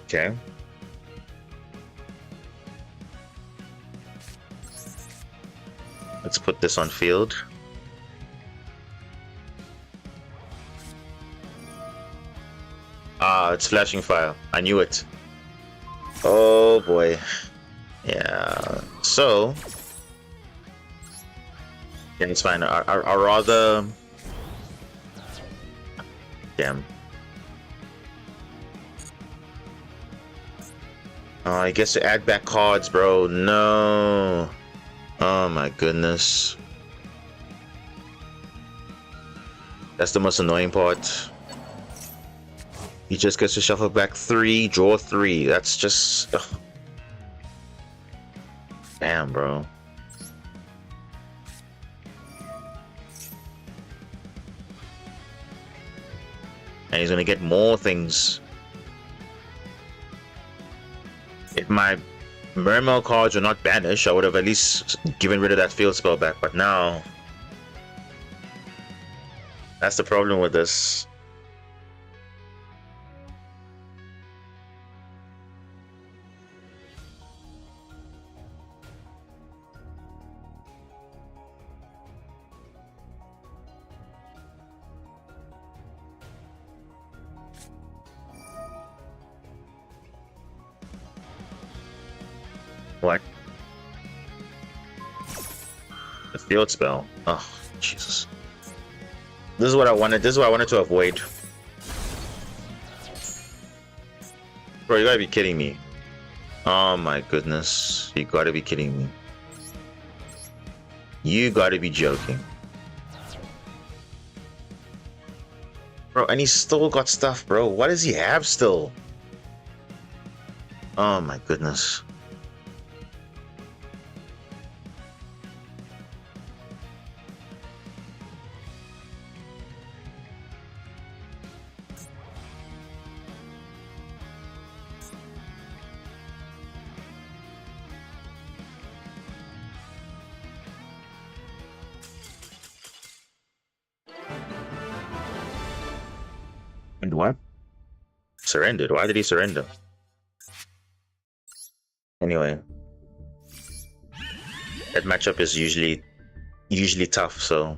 Speaker 1: Okay. Let's put this on field. Ah, it's flashing fire. I knew it. Oh boy. Yeah. So. Yeah, it's fine. I rather. Damn. Oh, I guess to add back cards, bro. No. Oh my goodness. That's the most annoying part. He just gets to shuffle back 3, draw 3. That's just... Ugh. Damn, bro. And he's gonna get more things. If my Mermail cards were not banished, I would have at least given rid of that field spell back, but now... That's the problem with this. What? The field spell. Oh, Jesus. This is what I wanted. This is what I wanted to avoid. Bro, you gotta be kidding me. Oh my goodness. You gotta be kidding me. You gotta be joking. Bro, and he's still got stuff, bro. What does he have still? Oh my goodness. And what? Surrendered? Why did he surrender? Anyway. That matchup is usually tough, so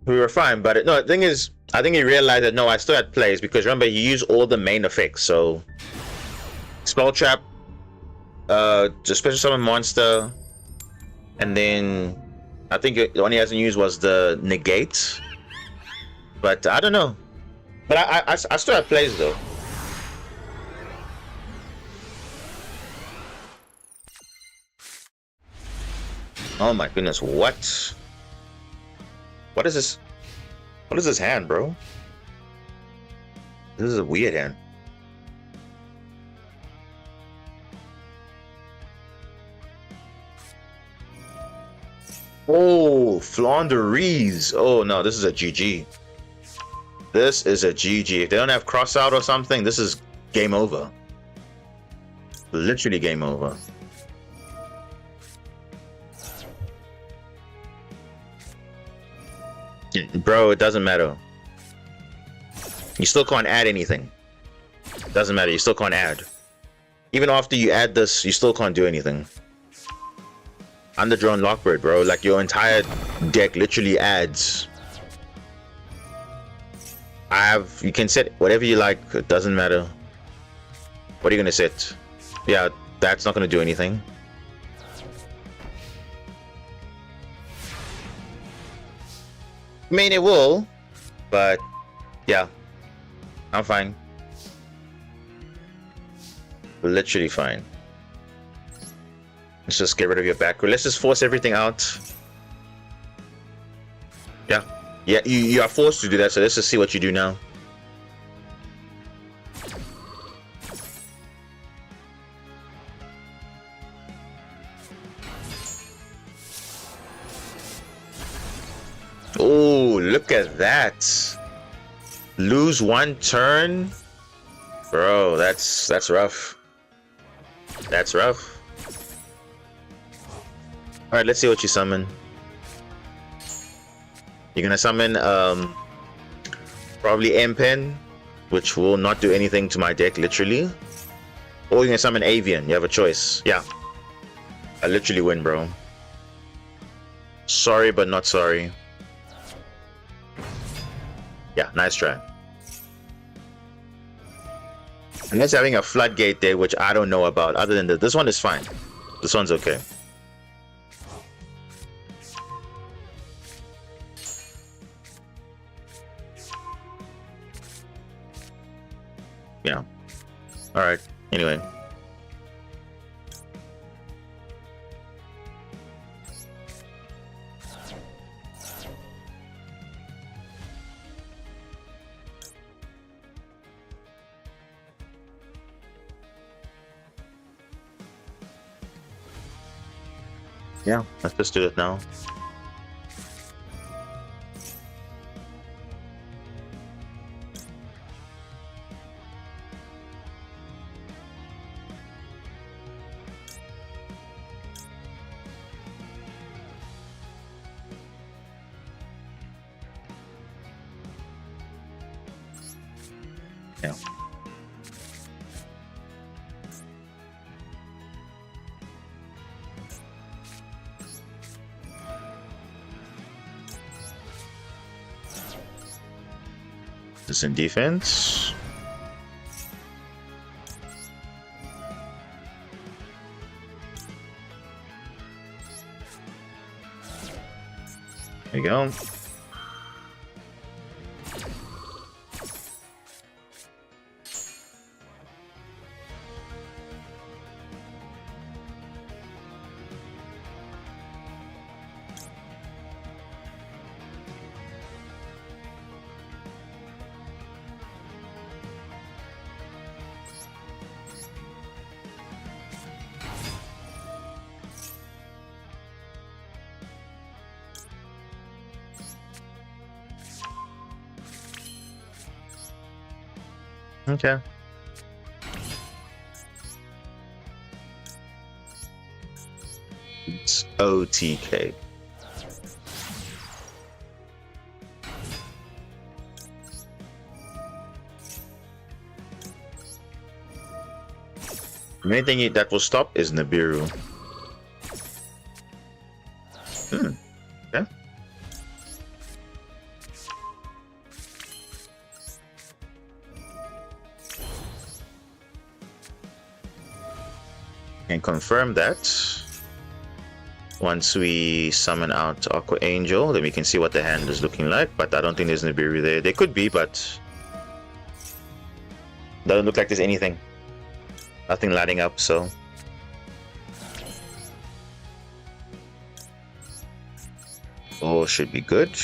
Speaker 1: we were fine, but no, the thing is, I think he realized that no, I still had plays because remember he used all the main effects, so Spell Trap, just special summon monster, and then I think the one he hasn't used was the negate. But I don't know. But I still have plays though. Oh my goodness, what? What is this? What is this hand, bro? This is a weird hand. Oh, Flandreese. Oh no, this is a GG. This is a GG. If they don't have cross out or something, this is game over. Literally game over. Bro, it doesn't matter. You still can't add anything. Doesn't matter, you still can't add. Even after you add this, you still can't do anything. Underdrawn Lockbird, bro. Like your entire deck literally adds. You can set whatever you like, it doesn't matter. What are you gonna set? Yeah, that's not gonna do anything. I mean, it will, but yeah, I'm fine. Literally fine. Let's just get rid of your back row. Let's just force everything out. Yeah. Yeah, you are forced to do that, so let's just see what you do now. Oh, look at that. Lose one turn? Bro, that's rough. That's rough. Alright, let's see what you summon. You're gonna summon probably M-Pen, which will not do anything to my deck, literally. Or you're gonna summon Avian. You have a choice. Yeah. I literally win, bro. Sorry, but not sorry. Yeah, nice try. Unless having a floodgate there, which I don't know about. Other than this one is fine. This one's okay. Yeah. Alright. Anyway. Yeah, let's just do it now. Yeah. This in defense. There you go. Okay. It's OTK. The main thing that will stop is Nibiru. Okay. And confirm that. Once we summon out Aqua Angel, then we can see what the hand is looking like. But I don't think there's Nibiru there. There could be, but doesn't look like there's anything. Nothing lighting up, so. Oh, should be good.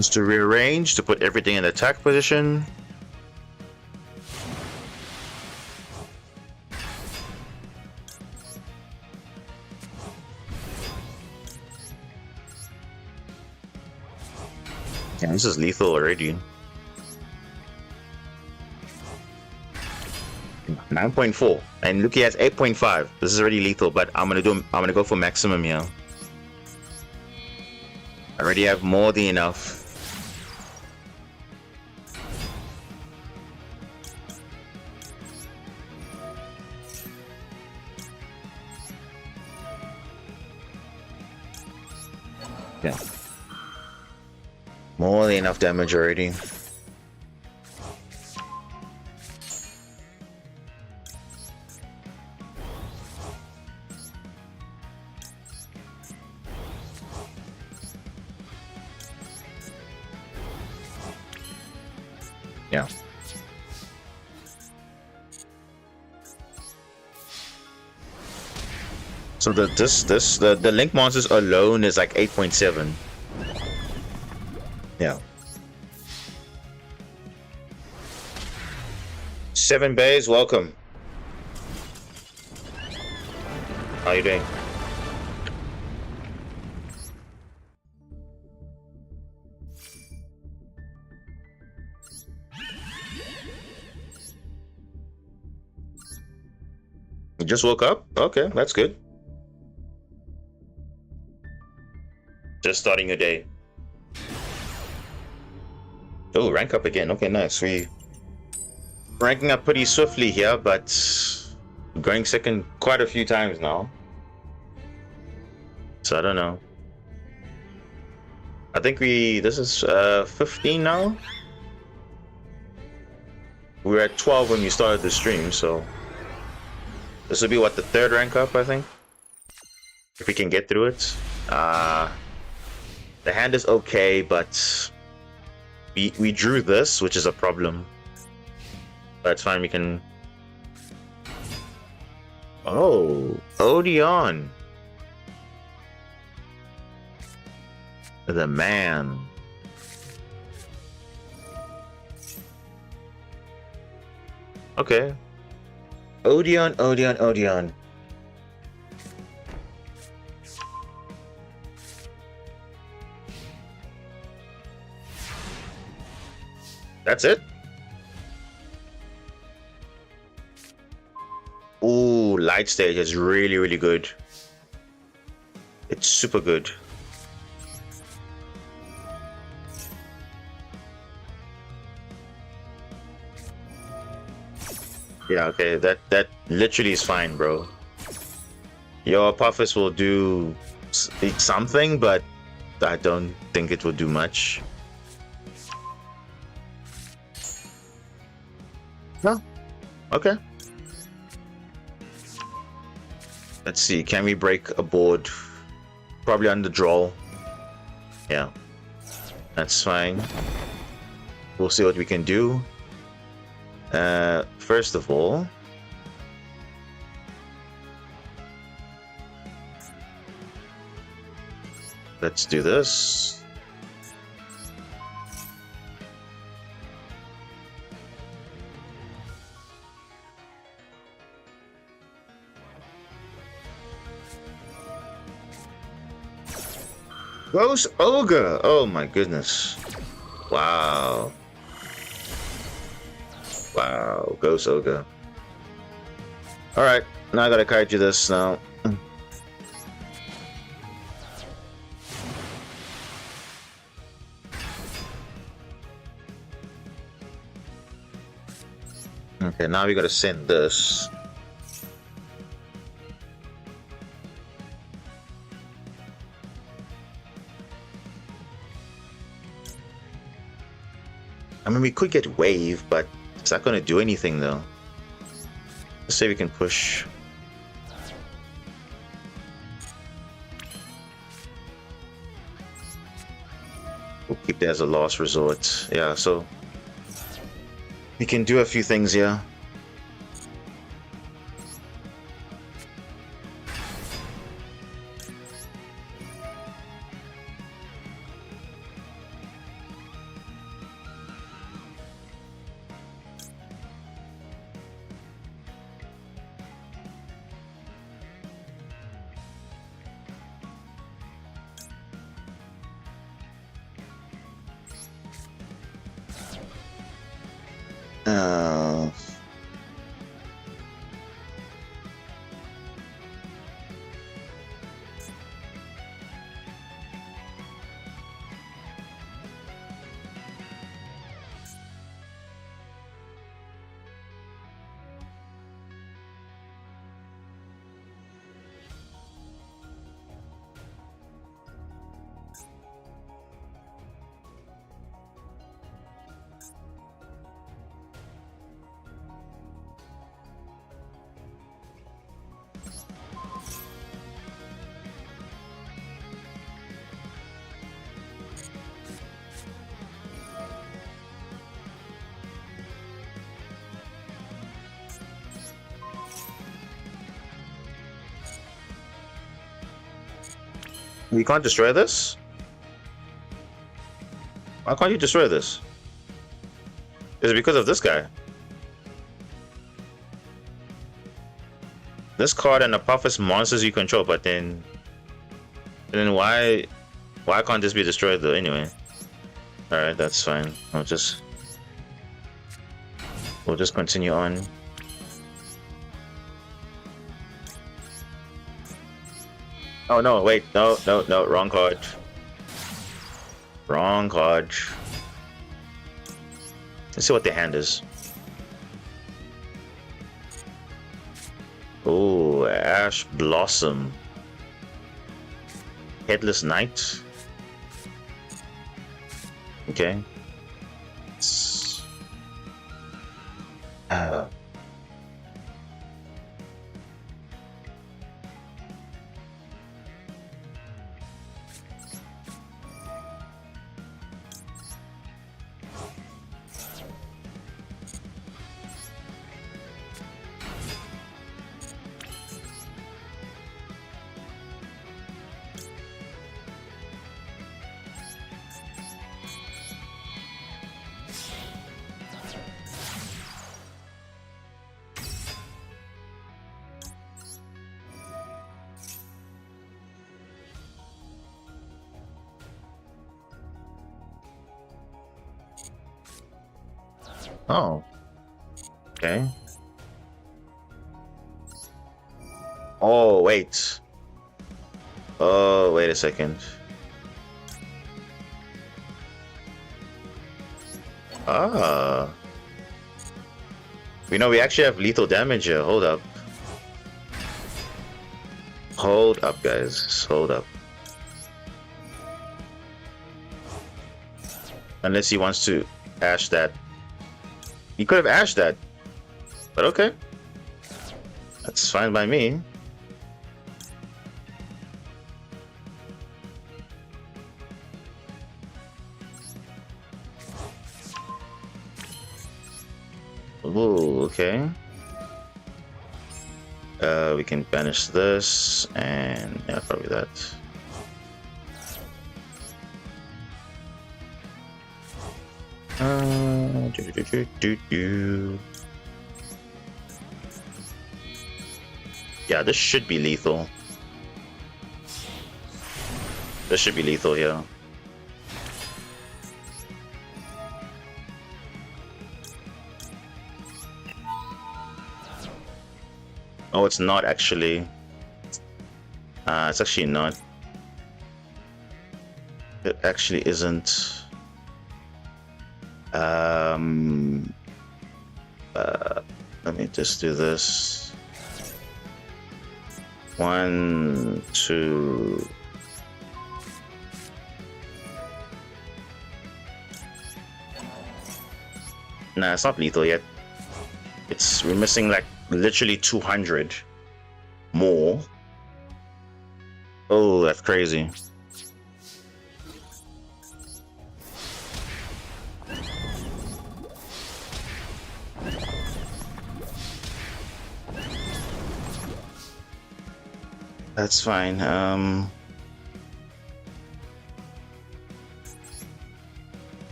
Speaker 1: Just to rearrange to put everything in attack position. Yeah, this is lethal already. 9.4, and Luki has 8.5. This is already lethal, but I'm gonna go for maximum here. I already have more than enough. Yeah. More than enough damage already. Yeah. So the link monsters alone is like 8.7. Yeah. 7 Bays, welcome. How you doing? You just woke up? Okay, that's good. Just starting your day. Oh, rank up again. Okay, nice. We ranking up pretty swiftly here, but going second quite a few times now. So I don't know. I think this is 15 now. We were at 12 when we started the stream, so this will be what, the third rank up, I think, if we can get through it. The hand is okay, but we drew this, which is a problem. But it's fine, we can... Oh, Odeon. The man. Okay. Odeon, Odeon, Odeon. That's it? Ooh, light stage is really, really good. It's super good. Yeah, okay, that literally is fine, bro. Your Apophis will do something, but I don't think it will do much. No. Okay. Let's see, can we break a board? Probably under draw. Yeah. That's fine. We'll see what we can do. First of all, let's do this. Ghost Ogre! Oh my goodness. Wow. Wow, Ghost Ogre. Alright, now I gotta kaiju this now. Okay, now we gotta send this. I mean, we could get wave, but it's not gonna do anything though. Let's say we can push. We'll keep that as a last resort. Yeah, so we can do a few things here. Uh, you can't destroy this? Why can't you destroy this? Is it because of this guy? This card and the Apophis monsters you control, but then why can't this be destroyed though anyway? Alright, that's fine. We'll just continue on. Oh no, wait, no, wrong card. Wrong card. Let's see what the hand is. Oh, Ash Blossom. Headless Knight. Okay. Oh. Okay. Oh, wait. Oh, wait a second. Ah. We actually have lethal damage here. Hold up. Hold up, guys. Hold up. Unless he wants to ash that. He could have ashed that. But okay. That's fine by me. Ooh, okay. We can banish this, and yeah, probably that. Yeah, this should be lethal. This should be lethal, yeah. Oh, it's not actually. It's actually not. It actually isn't. Let me just do this. 1, 2. Nah, it's not lethal yet. We're missing like literally 200 more. Oh, that's crazy. That's fine.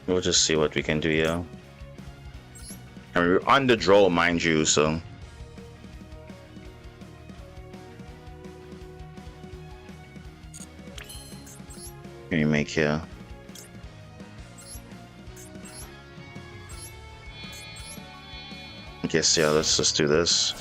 Speaker 1: We'll just see what we can do here. I mean, we're on the draw, mind you, so. What can you make here? I guess, yeah, let's just do this.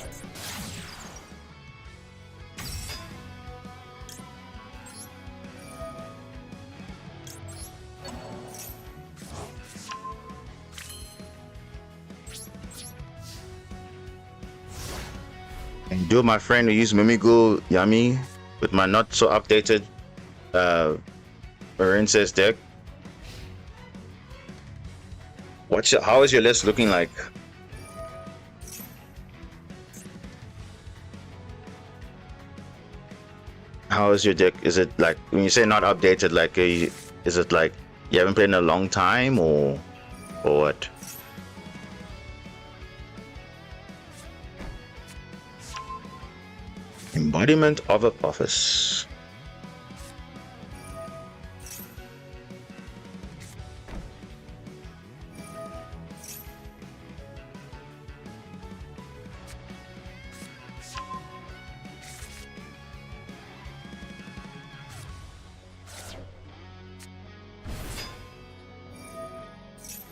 Speaker 1: And do my friend who used Mimigu Yami with my not so updated Princess deck. How is your list looking like? How is your deck? Is it like, when you say not updated, like is it like you haven't played in a long time, or what? Embodiment of Apophis.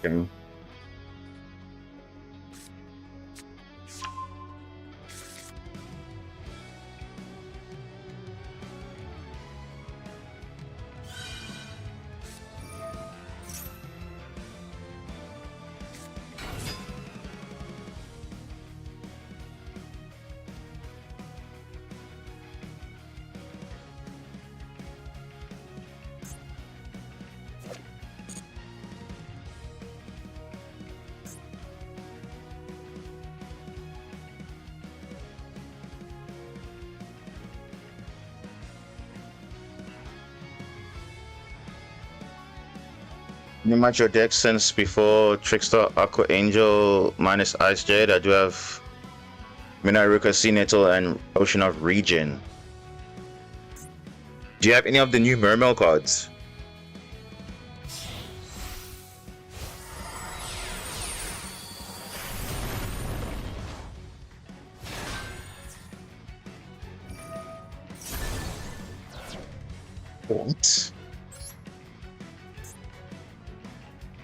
Speaker 1: Okay. Pretty much your deck since before Trickster, Aqua Angel, minus Ice Jade. I do have Minaruka, Sea Nettle, and Ocean of Regen. Do you have any of the new Mermail cards? What?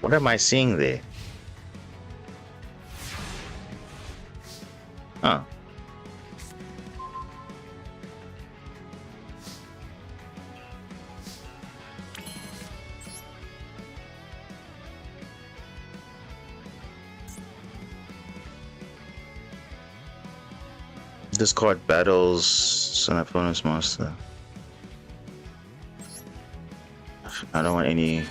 Speaker 1: What am I seeing there? Huh. This card battles an opponent's monster. I don't want any.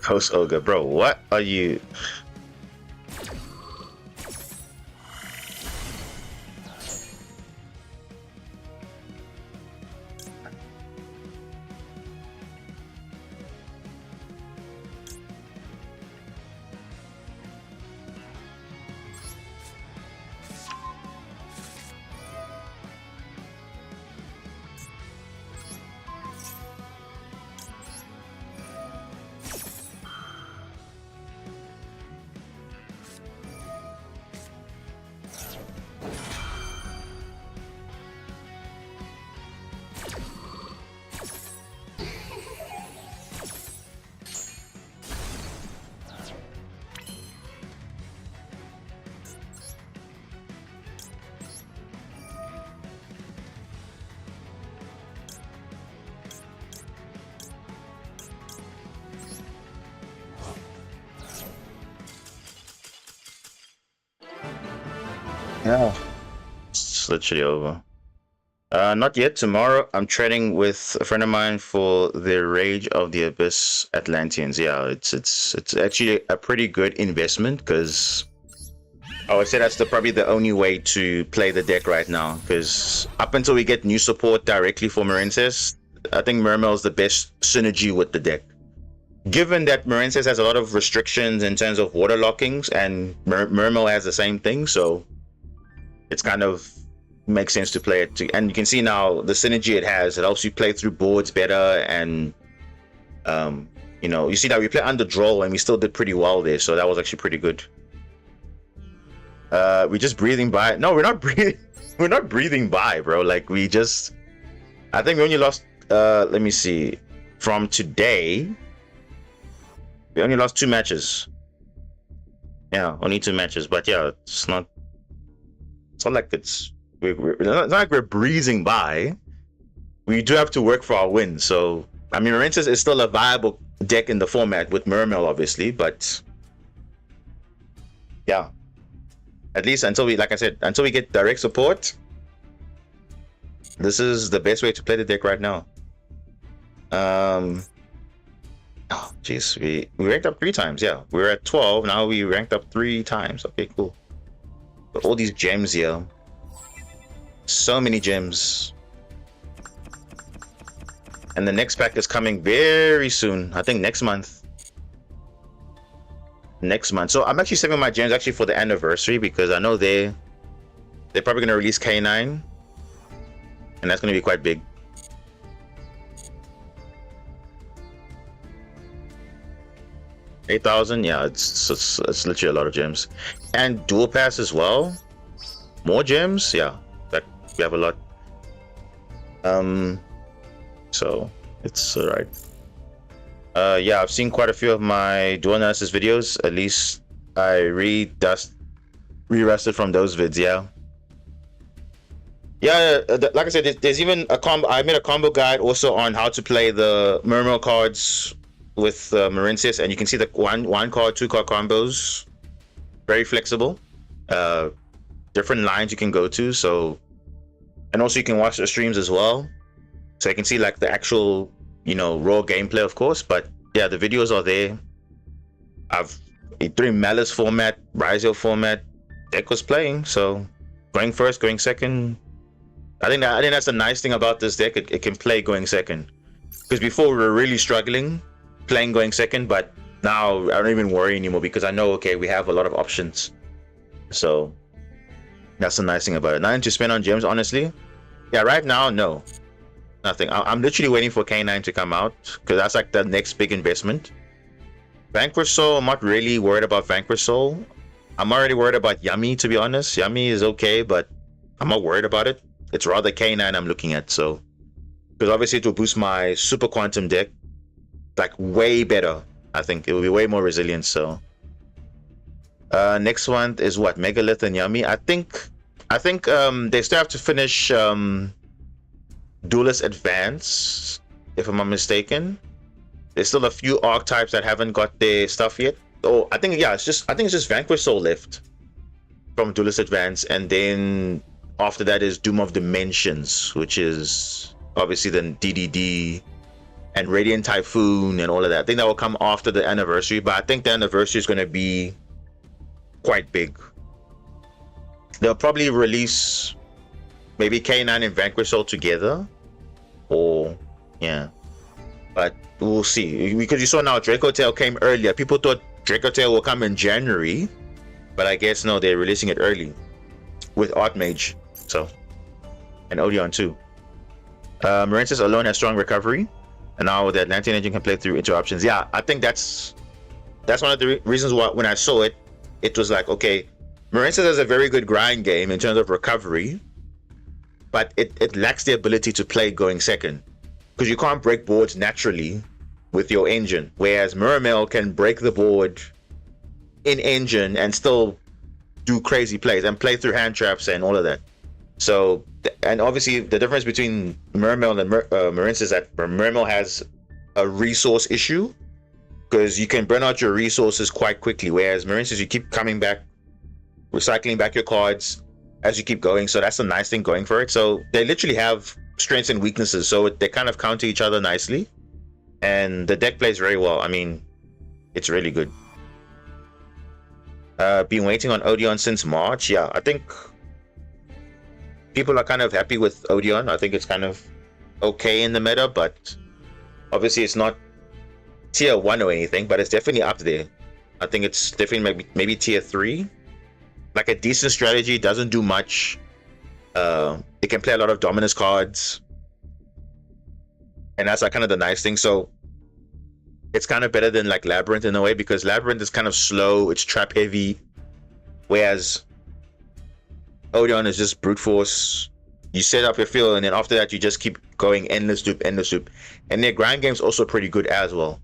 Speaker 1: Post Ogre, bro, what are you? Yeah, it's literally over. Not yet. Tomorrow, I'm trading with a friend of mine for the Rage of the Abyss Atlanteans. Yeah, it's actually a pretty good investment, because I would say that's probably the only way to play the deck right now. Because up until we get new support directly for Marincess, I think Mermail is the best synergy with the deck. given that Marensis has a lot of restrictions in terms of water lockings, and Mermel has the same thing, so it's kind of makes sense to play it. And you can see now the synergy it has. It helps you play through boards better, and you know, you see that we play under Duel and we still did pretty well there, so that was actually pretty good. We're just breathing by. No, we're not breathing. We're not breathing by, bro. Like, we just, I think we only lost, let me see, from today, we only lost 2 matches. Yeah, only 2 matches. But yeah, it's not like it's not like we're breezing by. We do have to work for our wins. So I mean, Marensis is still a viable deck in the format with Mermel, obviously, but yeah, at least until we, like I said, until we get direct support, this is the best way to play the deck right now. Oh jeez, we ranked up 3 times. Yeah, we were at 12, now we ranked up 3 times. Okay, cool. But all these gems here, so many gems, and the next pack is coming very soon. I think next month. So I'm actually saving my gems actually for the anniversary, because I know they're probably going to release K9, and that's going to be quite big. $8,000, yeah, it's literally a lot of gems, and dual pass as well. More gems, yeah, that we have a lot. So it's all right. Yeah, I've seen quite a few of my dual analysis videos. At least I re-rested from those vids. Yeah, like I said, there's even a combo. I made a combo guide also on how to play the Mermel cards with Marensis, and you can see the one card, 2 card combos. Very flexible. Different lines you can go to. So, and also you can watch the streams as well, so you can see like the actual, you know, raw gameplay, of course. But yeah, the videos are there. I've during Malice format, Rizio format, deck was playing, so going first, going second. I think that's the nice thing about this deck. It can play going second, because before we were really struggling playing going second, but now I don't even worry anymore, because I know, okay, we have a lot of options. So that's the nice thing about it. Nothing to spend on gems, honestly. Yeah, right now, no, nothing. I'm literally waiting for K9 to come out, because that's like the next big investment. Vanquish Soul, I'm not really worried about Vanquish Soul. I'm already worried about Yummy, to be honest. Yummy is okay, but I'm not worried about it. It's rather K9 I'm looking at, so, because obviously it will boost my Super Quantum deck like way better. I think it will be way more resilient. So next one is what, Megalith and Yummy. I think they still have to finish Duelist Advance, if I'm not mistaken. There's still a few archetypes that haven't got their stuff yet. Oh, I think, yeah, it's just Vanquish Soul left from Duelist Advance, and then after that is Doom of Dimensions, which is obviously then DDD and Radiant Typhoon and all of that. I think that will come after the anniversary, but I think the anniversary is going to be quite big. They'll probably release maybe K9 and Vanquish Soul together, or yeah, but we'll see, because you saw now Draco Tail came earlier. People thought Draco Tail will come in January, but I guess no, they're releasing it early with Archmage, so, and Odeon too. Marensis alone has strong recovery, and now the Atlantean engine can play through interruptions. Yeah, I think that's one of the reasons why when I saw it, it was like, okay, Marensis has a very good grind game in terms of recovery, but it lacks the ability to play going second, because you can't break boards naturally with your engine, whereas Mermel can break the board in engine and still do crazy plays and play through hand traps and all of that. So, and obviously the difference between Mermel and Marensis is that Mermel has a resource issue, because you can burn out your resources quite quickly, whereas Marensis, you keep coming back, recycling back your cards as you keep going. So that's the nice thing going for it. So they literally have strengths and weaknesses, so they kind of counter each other nicely, and the deck plays very well. I mean, it's really good. Been waiting on Odeon since March. Yeah, I think people are kind of happy with Odeon. I think it's kind of okay in the meta, but obviously it's not tier 1 or anything, but it's definitely up there. I think it's definitely maybe tier 3. Like a decent strategy, doesn't do much. It can play a lot of dominance cards, and that's like kind of the nice thing. So it's kind of better than like Labyrinth in a way, because Labyrinth is kind of slow, it's trap heavy, whereas Odeon is just brute force. You set up your field, and then after that you just keep going endless loop, and their grind game's also pretty good as well.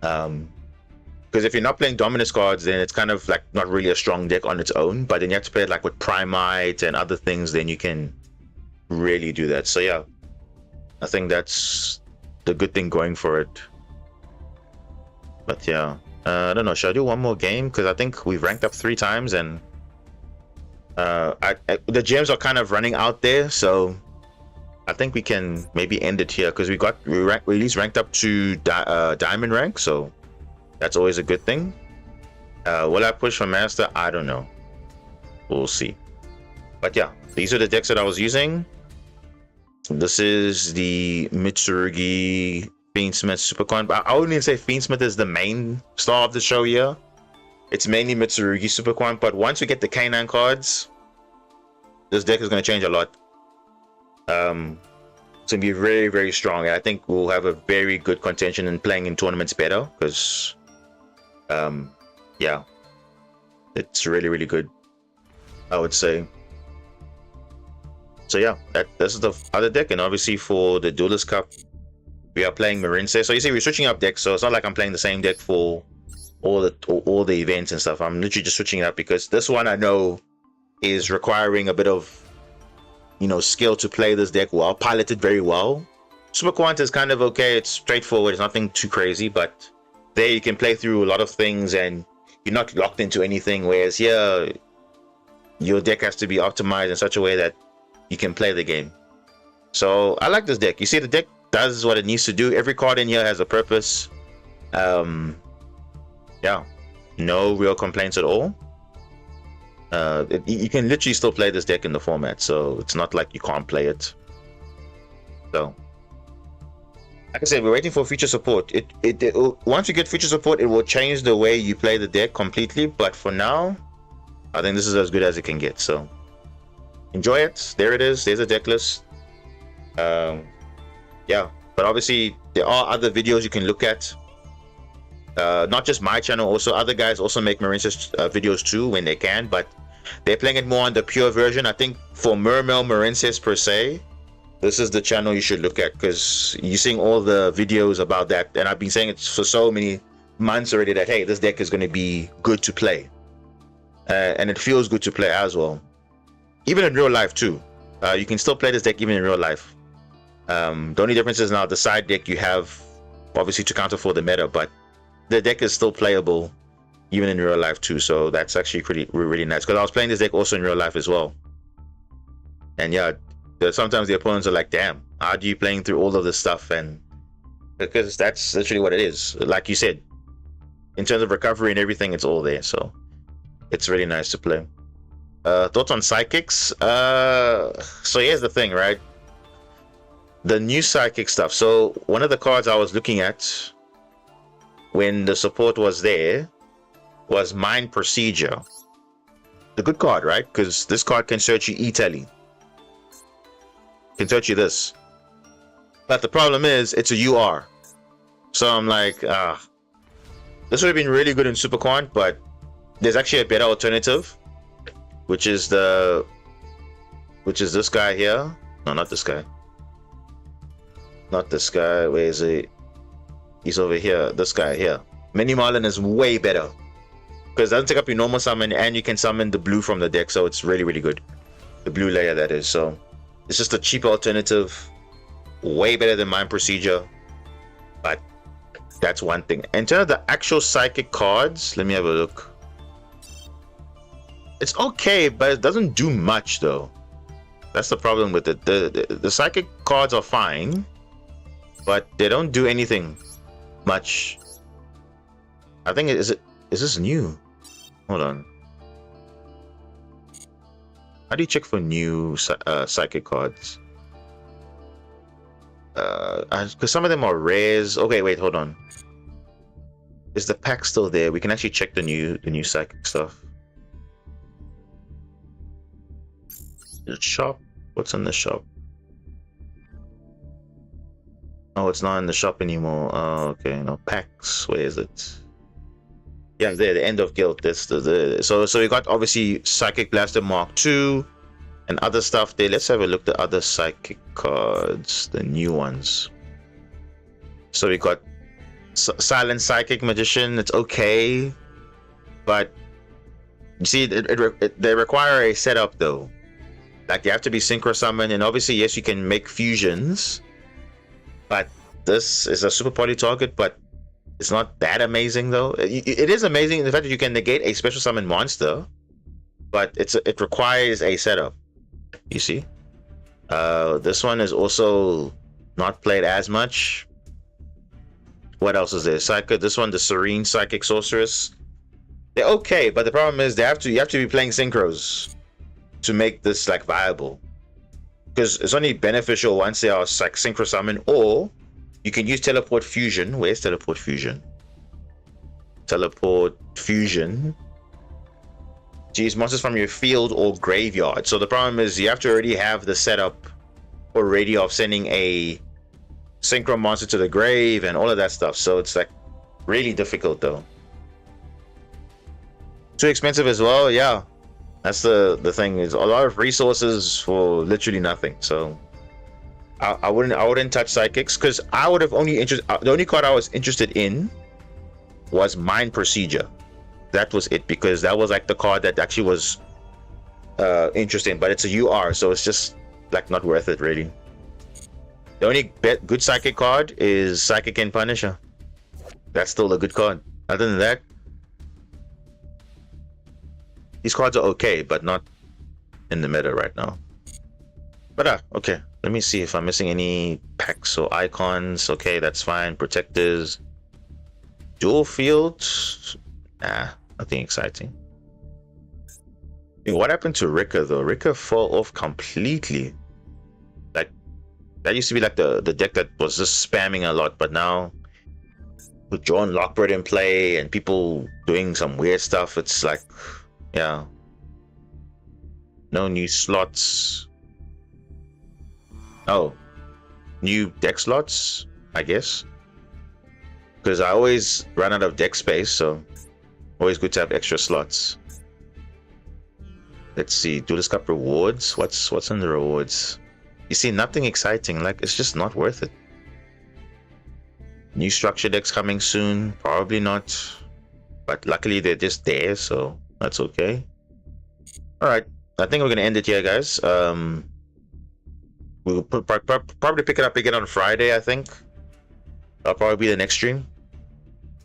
Speaker 1: Because if you're not playing dominance cards, then it's kind of like not really a strong deck on its own, but then you have to play it like with Primite and other things, then you can really do that. So yeah, I think that's the good thing going for it. But yeah, I don't know, should I do one more game? Because I think we've ranked up 3 times, and the gems are kind of running out there, so I think we can maybe end it here, because we at least ranked up to diamond rank, so that's always a good thing. Will I push for master? I don't know, we'll see. But yeah, these are the decks that I was using. This is the Mitsurugi Fiendsmith Supercoin, but I wouldn't even say Fiendsmith is the main star of the show here. It's mainly Mitsurugi Supercoin, but once we get the K9 cards, this deck is going to change a lot. It's going to be very, very strong. I think we'll have a very good contention in playing in tournaments better, because yeah, it's really, really good, I would say. So yeah, this is the other deck, and obviously for the Duelist Cup, we are playing Marinse. So you see, we're switching up decks, so it's not like I'm playing the same deck for all the events and stuff. I'm literally just switching it up because this one I know is requiring a bit of, you know, skill to play this deck well, piloted very well. Super Quant is kind of okay, it's straightforward, it's nothing too crazy, but there you can play through a lot of things and you're not locked into anything, whereas here your deck has to be optimized in such a way that you can play the game. So I like this deck. You see, the deck does what it needs to do. Every card in here has a purpose. Yeah, no real complaints at all. You can literally still play this deck in the format, so it's not like you can't play it. So like I said, we're waiting for feature support. Once you get feature support, it will change the way you play the deck completely, but for now I think this is as good as it can get. So enjoy it. There it is. There's a deck list. Yeah, but obviously there are other videos you can look at, not just my channel, also other guys also make Marinse videos too when they can, but they're playing it more on the pure version. I think for Mermail Marinse per se, this is the channel you should look at, because you're seeing all the videos about that, and I've been saying it for so many months already that hey, this deck is going to be good to play, and it feels good to play as well, even in real life too. You can still play this deck even in real life. The only difference is now the side deck you have obviously to counter for the meta, but the deck is still playable even in real life too, so that's actually really nice, because I was playing this deck also in real life as well, and yeah, sometimes the opponents are like, damn, how do you playing through all of this stuff? And because that's literally what it is, like you said, in terms of recovery and everything, it's all there, so it's really nice to play. Thoughts on psychics? So here's the thing, right? The new psychic stuff. So one of the cards I was looking at when the support was there was Mind Procedure. The good card, right? Because this card can search you E-Tally. Can search you this. But the problem is, it's a UR. So I'm like, this would have been really good in Super Quant, but there's actually a better alternative, which is this guy here. No, not this guy. Not this guy. Where is he? He's over here. This guy here. Mini Marlin is way better, because it doesn't take up your normal summon, and you can summon the blue from the deck, so it's really, really good. The blue layer, that is. So it's just a cheaper alternative, way better than Mind Procedure, but that's one thing. In terms of the actual psychic cards, let me have a look. It's okay, but it doesn't do much though. That's the problem with it. The psychic cards are fine, but they don't do anything much. I think is this new? Hold on. How do you check for new psychic cards? Because some of them are rares. Okay, wait, hold on. is the pack still there? We can actually check the new psychic stuff. The shop. What's in the shop? Oh, it's not in the shop anymore. Oh, okay. No packs. Where is it? Yeah, there. The end of guild. That's so we got obviously Psychic Blaster Mark II and other stuff there. Let's have a look at the other psychic cards, the new ones. So we got Silent Psychic Magician. It's okay, but you see, they require a setup though. Like you have to be synchro summon, and obviously yes, you can make fusions. But this is a super poly target, but it's not that amazing though. It is amazing in the fact that you can negate a special summon monster, but it requires a setup. You see, this one is also not played as much. What else is there? Psychic. This one, the Serene Psychic Sorceress. They're okay, but the problem is you have to be playing synchros to make this like viable. Because it's only beneficial once they are like synchro summon, or you can use teleport fusion. Where's teleport fusion? Teleport fusion to use monsters from your field or graveyard. So the problem is you have to already have the setup already of sending a synchro monster to the grave and all of that stuff. So it's like really difficult though. Too expensive as well. Yeah. That's the thing, is a lot of resources for literally nothing. So I wouldn't touch psychics, because I would have the only card I was interested in was Mind Procedure. That was it, because that was like the card that actually was interesting, but it's a UR, so it's just like not worth it really. The only good psychic card is Psychic and Punisher. That's still a good card. Other than that, these cards are okay, but not in the meta right now. But okay, let me see if I'm missing any packs or icons. Okay, that's fine. Protectors, dual field. Nah, nothing exciting. What happened to Rika though? Rika fell off completely. Like that used to be like the deck that was just spamming a lot, but now with John Lockbird in play and people doing some weird stuff, it's like, yeah, no new slots. Oh, new deck slots, I guess, because I always run out of deck space, so always good to have extra slots. Let's see, Duelist Cup rewards. What's in the rewards? You see, nothing exciting. Like, it's just not worth it. New structure decks coming soon, probably not, but luckily they're just there, so that's okay. All right, I think we're gonna end it here, guys. We'll probably pick it up again on Friday. I think that'll probably be the next stream.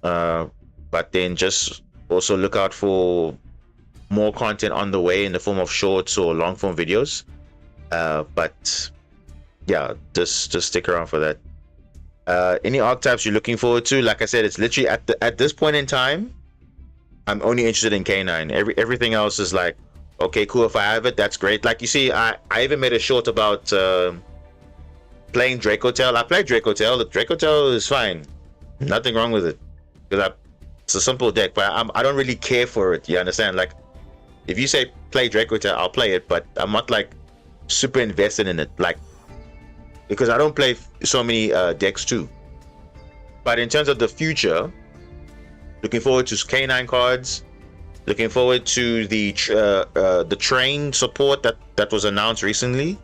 Speaker 1: But then just also look out for more content on the way in the form of shorts or long form videos. But yeah, just stick around for that. Any archetypes you're looking forward to? Like I said, it's literally at this point in time, I'm only interested in K9. Everything else is like, okay, cool. If I have it, that's great. Like you see, I even made a short about playing Dracotail. I played Dracotail. The Dracotail is fine. Nothing wrong with it, because it's a simple deck. But I don't really care for it. You understand? Like, if you say play Dracotail, I'll play it. But I'm not like super invested in it. Like, because I don't play so many decks too. But in terms of the future, looking forward to K9 cards. Looking forward to the train support that was announced recently,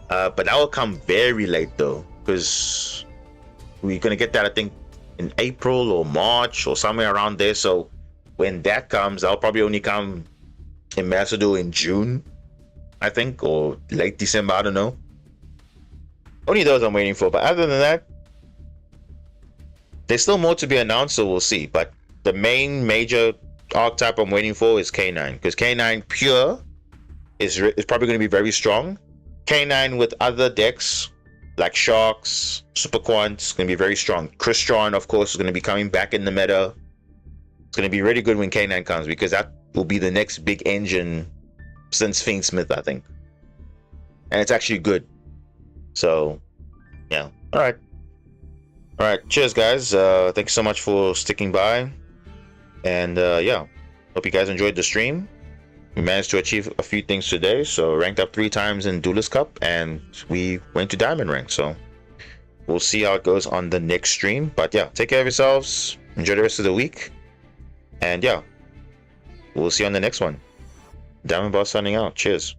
Speaker 1: but that will come very late though, because we're gonna get that I think in April or March or somewhere around there. So when that comes, that'll probably only come in Masterduel in June, I think, or late December. I don't know. Only those I'm waiting for. But other than that, there's still more to be announced, so we'll see. But the main major archetype I'm waiting for is K9, because K9 pure is probably going to be very strong. K9 with other decks like Sharks, Super Quant is going to be very strong. Crystron, of course, is going to be coming back in the meta. It's going to be really good when K9 comes, because that will be the next big engine since Fiendsmith, I think. And it's actually good. So, yeah. All right. All right, cheers, guys. Thanks so much for sticking by, and yeah, hope you guys enjoyed the stream. We managed to achieve a few things today, so ranked up 3 times in Duelist Cup, and we went to Diamond rank. So we'll see how it goes on the next stream. But yeah, take care of yourselves. Enjoy the rest of the week, and yeah, we'll see you on the next one. Diamond Boss signing out. Cheers.